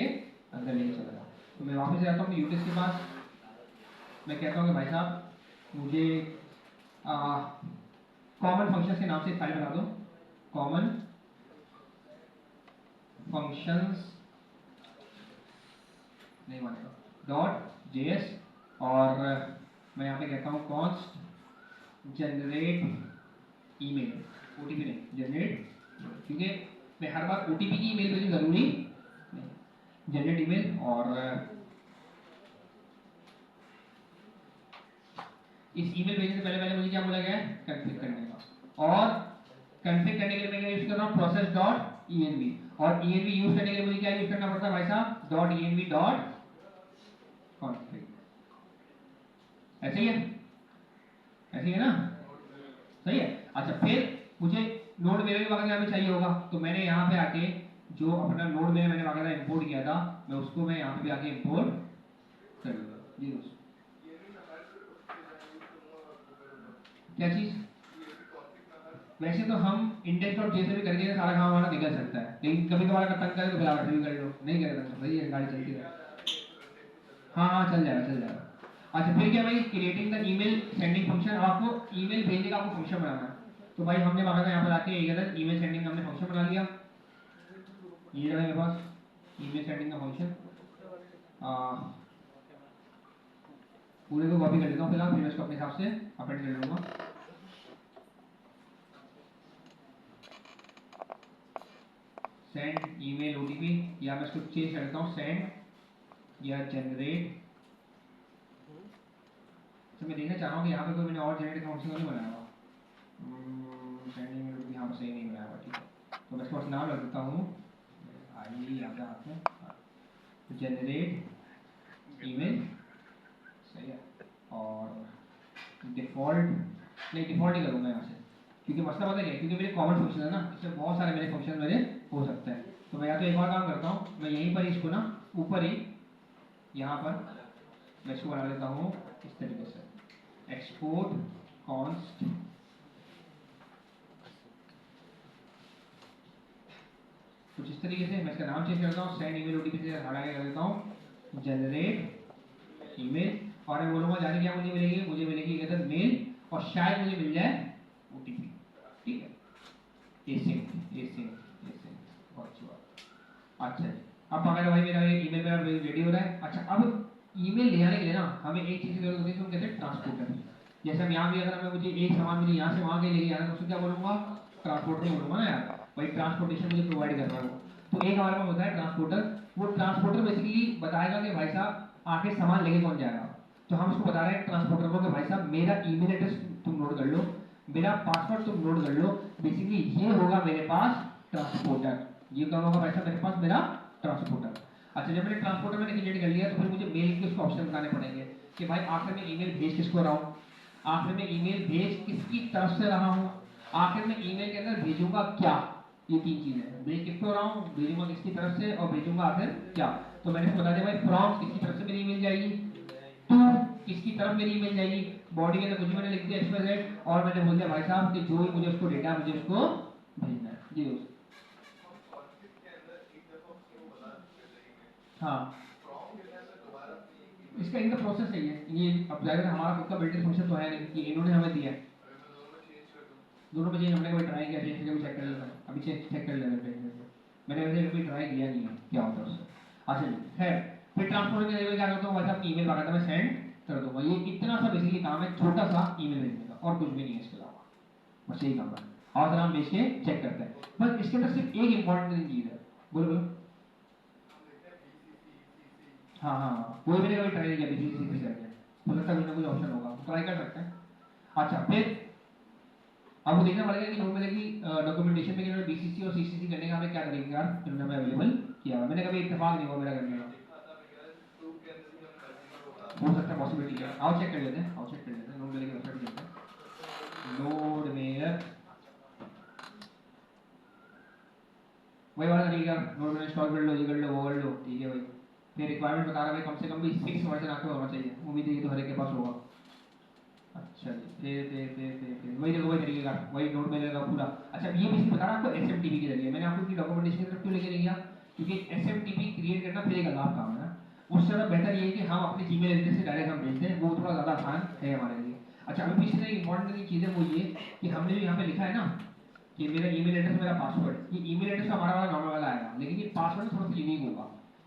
अंदर लेके चला जाऊँ। तो मैं वापस जाता हूँ अपने यूटेज के पास, मैं कहता हूँ कि भाई साहब मुझे कॉमन फंक्शंस के नाम से फाइल बना दो, कॉमन फंक्शंस नहीं मानेगा .js और मैं यहाँ पे कहता हूँ कॉन्स्ट जनरेट ईमेल, ओटीपी नहीं जनरेट, क्योंकि मैं हर बार ओटीपी की ईमेल भेजूँ जरूरी नहीं, जनरेट ईमेल। और इस ईमेल भेजने से पहले पहले मुझे क्या बोला गया है, कॉन्फ़िगर करने का। और कॉन्फ़िग करने के लिए मैं क्या यूज कर रहा हूँ, process.env, और env यूज करने के लिए मुझे क्या यूज करना पड़ता है भाई साहब, .env.config। ऐसे ही है, ऐसे ही है ना, सही है। अच्छा फिर मुझे नोड मेरे वगैरह यहाँ पे चाहिए होगा, तो मैंने यहाँ पे आके जो अपना नोड में मैंने वगैरह इंपोर्ट किया था, मैं उसको मैं यहाँ पे भी आके इंपोर्ट कर लूँगा। जी दोस्तों, क्या चीज़, वैसे तो हम index.json भी करके सारा काम हमारा निकल सकता है, लेकिन कभी कभार अगर तंग करे तो फिर आप भी कर लो, नहीं करे तो सही है, गाड़ी चलती है। हाँ हाँ चल जाएगा, चल जाएगा। अच्छा फिर क्या भाई, creating the email sending function, आपको ईमेल भेजने का आपको फंक्शन बनाना है। तो भाई हमने वहां यहाँ पर आके एक अलग ईमेल सेंडिंग का हमने फंक्शन बना लिया, ये रहा मेरे पास ईमेल सेंडिंग का फंक्शन। पूरे को कॉपी कर लेता हूँ फिलहाल, फिर इसको अपने हिसाब से अपेंड कर लूँगा। सेंड ईमेल ओटीपी, या मैं इसको चेंज करता हूँ सेंड या जनरेट। तो मैं देखना चाह रहा हूँ कि यहाँ पे कोई मैंने और जनरेट फंक्शन नहीं बनाया हुआ, सेंड ईमेल ओटीपी यहाँ पर सही नहीं बनाया हुआ, ठीक है। तो मैं इसको बस नाम रख देता हूँ, आई यहाँ पे आते हैं जनरेट ईमेल, सही है। और डिफ़ॉल्ट नहीं, डिफ़ॉल्ट ही करूँगा यहाँ से, क्योंकि मसला पता क्या है, क्योंकि मेरे कॉमन फंक्शन है ना, इसमें बहुत सारे मेरे फंक्शन मेरे हो सकते हैं। तो मैं या तो एक और काम करता हूँ, मैं यहीं पर इसको ना ऊपर ही यहाँ पर मैं इसको बना लेता हूँ इस तरीके से, एक्सपोर्ट कॉन्स्ट कुछ इस तरीके से। मैं इसका नाम चेंज करता हूँ, सेंड ईमेल ओटीपी से हटा के कर देता हूँ जनरेट ईमेल, और मैं बोलूँगा जाने क्या मुझे मिलेगी, मुझे मिलेगी इधर मेल, और शायद मुझे मिल जाए ओटीपी, ठीक है। एसिंग बहुत अच्छी बात। अच्छा जी, अब अगर भाई मेरा ईमेल मेरा रेडी हो रहा है। अच्छा अब ईमेल ले जाने के लिए ना हमें एक चीज़ की जरूरत होती है, हम कहते हैं ट्रांसपोर्टर। जैसे हम यहाँ भी अगर हमें मुझे एक सामान मुझे यहाँ से वहाँ के लेके जाना है, तो उसको क्या बोलूँगा, ट्रांसपोर्टर बोलूँगा ना यार, भाई ट्रांसपोर्टेशन मुझे प्रोवाइड कर रहा है वो। तो एक हमारे पास होता है ट्रांसपोर्टर, वो ट्रांसपोर्टर बेसिकली बताएगा कि भाई साहब आके सामान लेके कौन जाएगा। तो हम उसको बता रहे हैं ट्रांसपोर्टर को कि भाई साहब मेरा ईमेल एड्रेस तुम नोट कर लो, मेरा पासवर्ड तुम नोट कर लो, बेसिकली ये होगा मेरे पास ट्रांसपोर्टर, ये कौन होगा भाई साहब मेरे पास मेरा ट्रांसपोर्टर। अच्छा जब मैंने ट्रांसपोर्टर मैंने क्रिएट कर लिया, तो फिर मुझे मेल के उसको ऑप्शन बताने पड़ेंगे कि भाई आखिर में ईमेल भेज किसको रहा हूँ, आखिर में ईमेल भेज किसकी तरफ से रहा हूँ, आखिर में ईमेल के अंदर भेजूंगा क्या, ये तीन चीजें, भेज किसको रहा हूँ, भेजूंगा किसकी तरफ से, और भेजूंगा आखिर क्या। तो मैंने बता दिया भाई फ्रॉम किसकी तरफ से मेरी ईमेल जाएगी, टू किसकी तरफ मेरी ईमेल जाएगी, बॉडी के अंदर कुछ मैंने लिख दिया एक्सप्रेस, और मैंने बोल दिया भाई साहब कि जो ही मुझे उसको डेटा मुझे उसको भेजना है। जी दोस्त, हाँ इसका इनका प्रोसेस है ये अब जाहिर है हमारा खुद का बिल्ट इन फंक्शन तो है नहीं, कि इन्होंने हमें दिया है। दोनों में चेंज हमने कोई ट्राई किया, चेंज करके चेक कर लेता हूँ, अभी चेक कर लेते, मैंने वैसे कभी ट्राई किया नहीं है क्या होता है उससे। अच्छा जी खैर, फिर ट्रांसपोर्ट के लिए क्या करता हूँ, वैसे अपनी ईमेल वगैरह मैं सेंड कर दूंगा। ये इतना सा बेसिकली काम है, छोटा सा ईमेल भेजने का, और कुछ भी नहीं है इसके अलावा, बस यही काम है। और जरा हम भेज के चेक करते हैं, बस इसके अंदर सिर्फ एक इंपॉर्टेंट चीज़ है। बोलो बोलो। हाँ हाँ कोई मैंने कभी ट्राई नहीं किया बीसीसी करके, हो सकता है कोई ऑप्शन होगा, ट्राई कर सकते हैं। अच्छा फिर अब वो देखना पड़ेगा कि नोट में की डॉक्यूमेंटेशन में कि बीसीसी और सीसीसी करने का हमें क्या तरीका इन्होंने अवेलेबल किया हुआ, मैंने कभी इत्तेफाक नहीं हुआ मेरा करने का, हो सकता है पॉसिबिलिटी है। आओ चेक कर लेते हैं, आओ चेक कर लेते हैं, नोट मेरे की वेबसाइट देखते हैं, नोड मेयर वही वाला तरीका, नोड में इंस्टॉल कर लो, ये कर लो, वो कर लो, ठीक है भाई। फिर रिक्वायरमेंट बता रहा है कम से कम भी 6 वर्जन आपके होना चाहिए, उम्मीद है कि तो हर एक के पास होगा। अच्छा जी फिर वही देखो, वही तरीके का, वही नोट में रहेगा पूरा। अच्छा ये भी बता रहा आपको एसएमटीपी के जरिए, मैंने आपको डॉक्यूमेंटेशन की तरफ क्यों लेके नहीं गया, क्योंकि एसएमटीपी क्रिएट करना फिर एक अलग काम है, उससे ज़्यादा बेहतर ये है कि हम अपने जीमेल एड्रेस से डायरेक्ट हम भेजते हैं, वो थोड़ा ज़्यादा आसान है हमारे लिए। अच्छा अभी पिछले एक इंपॉर्टेंट चीज़ है वो ये कि हमने जो यहाँ पे लिखा है ना कि मेरा ईमेल एड्रेस मेरा पासवर्ड, ये ईमेल एड्रेस हमारा वाला नॉर्मल वाला आएगा, लेकिन ये पासवर्ड थोड़ा सा यूनिक होगा।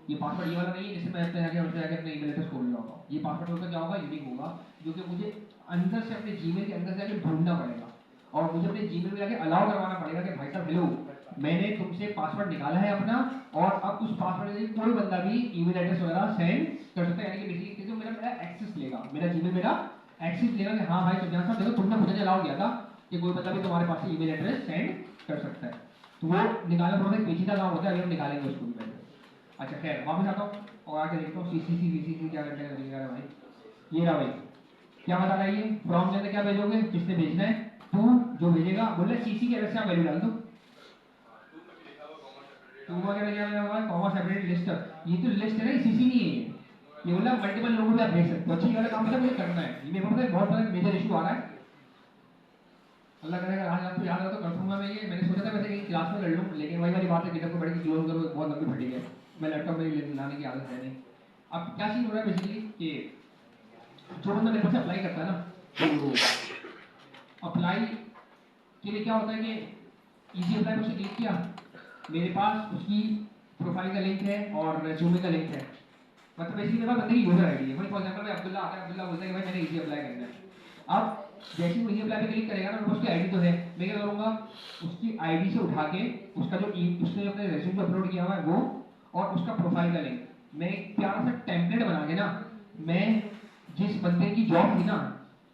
ये पासवर्ड ये वाला नहीं है जिससे मैं अपने आगे अपने ईमेल एड्रेस खोल रहा हूँ, ये पासवर्ड होगा क्या होगा, यूनिक होगा, जो कि मुझे अंदर से अपने जीमेल के अंदर जाके ढूंढना पड़ेगा, और मुझे अपने जीमेल में जाके अलाउ करवाना पड़ेगा कि भाई साहब हेलो मैंने तुमसे पासवर्ड निकाला है अपना, और अब उस पासवर्ड से कोई बंदा भी ईमेल एड्रेस वगैरह सेंड कर सकता है, यानी कि बेसिकली जो मेरा एक्सेस लेगा, मेरा जीमेल मेरा एक्सेस लेगा कि हाँ भाई सुजान साहब देखो तुमने मुझे अलाउ किया था कि कोई बंदा भी तुम्हारे पास से ईमेल एड्रेस सेंड कर सकता है। तो वो निकालना थोड़ा सा पेचीदा काम होता है, अभी हम निकालेंगे उसको भी पहले। अच्छा खैर वापस आता हूँ और आके देखता हूँ सीसीसी वीसीसी क्या करने का तरीका है भाई। ये रहा भाई, क्या बता रहा है ये फ्रॉम के अंदर क्या भेजोगे, किसने भेजना है, तू जो भेजेगा बोले सीसी के अलग से आप वैल्यू डाल दो। टू वगैरह क्या होगा, कॉमा सेपरेट लिस्ट, ये तो लिस्ट है ना, सीसी नहीं है ये बोला मल्टीपल लोगों पे आप भेज सकते हो। अच्छा ये वाला काम मुझे करना है, ये मेरे को बहुत बड़ा मेजर इशू आ रहा है। अल्लाह करेगा आज आपको याद आता तो कर दूंगा मैं ये। मैंने सोचा था वैसे कि क्लास में कर लूँ, लेकिन वही वाली बात है गिटहब को बैठ के क्लोज करो, बहुत लंबी फटी है, मैं लैपटॉप में लाने की आदत है नहीं। अब क्या चीज़ हो रहा है बेसिकली कि जो बंदा मेरे पास अप्लाई करता है ना, तो अप्लाई के लिए क्या होता है कि इजी अप्लाई पर क्लिक किया, मेरे पास उसकी प्रोफाइल का लिंक है और रेज्यूमे का लिंक है। मतलब बेसिकली मेरे पास बंदे की यूजर आईडी है। फॉर एग्जांपल मैं अब्दुल्ला आता है, अब्दुल्ला बोलता है कि भाई मैंने इजी अप्लाई करना है। अब जैसे ही इजी अप्लाई पे क्लिक करेगा ना, तो उसकी आईडी तो है, मैं क्या करूंगा उसकी आईडी से उठा के उसका जो उसने अपने रेज्यूमे अपलोड किया हुआ है वो और उसका प्रोफाइल का लिंक, मैं एक प्यारा सा टेम्पलेट बना के ना, मैं जिस बंदे की जॉब थी ना,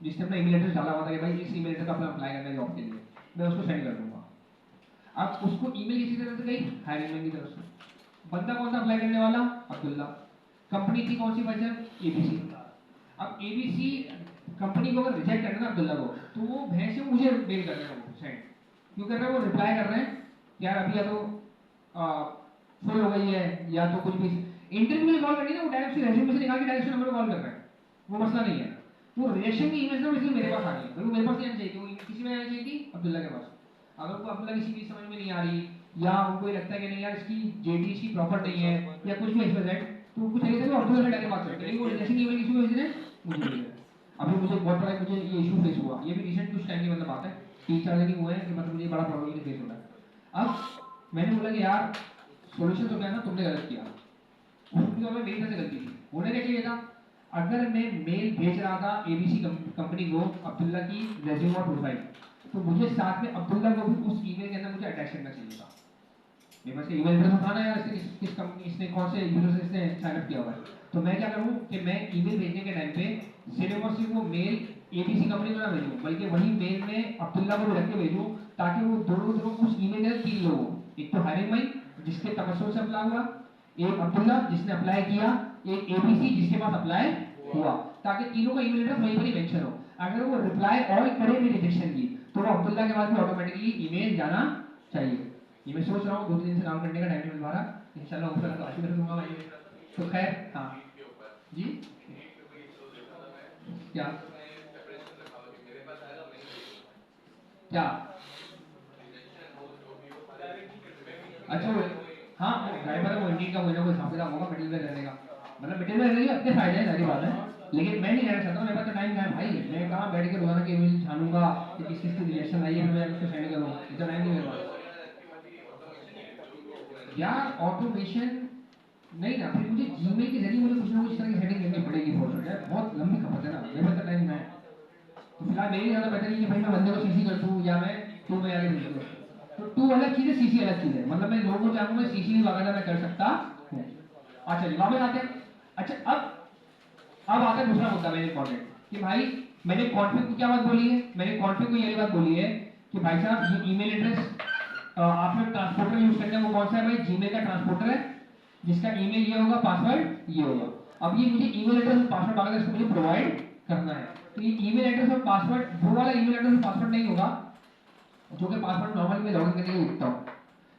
जिसने अपना ईमेल एड्रेस डाला हुआ था कि भाई इस ईमेल एड्रेस पर अपना अप्लाई करना है जॉब के लिए, मैं उसको सेंड कर दूंगा। अब उसको ईमेल किसी तरह से गई, हायरिंग मैन की तरफ से। बंदा कौन सा अप्लाई करने वाला, अब्दुल्ला। कंपनी थी कौन सी वर्जन, एबीसी। अब एबीसी कंपनी को अगर रिजेक्ट करना है अब्दुल्ला को, तो वो भैंस से मुझे मेल कर रहे हैं, वो सेंड क्यों कर रहे हैं, वो रिप्लाई कर रहे हैं यार अभी या तो फुल हो गई है या तो कुछ भी। इंटरव्यू में कॉल करनी है ना, वो डायरेक्ट से रेज्यूमे से निकाल के डायरेक्ट नंबर कॉल कर रहे हैं, वो मसला नहीं है। वो रिजेक्शन की ईमेल ना इसलिए मेरे पास आ गई, मेरे पास नहीं आनी चाहिए, वो किसी में आनी चाहिए थी अब्दुल्ला के पास। अगर उनको अब्दुल्ला की सीवी समझ में नहीं आ रही या उनको ये लगता है कि नहीं यार इसकी जेडी इसकी प्रॉपर नहीं है या कुछ भी एक्सपेक्टेड, तो उनको चाहिए था कि अब्दुल्ला से डायरेक्ट बात करते हैं। वो रिजेक्शन की ईमेल किसी को भेज रहे हैं, मुझे भेज रहे हैं। अभी मुझे बहुत बड़ा मुझे ये इशू फेस हुआ, ये भी रिसेंट कुछ टाइम की मतलब बात है, 3-4 दिन हुए हैं कि मतलब मुझे बड़ा प्रॉब्लम फेस हो रहा है। अब मैंने बोला कि यार सोल्यूशन तो क्या है ना, तुमने गलत किया, उसकी और मेरी तरफ से गलती थी। होने क्या चाहिए था, अगर मैं मेल भेज रहा था एबीसी कंपनी को अब्दुल्ला की रेज्यूमे और प्रोफाइल, तो मुझे साथ में अब्दुल्ला को भी उस ईमेल के अंदर मुझे अटैच करना चाहिए था। मेरे पास ईमेल एड्रेस उठाना है यार, किस कंपनी इसने कौन से यूजर से इसने साइन अप किया हुआ है, तो मैं क्या करूं कि मैं ईमेल भेजने के टाइम पे सिर्फ और सिर्फ वो मेल एबीसी कंपनी को ना भेजूं, बल्कि वही मेल में अब्दुल्ला को भी रख के भेजूं, ताकि वो दोनों उस ईमेल के 3 लोग, एक तो हायरिंग मैन जिसके तवज्जो से अप्लाई हुआ, एक अब्दुल्ला जिसने अप्लाई किया, एक एबीसी जिसके पास अप्लाई हुआ, ताकि तीनों का ईमेल एड्रेस वहीं पर ही मेंशन हो। अगर वो रिप्लाई ऑल करे मेरी रिजेक्शन की, तो वो अब्दुल्ला के पास भी ऑटोमेटिकली ईमेल जाना चाहिए। ये मैं सोच रहा हूँ 2 दिन से काम करने का टाइम नहीं मिल पा रहा, इंशाल्लाह ऊपर तो आज कर दूंगा भाई। तो खैर हाँ जी क्या क्या अच्छा हाँ गाड़ी पर वो इंडियन का कोई ना कोई हिसाब किताब होगा मिडिल में रहने का, मतलब मिडिल में रहने के अपने फायदे हैं, सारी बात है, लेकिन मैं नहीं रहना चाहता, मेरे पास तो टाइम है भाई, मैं कहाँ बैठ के रोजाना के ईमेल छानूंगा कि किस किस की रिजेक्शन आई है फिर मैं उसको सेंड करूँ, इतना टाइम नहीं मेरे पास यार। ऑटोमेशन नहीं ना, फिर मुझे जीमेल के जरिए मुझे कुछ ना कुछ तरह की सेटिंग करनी पड़ेगी, बहुत लंबी खपत है ना, मेरे पास तो टाइम है। तो फिलहाल मेरी ज़्यादा बेटर है कि भाई मैं बंदे को सीसी कर दूँ या मैं टू में आगे भेज दूँ, तो टू अलग चीज़ है, सीसी अलग चीज़ है, मतलब मैं लोगों को चाहूँगा सीसी भी वगैरह मैं कर सकता हूँ। अच्छा जी वापस आते हैं। अच्छा अब आता है दूसरा मुद्दा मेरे इंपॉर्टेंट कि भाई मैंने कॉन्फ़िग की क्या बात बोली है, मैंने कॉन्फ़िग को ये बात बोली है कि भाई साहब ये ईमेल एड्रेस आपने ट्रांसपोर्टर यूज करना है, वो कौन सा है भाई, जीमेल का ट्रांसपोर्टर है जिसका ईमेल ये होगा, पासवर्ड ये होगा। अब ये मुझे ईमेल एड्रेस और पासवर्ड वगैरह इसको मुझे प्रोवाइड करना है, तो ये ईमेल एड्रेस और पासवर्ड वो वाला ईमेल एड्रेस और पासवर्ड नहीं होगा जो कि पासवर्ड नॉर्मली मैं लॉगिन करने के लिए लिखता हूँ।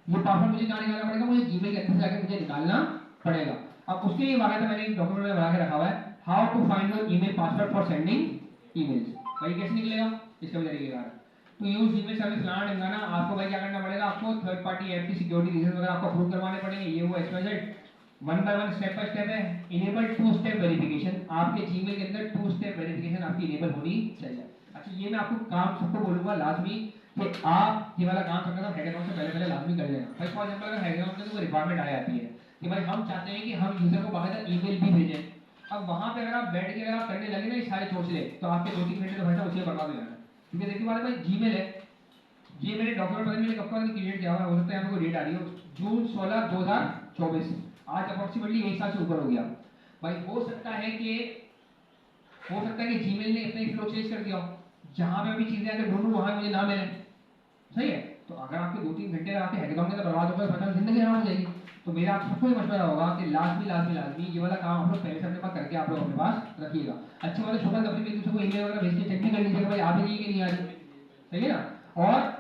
ये पासवर्ड मुझे कहाँ निकालना पड़ेगा, मुझे जीमेल के अंदर से जाकर मुझे निकालना पड़ेगा। अब उसके लिए बाकायदा मैंने एक डॉक्यूमेंट में बना के रखा हुआ है, how to find your email password for sending emails. भाई कैसे निकलेगा, इसका भी तरीका है। तो यूज जीमेल सर्विस लाना ढंगाना, आपको भाई क्या करना पड़ेगा, आपको थर्ड पार्टी ऐप की सिक्योरिटी रीजन वगैरह आपको अप्रूव करवाने पड़ेंगे, ये वो XYZ, one by one step by step है। इनेबल 2 स्टेप वेरिफिकेशन, आपके जीमेल के अंदर 2 स्टेप वेरिफिकेशन आपकी इनेबल होनी चाहिए। अच्छा ये मैं आपको काम सबको बोलूंगा लाजमी कि आप ये वाला काम करना हैकाथॉन से पहले लाजमी कर लेना। भाई फॉर एग्जांपल अगर हैकाथॉन में कोई रिक्वायरमेंट आ जाती है कि भाई हम चाहते हैं कि हम यूजर को बाकायदा ईमेल भी भेजें, अब वहां पे अगर आप बैठ के अगर आप करने लगे ना ये सारे चोचले, तो आपके 2-3 घंटे तो भाई साहब उसी में बर्बाद हो जाना है। क्योंकि देखिए वाले भाई जीमेल है, ये मेरे डॉक्यूमेंट पता नहीं मैंने कब का क्रिएट किया हुआ है, हो सकता है यहाँ पे कोई डेट आ रही हो, जून 16 2024, आज अप्रोक्सीमेटली 1 साल से ऊपर हो गया। भाई हो सकता है कि जीमेल ने अपना फ्लो चेंज कर दिया हो, जहाँ पे भी चीजें अगर ढूंढूं वहाँ मुझे ना मिले, सही है। तो अगर आपके 2-3 घंटे अगर आपके हैकाथॉन में बर्बाद हो गए, पता जिंदगी खराब हो जाएगी। तो मेरा आप सबको ये मशवरा होगा कि लाजमी ये वाला काम आप लोग पहले से अपने पास करके आप लोग अपने पास रखिएगा। अच्छी बात है, शुगर कभी भी दूसरे को ईमेल वगैरह भेज के चेक भी कर लीजिएगा भाई आ भी रही है कि नहीं आ रही, सही है ना। और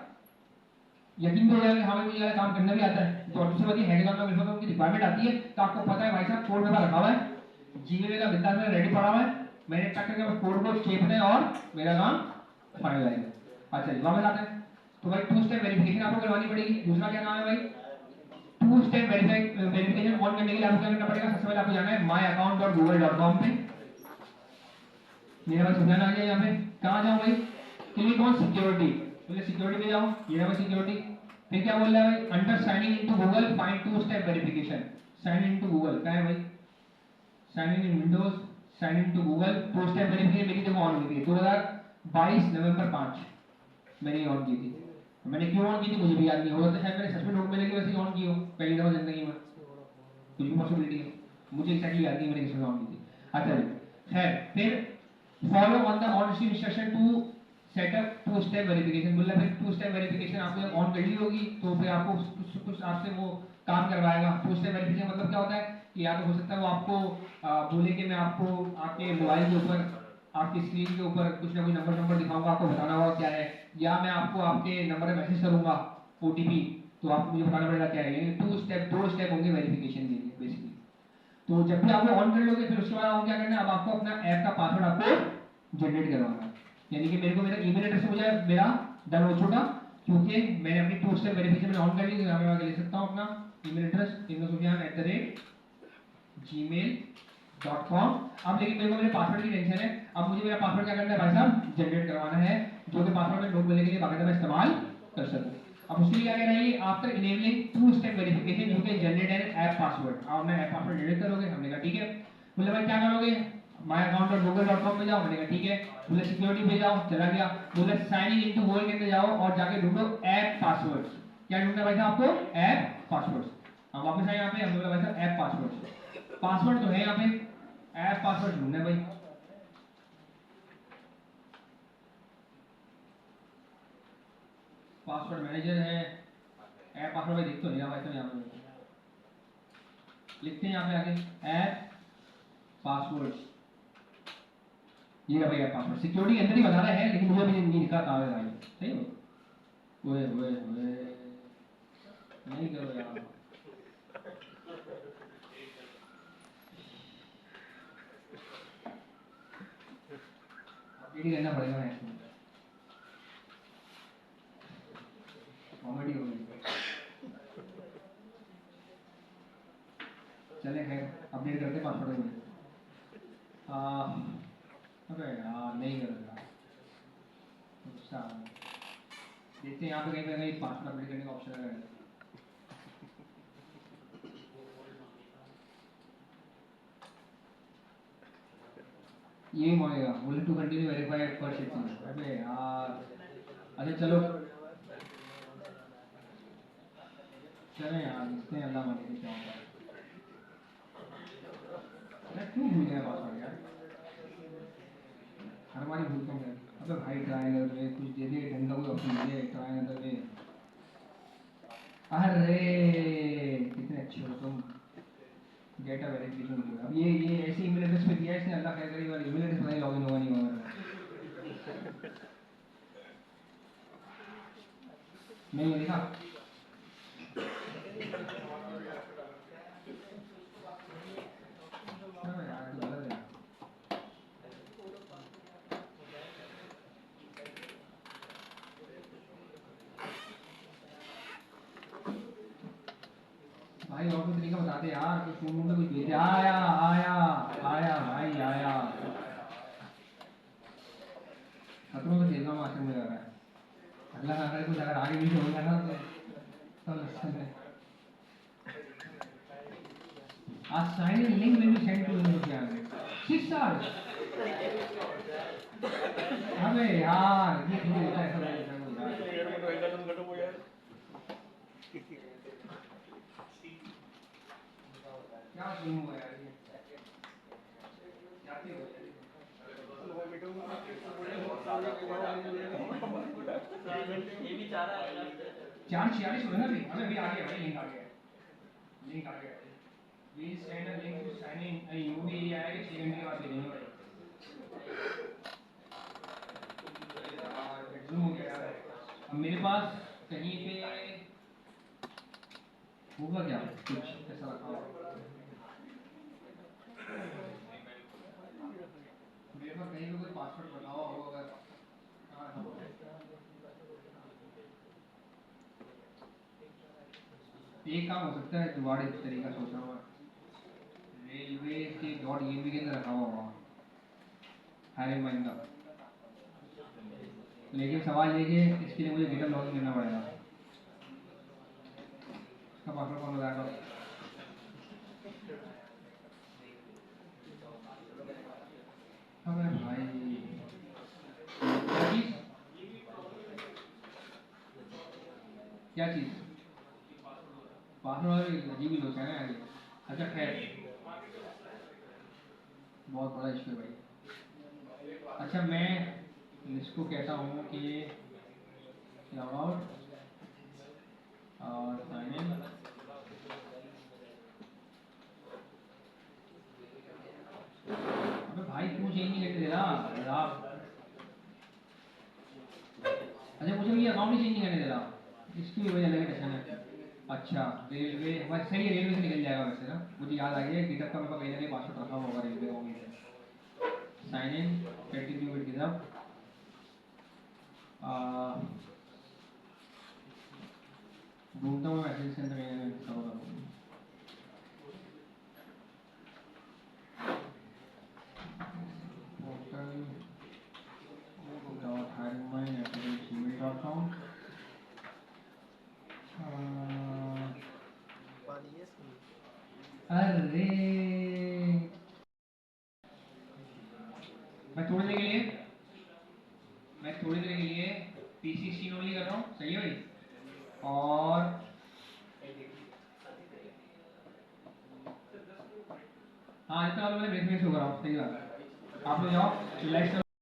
यकीन भी हो जाएगा हाँ भाई मुझे ये काम करना भी आता है। तो दूसरी बात ये हैकाथॉन में उनकी रिक्वायरमेंट आती है तो आपको पता है भाई साहब कोड मेरा रखा हुआ है, जीमेल का बिंदास में रेडी पड़ा हुआ है, मैंने टक करके बस कोड को छेपना है और मेरा काम फाइनलाइज है। अच्छा जी वापस आते हैं। तो भाई 2 स्टेप वेरिफिकेशन आपको करवानी पड़ेगी। दूसरा क्या काम है भाई, 2 स्टेप वेरिफिकेशन ऑन करने के लिए आपको क्या करना पड़ेगा, सबसे पहले आपको जाना है myaccount.google.com पे। मेरा भाई समझाना आ गया यहाँ पे, कहाँ जाऊँ भाई, क्लिक ऑन सिक्योरिटी, पहले सिक्योरिटी पे जाओ, ये रहा भाई सिक्योरिटी। फिर क्या बोल रहा है भाई, under signing into Google find 2 step verification, sign in to Google क्या है भाई, sign in Windows, sign in to Google, 2 step verification मेरी देखो ऑन हुई थी 2022 नवंबर 5 मैंने ऑन की थी। मैंने क्यों ऑन की थी मुझे भी याद नहीं होगा, तो शायद मैंने सच में नोट में लगी वैसे ही ऑन की हो पहली दफा जिंदगी में, कुछ भी पॉसिबिलिटी है, मुझे एक्जैक्टली याद नहीं मैंने किस ऑन की थी। अच्छा जी खैर, फिर follow on the on instruction to setup 2 step verification, मतलब फिर 2 स्टेप वेरिफिकेशन आपने ऑन कर ली होगी तो फिर आपको कुछ आपसे वो काम करवाएगा। 2 स्टेप वेरिफिकेशन मतलब क्या होता है कि या तो हो सकता है वो आपको बोले कि मैं आपको आपके मोबाइल के ऊपर आपकी स्क्रीन के ऊपर कुछ ना कुछ नंबर दिखाऊंगा, आपको बताना होगा क्या है, या मैं आपको आपके नंबर पे मैसेज करूंगा ओटीपी, तो आपको मुझे बताना पड़ेगा क्या है। यानी 2 स्टेप होंगे वेरिफिकेशन के लिए बेसिकली। तो जब भी आप लोग ऑन कर लोगे फिर उसके बाद आपको क्या करना है, अब आपको अपना ऐप का पासवर्ड आपको जनरेट करवाना है। यानी कि मेरे को मेरा ईमेल एड्रेस हो जाए मेरा डन हो चुका, क्योंकि मैंने अपनी 2 स्टेप वेरिफिकेशन ऑन कर ली, तो यहाँ पे आगे ले सकता हूँ अपना ईमेल एड्रेस imnosufyan@gmail.com। अब लेकिन मेरे को मेरे पासवर्ड की टेंशन है, अब मुझे मेरा पासवर्ड क्या करना है भाई साहब, जनरेट करवाना है, जो कि पासवर्ड में नोट करने के लिए बाकायदा मैं इस्तेमाल कर सकूँ। अब उसके लिए क्या कहना है, after enabling 2 step verification you can generate N app password. आप अपना ऐप पासवर्ड जनरेट करोगे, हमने कहा ठीक है। बोले भाई क्या करोगे, myaccount.google.com पे जाओ, मैंने कहा ठीक है। बोले सिक्योरिटी पे जाओ, चला गया। बोले साइन इन इनटू गूगल के अंदर जाओ और जाके ढूंढो ऐप पासवर्ड। क्या ढूंढना भाई साहब आपको, ऐप पासवर्ड। हम वापस आए यहाँ पे, हम बोला भाई साहब ऐप पासवर्ड, पासवर्ड तो है यहाँ पे, ऐप पासवर्ड ढूंढना है भाई। पासवर्ड मैनेजर है, ऐप पासवर्ड में दिख तो नहीं रहा भाई साहब, यहाँ पे लिखते हैं यहाँ पे आगे ऐप पासवर्ड, ये रहा भाई ऐप पासवर्ड। सिक्योरिटी के अंदर ही बताना है लेकिन मुझे अभी नहीं दिखा कहाँ है भाई, सही है। ओए ओए ओए नहीं करो यार, अपडेट करना पड़ेगा मैं, कॉमेडी हो गई। चले खैर अपडेट करते पासवर्ड में। अबे यार नहीं करेगा, गुस्सा आ रहा है। देखते हैं यहाँ पे कहीं पासवर्ड अपडेट करने का ऑप्शन है। ये मांगेगा, बोले to continue verify for shifting. अबे यार अच्छा चलो चले यार, देखते हैं अल्लाह माने क्या होगा। मैं क्यों भूल गया पासवर्ड यार, हर बार भूलता हूँ। अबे भाई ट्रायंगल में कुछ दे दे, ढंग का कोई ऑप्शन दे ट्रायंगल में। अरे कितने अच्छे हो तुम, डेटा वेरिफिकेशन हो। अब ये ऐसे ईमेल एड्रेस पे दिया इसने, अल्लाह खैर करेगा, ईमेल एड्रेस पर लॉगिन होगा नहीं होगा, नहीं लिखा। अबे यार तो गलत है। भाई और कोई तरीका बता दे यार, कोई फोन में कोई भेज दे। आया आया आया भाई आया, खतरों में देगा मास्टर में जा रहा है। अल्लाह ना करे कुछ अगर आगे भी होगा ना तो लक्षण है। आज sign in link will be send to you 6 hours. अबे यार ये थोड़ी होता है ऐसा यार, क्या सीन हुआ यार ये, क्या हो गया ये भी चाह रहा है ना 446 हो ना अभी अबे अभी आ गया भाई लिंक आ गया please send a link to sign in अरे वो भी यही आया कि 6 घंटे के बाद भेजेंगे भाई यार जूम हो गया यार अब मेरे पास कहीं पे होगा क्या कुछ ऐसा रखा हुआ मेरे पास कहीं पे कोई पासवर्ड बना हुआ होगा अगर हाँ हाँ एक काम हो सकता है जुगाड़ इस तरीका सोचा हुआ रेलवे के डॉट ये भी के अंदर रखा हुआ होगा हायरिंग माइन का लेकिन सवाल ये कि इसके लिए मुझे गिटहब लॉगिन करना पड़ेगा इसका पासवर्ड कौन बताएगा अबे भाई क्या चीज़ पासवर्ड अजीब ही लोग हैं ना यार ये। अच्छा खैर बहुत बड़ा इशू है भाई अच्छा मैं इसको कहता हूँ कि लॉग आउट और साइन इन अबे भाई क्यों चेंज नहीं करके दे रहा आप अच्छा मुझे ये अकाउंट ही चेंज नहीं करने दे रहा इसकी भी वजह अलग टेंशन है अच्छा रेलवे वैसे सही है रेलवे से निकल जाएगा वैसे ना मुझे याद आ गया गिटहब का मेरे पास कहीं ना कहीं पासवर्ड रखा हुआ होगा रेलवे का उम्मीद है sign in continue with GitHub ढूंढता हूँ मैसेज के अंदर कहीं ना कहीं होगा portal.hiringmine@gmail.com अरे मैं थोड़ी देर के लिए पीसी स्क्रीन ओनली कर रहा हूँ सही है भाई और हाँ इतना मैं ब्रेक में शो कर रहा हूँ सही बात है आप लोग जाओ रिलैक्स